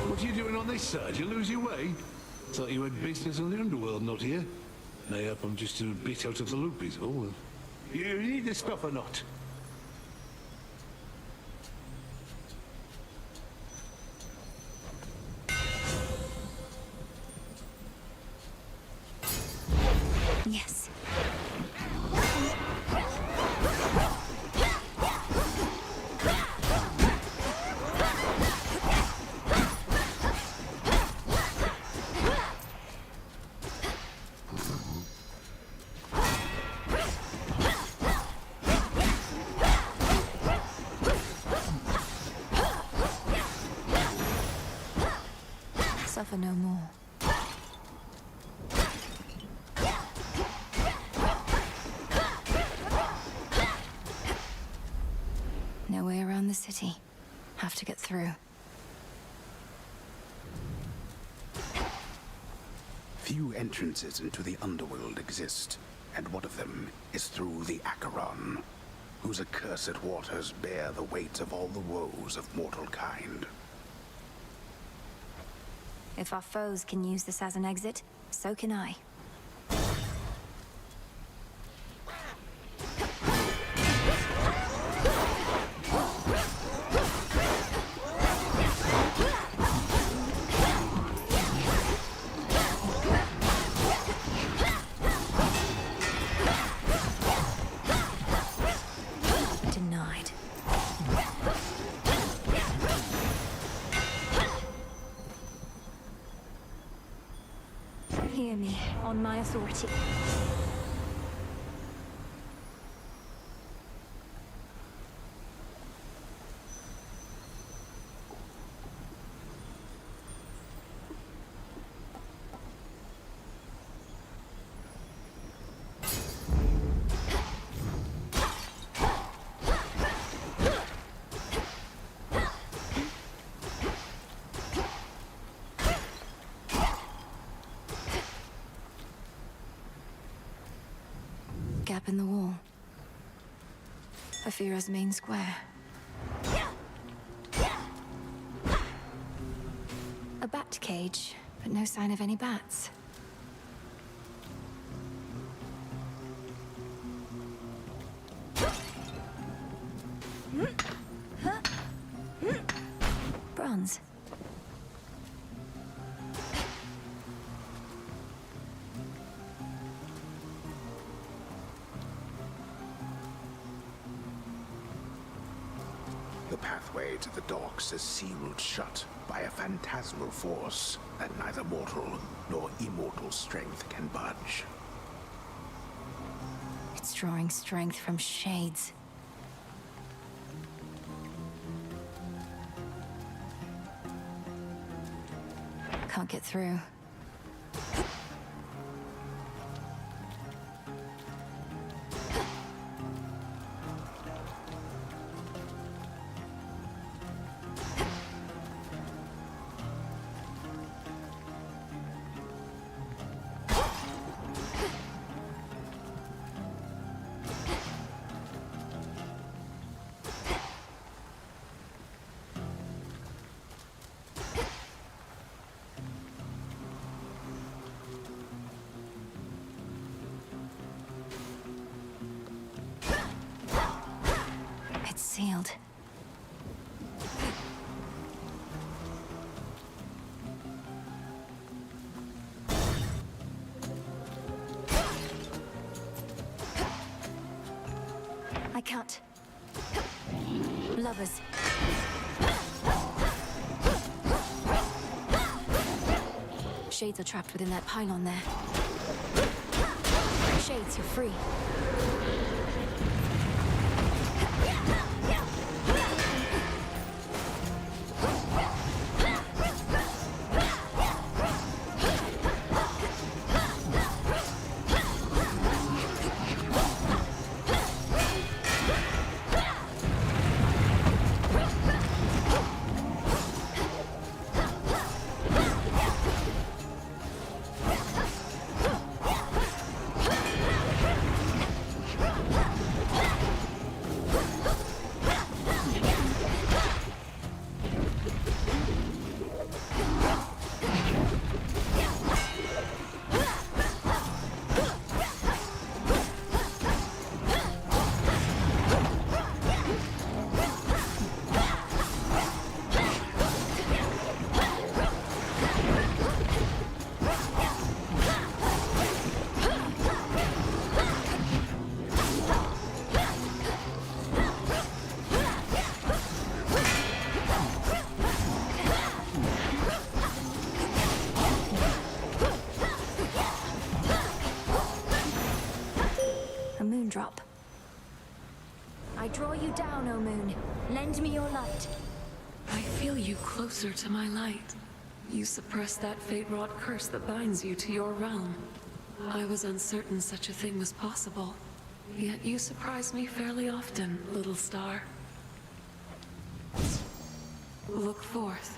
What are you doing on this side? You lose your way? Thought you had business on the underworld, not here. Mayhap I'm just a bit out of the loop is all. You need the stuff or not? Yes. suffer no more. No way around the city. Have to get through. Few entrances into the underworld exist, and one of them is through the Acheron, whose accursed waters bear the weight of all the woes of mortal kind. If our foes can use this as an exit, so can I. Denied. Hear me, on my authority. Gap in the wall. Afira's main square. A bat cage, but no sign of any bats. Bronze. The pathway to the docks is sealed shut by a phantasmal force that neither mortal nor immortal strength can budge. It's drawing strength from shades. Can't get through. It's sealed. I can't. Lovers. Shades are trapped within that pylon there. Shades, you're free. Drop. I draw you down, O moon. Lend me your light. I feel you closer to my light. You suppressed that fate-wrought curse that binds you to your realm. I was uncertain such a thing was possible. Yet you surprise me fairly often, little star. Look forth.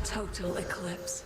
Total eclipse.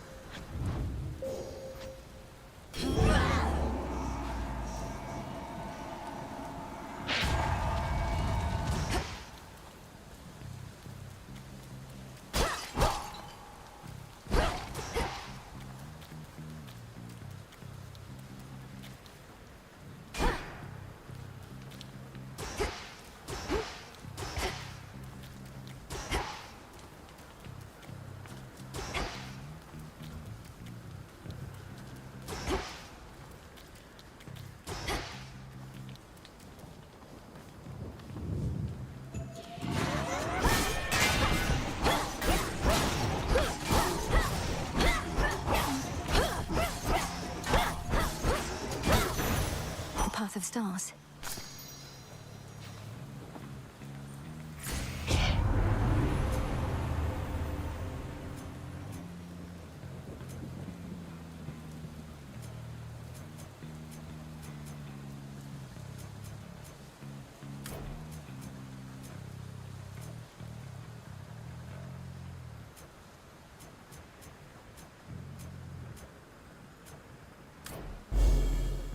Path of Stars.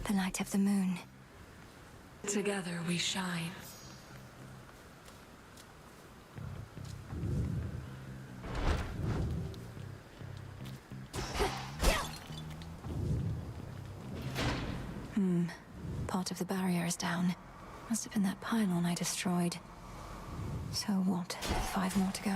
The light of the moon. Together we shine. Part of the barrier is down. Must have been that pylon I destroyed. So what? 5 more to go.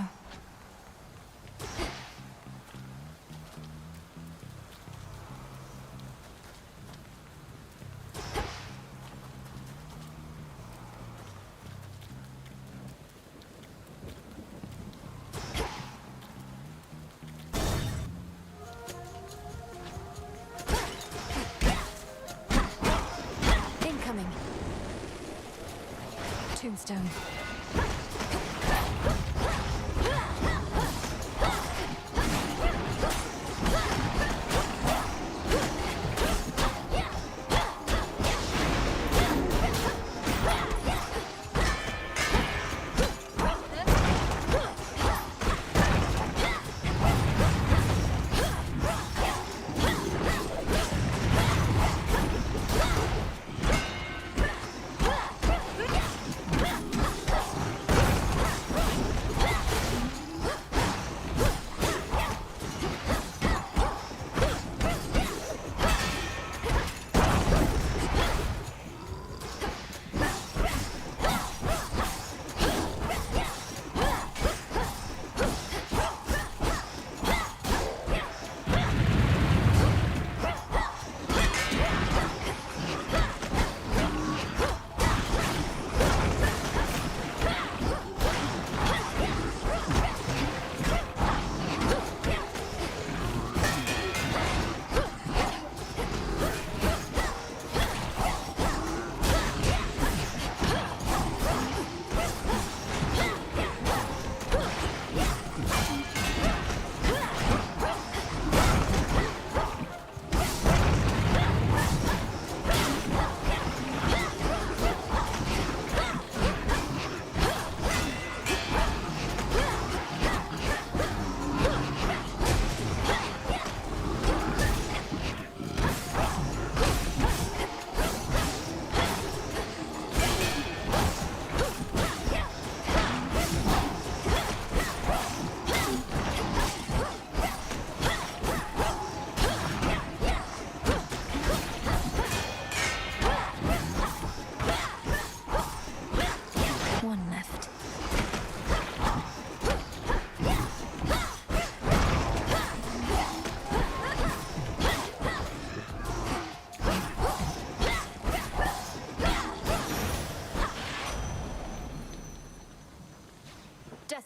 Tombstone.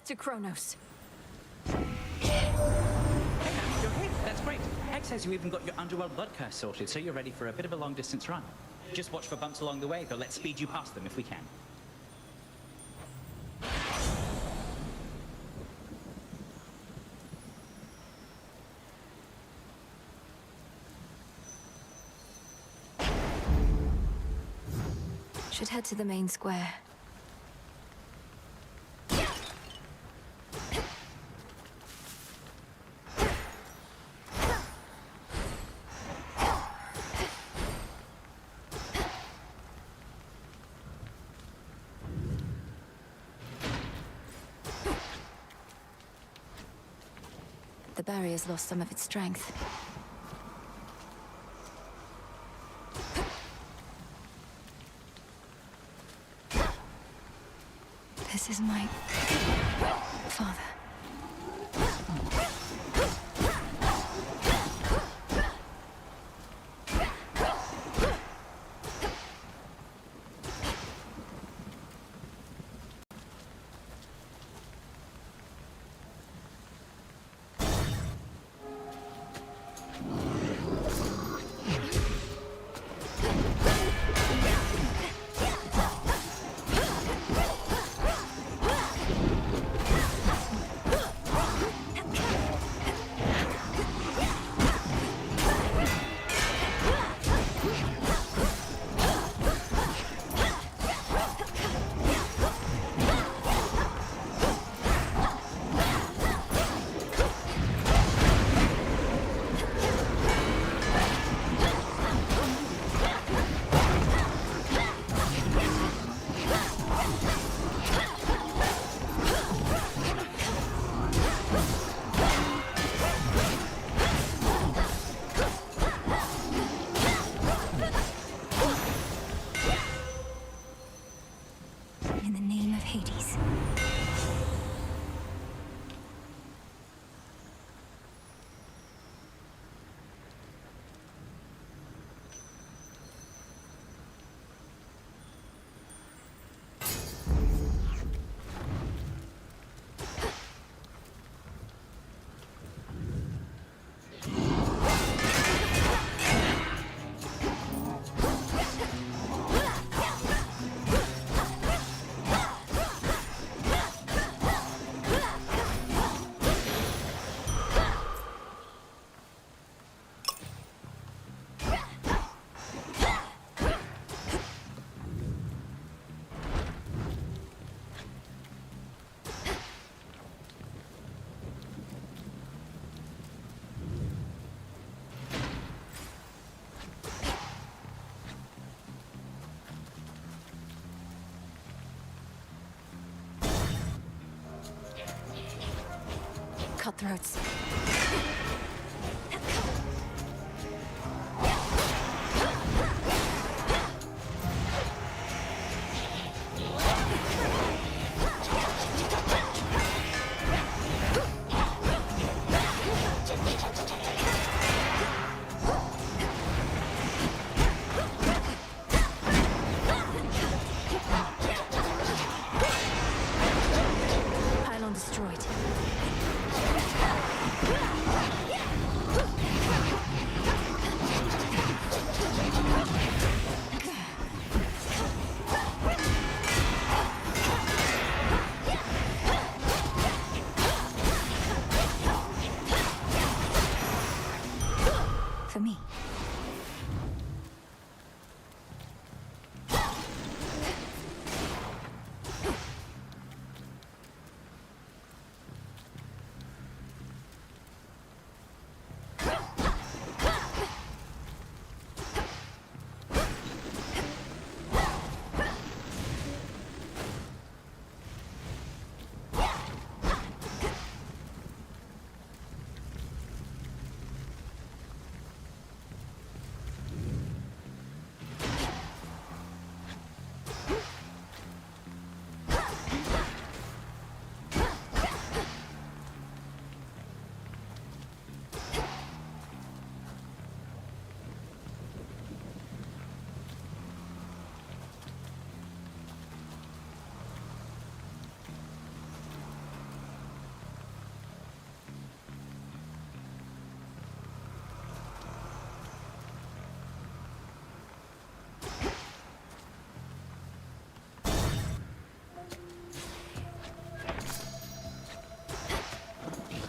to Kronos. Hey, that's great. Heck says you even got your underworld blood curse sorted, so you're ready for a bit of a long-distance run. Just watch for bumps along the way, though let's speed you past them if we can. Should head to the main square. The barrier's lost some of its strength. This is my father. In the name of Hades. Cutthroats. Pylon destroyed. For me.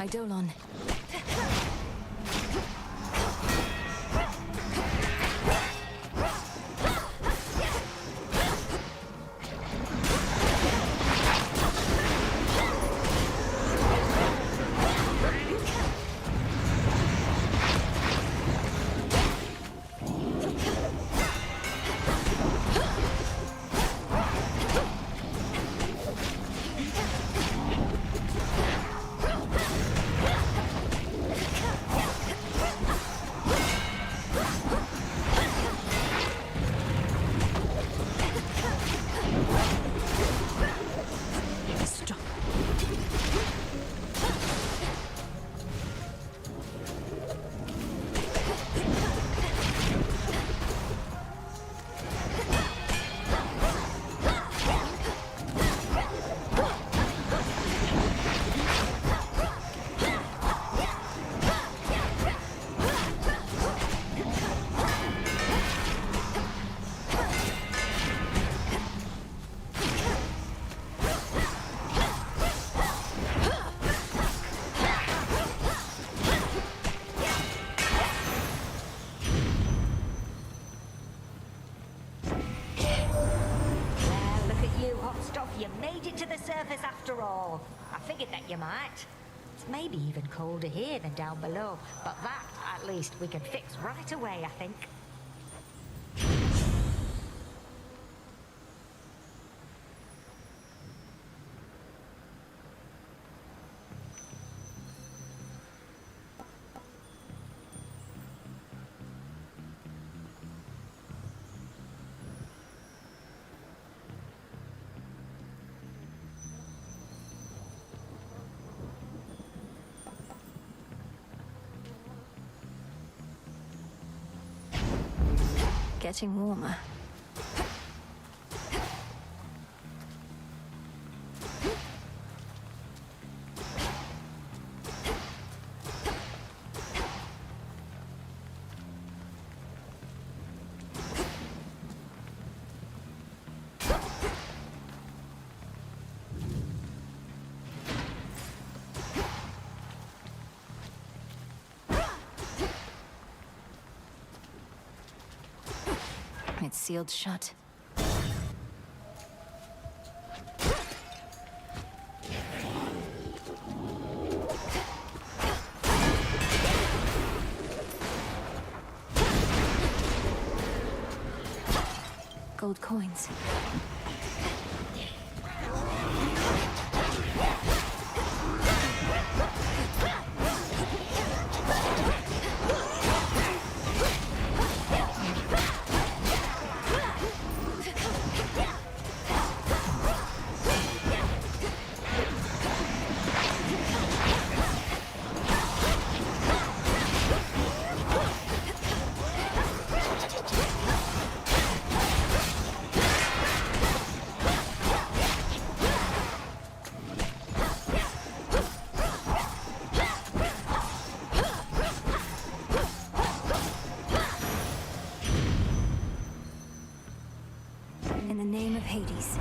Eidolon. You made it to the surface after all. I figured that you might. It's maybe even colder here than down below, but that, at least, we can fix right away, I think. Getting warmer. It's sealed shut. Gold coins. In the name of Hades.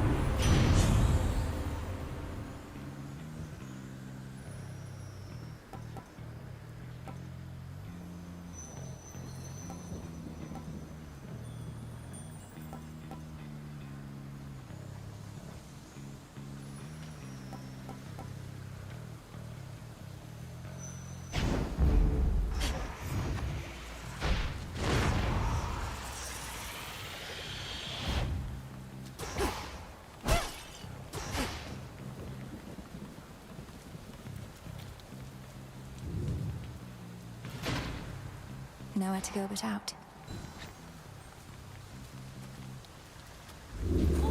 Nowhere to go but out.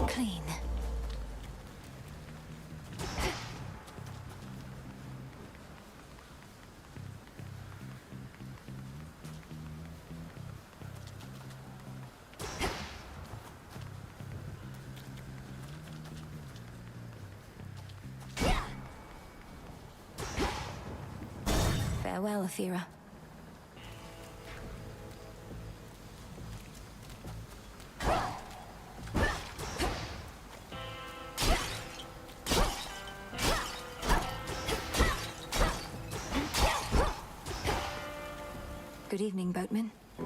Clean. Farewell, Athera. Good evening, boatman. How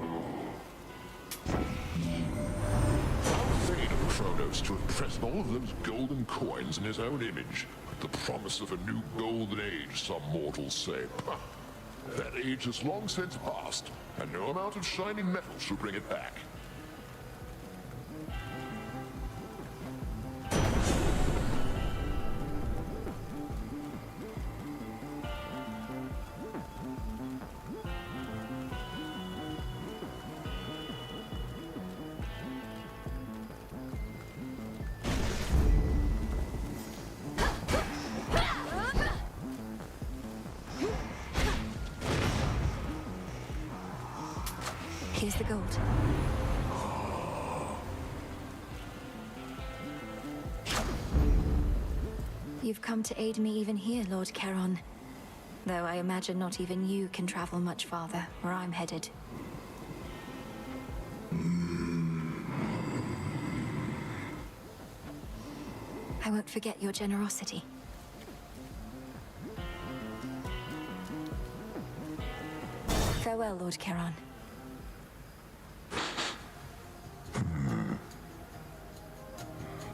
vain of Kronos to impress all of those golden coins in his own image. The promise of a new golden age, some mortals say. That age has long since passed, and no amount of shining metal shall bring it back. Here's the gold. You've come to aid me even here, Lord Charon. Though I imagine not even you can travel much farther, where I'm headed. I won't forget your generosity. Farewell, Lord Charon.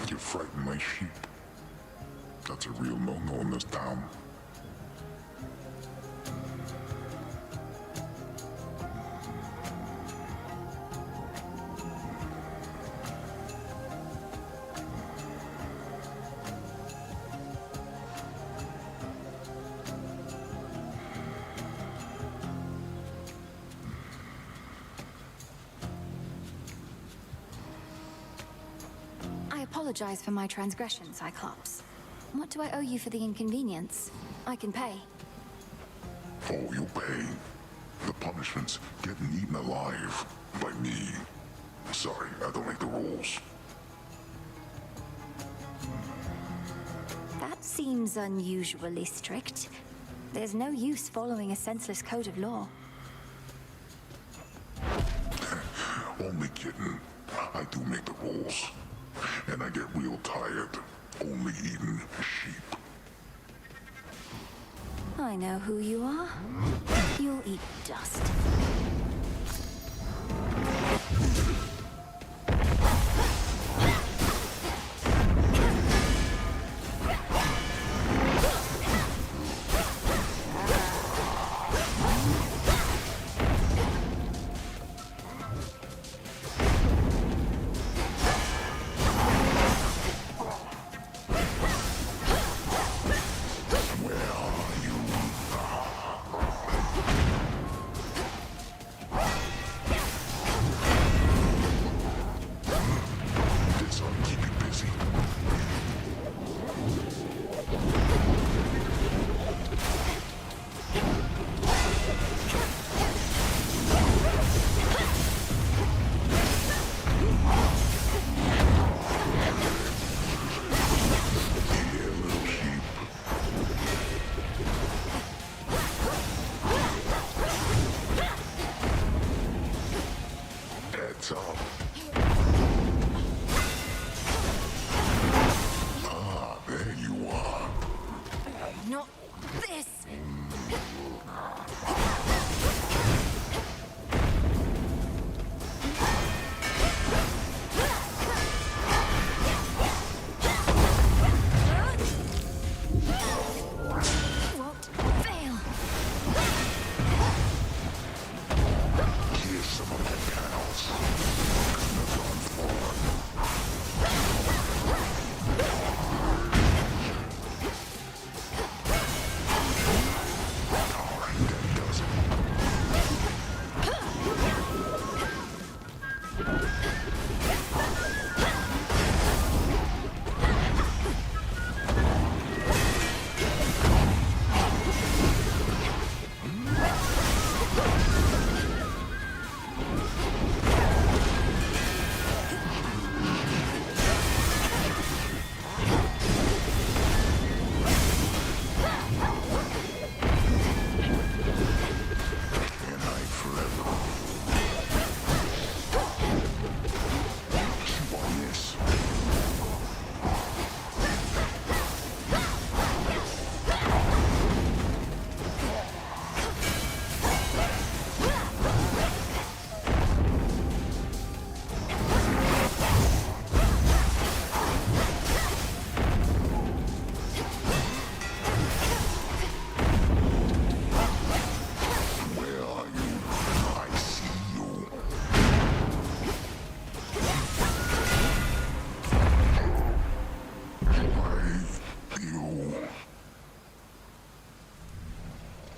You frighten my sheep. That's a real no-no in this town. I apologize for my transgression, Cyclops. What do I owe you for the inconvenience? I can pay. Oh, you'll pay. The punishment's getting eaten alive by me. Sorry, I don't make the rules. That seems unusually strict. There's no use following a senseless code of law. Only kidding. I do make the rules. And I get real tired only eating sheep. I know who you are. You'll eat dust. Not this! Won't fail! Here's some of my pals. Couldn't have gone forward. Alright, that does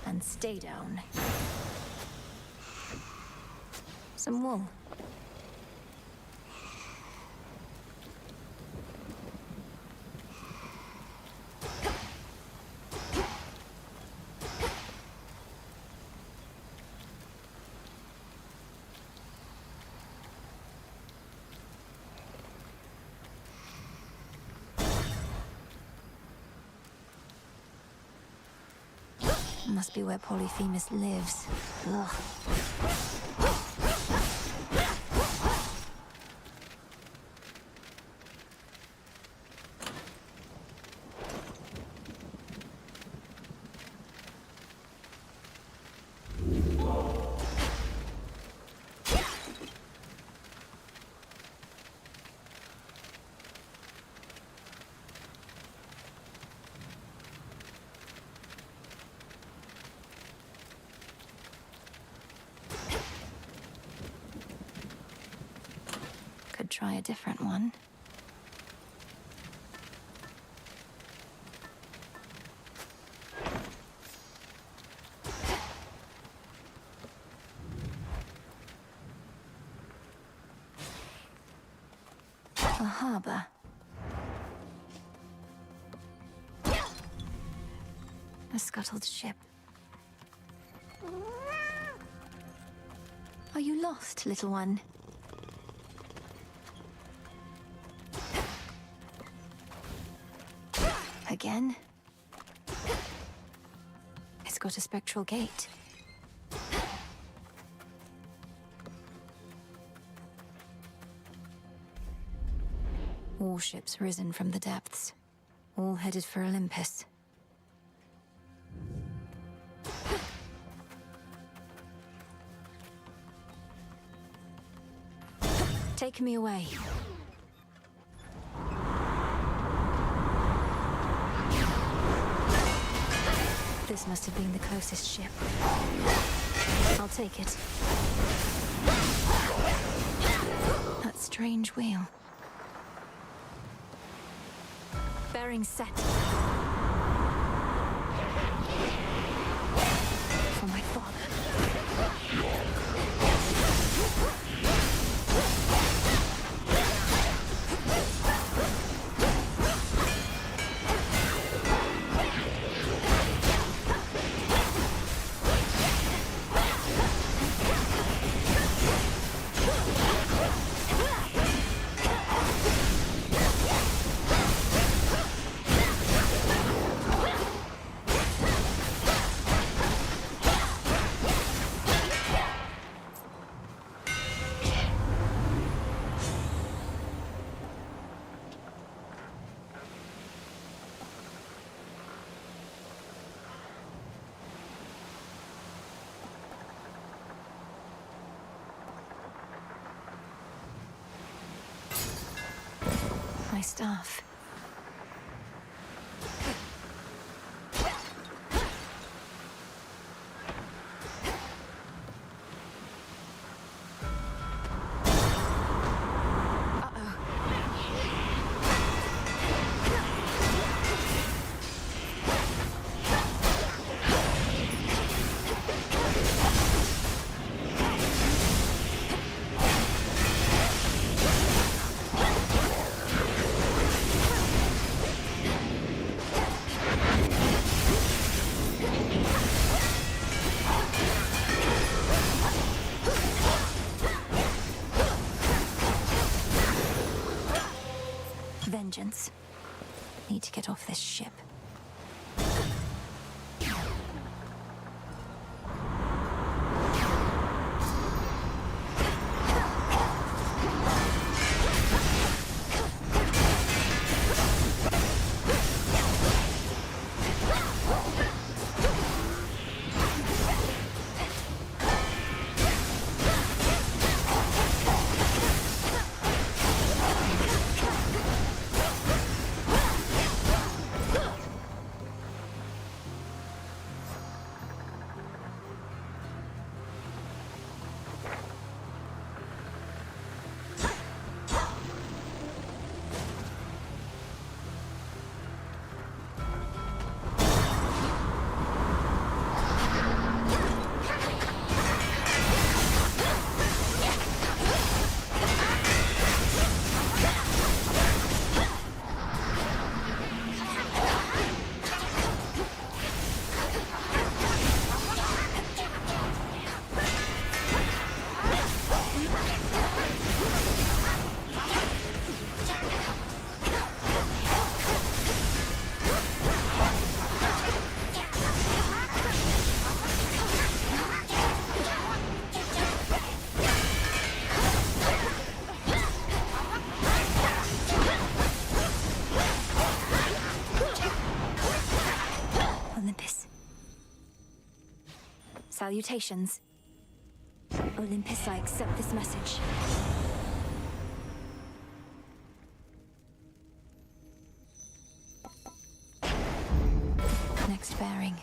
And stay down. Some wool. Must be where Polyphemus lives. Ugh. Could try a different one. A harbor. A scuttled ship. Are you lost, little one? Again? It's got a spectral gate. Warships risen from the depths, all headed for Olympus. Take me away. This must have been the closest ship. I'll take it. That strange wheel. Bearing set. For my father. My staff. Vengeance. Need to get off this ship. Salutations. Olympus, I accept this message. Next bearing.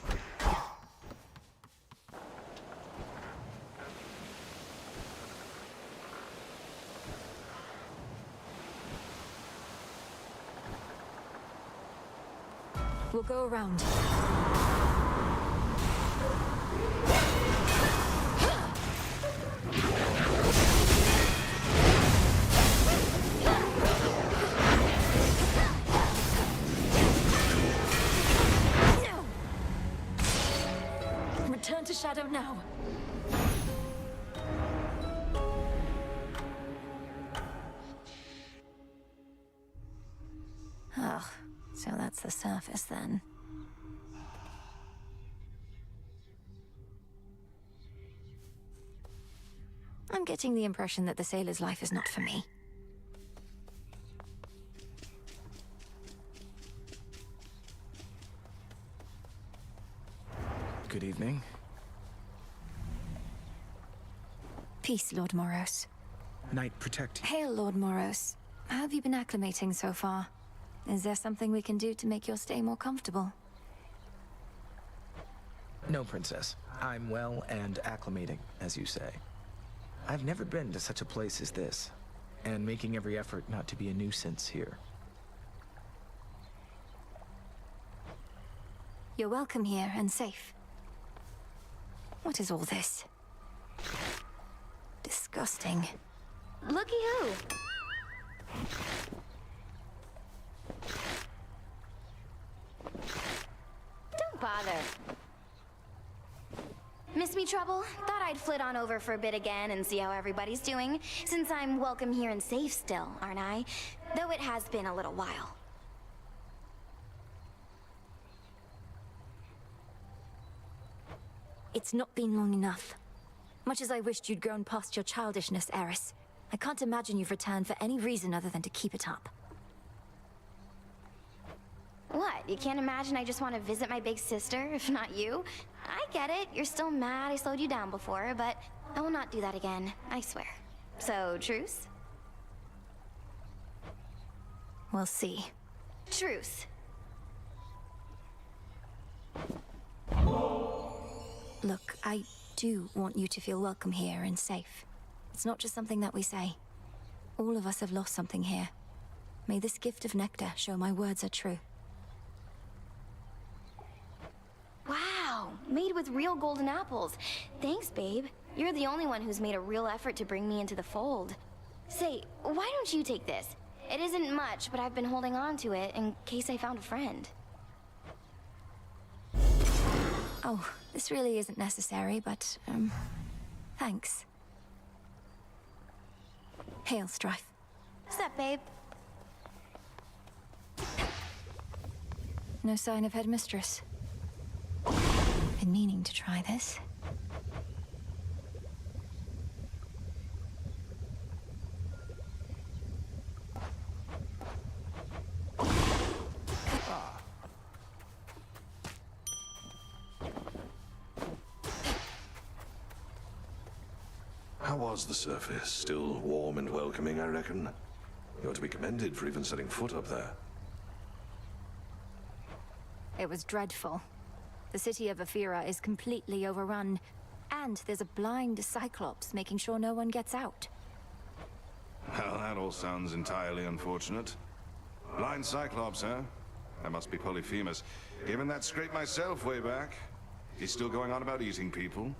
We'll go around. Return to Shadow now. Oh, so that's the surface then. I'm getting the impression that the sailor's life is not for me. Good evening. Peace, Lord Moros. Knight protect. Hail, Lord Moros. How have you been acclimating so far? Is there something we can do to make your stay more comfortable? No, Princess. I'm well and acclimating, as you say. I've never been to such a place as this, and making every effort not to be a nuisance here. You're welcome here and safe. What is all this? Disgusting. Looky who! Don't bother. Miss me trouble? Thought I'd flit on over for a bit again and see how everybody's doing, since I'm welcome here and safe still, aren't I? Though it has been a little while. It's not been long enough. Much as I wished you'd grown past your childishness, Eris, I can't imagine you've returned for any reason other than to keep it up. What? You can't imagine I just want to visit my big sister, if not you? I get it. You're still mad I slowed you down before, but I will not do that again, I swear. So, truce? We'll see. Truce. Look, I do want you to feel welcome here and safe. It's not just something that we say. All of us have lost something here. May this gift of nectar show my words are true. Wow, made with real golden apples. Thanks, babe. You're the only one who's made a real effort to bring me into the fold. Say, why don't you take this? It isn't much, but I've been holding on to it in case I found a friend. Oh, this really isn't necessary, but, thanks. Hail, Strife. What's up, babe? No sign of Headmistress. Been meaning to try this. How was the surface? Still warm and welcoming, I reckon. You're to be commended for even setting foot up there. It was dreadful. The city of Aphira is completely overrun, and there's a blind Cyclops making sure no one gets out. Well, that all sounds entirely unfortunate. Blind Cyclops, huh? That must be Polyphemus. Given that scrape myself way back. He's still going on about eating people?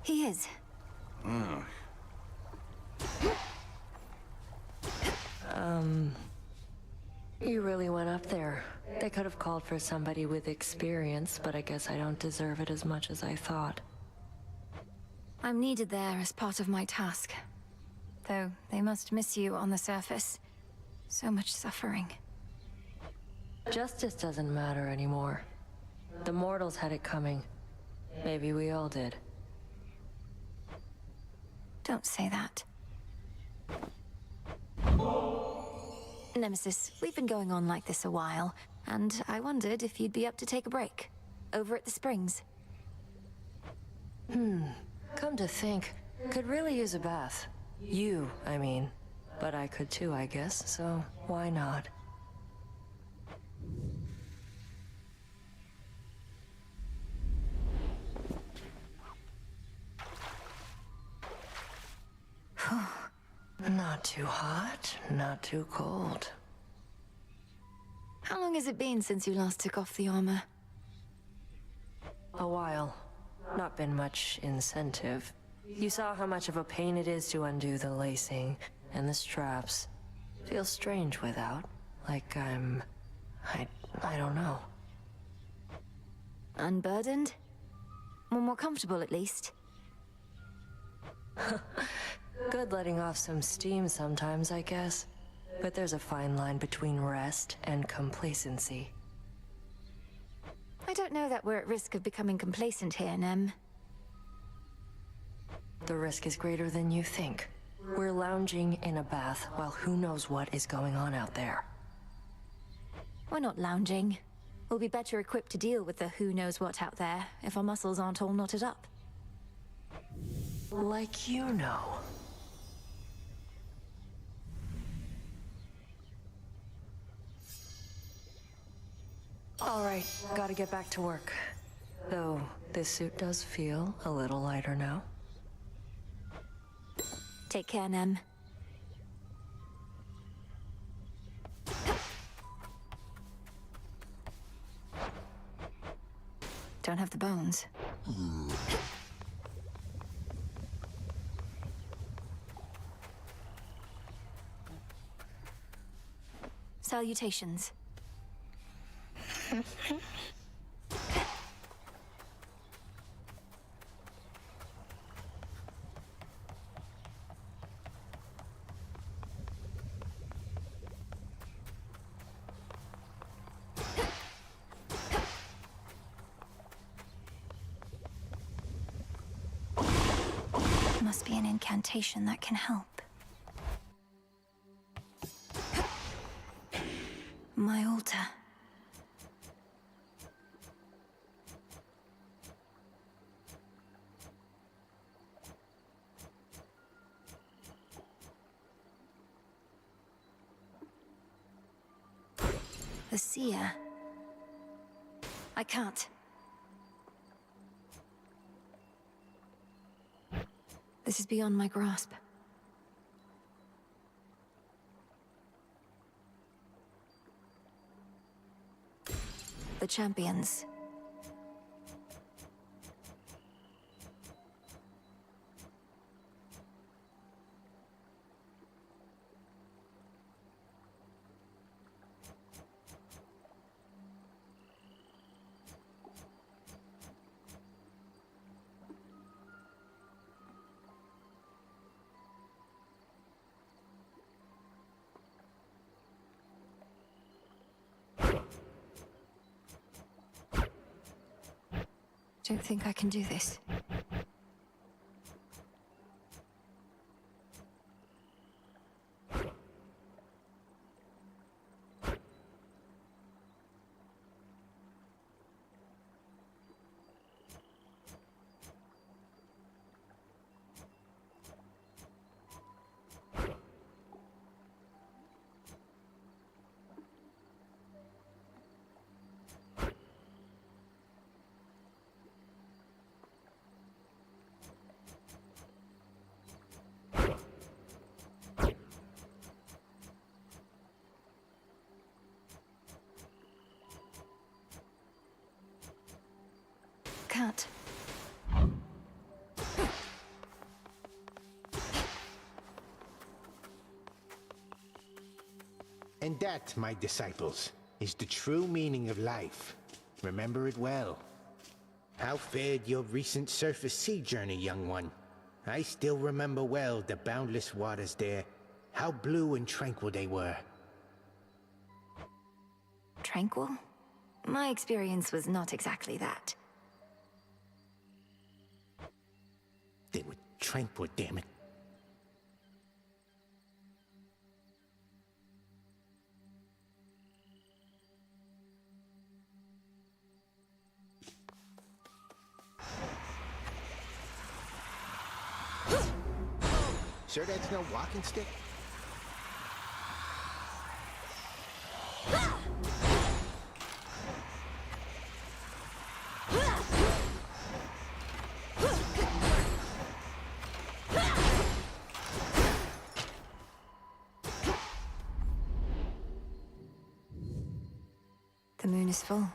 He is. Oh. You really went up there. They could have called for somebody with experience, but I guess I don't deserve it as much as I thought. I'm needed there as part of my task. Though they must miss you on the surface. So much suffering. Justice doesn't matter anymore. The mortals had it coming. Maybe we all did. Don't say that. Nemesis, we've been going on like this a while, and I wondered if you'd be up to take a break. Over at the Springs. Come to think, could really use a bath. You, I mean. But I could too, I guess, so why not? Not too hot, not too cold. How long has it been since you last took off the armor? A while. Not been much incentive. You saw how much of a pain it is to undo the lacing and the straps. Feels strange without. Like I don't know. Unburdened? Or more comfortable, at least? Good letting off some steam sometimes, I guess. But there's a fine line between rest and complacency. I don't know that we're at risk of becoming complacent here, Nem. The risk is greater than you think. We're lounging in a bath while who knows what is going on out there. We're not lounging. We'll be better equipped to deal with the who knows what out there if our muscles aren't all knotted up. Like you know. All right, gotta get back to work. Though, this suit does feel a little lighter now. Take care, Nem. Don't have the bones. Salutations. Must be an incantation that can help. My altar. The seer. I can't. This is beyond my grasp. The champions. Don't think I can do this. Can't. And that, my disciples, is the true meaning of life. Remember it well. How fared your recent surface sea journey, young one? I still remember well the boundless waters there. How blue and tranquil they were. Tranquil? My experience was not exactly that. They were tranquil, damn it. Sure that's no walking stick? The moon is full.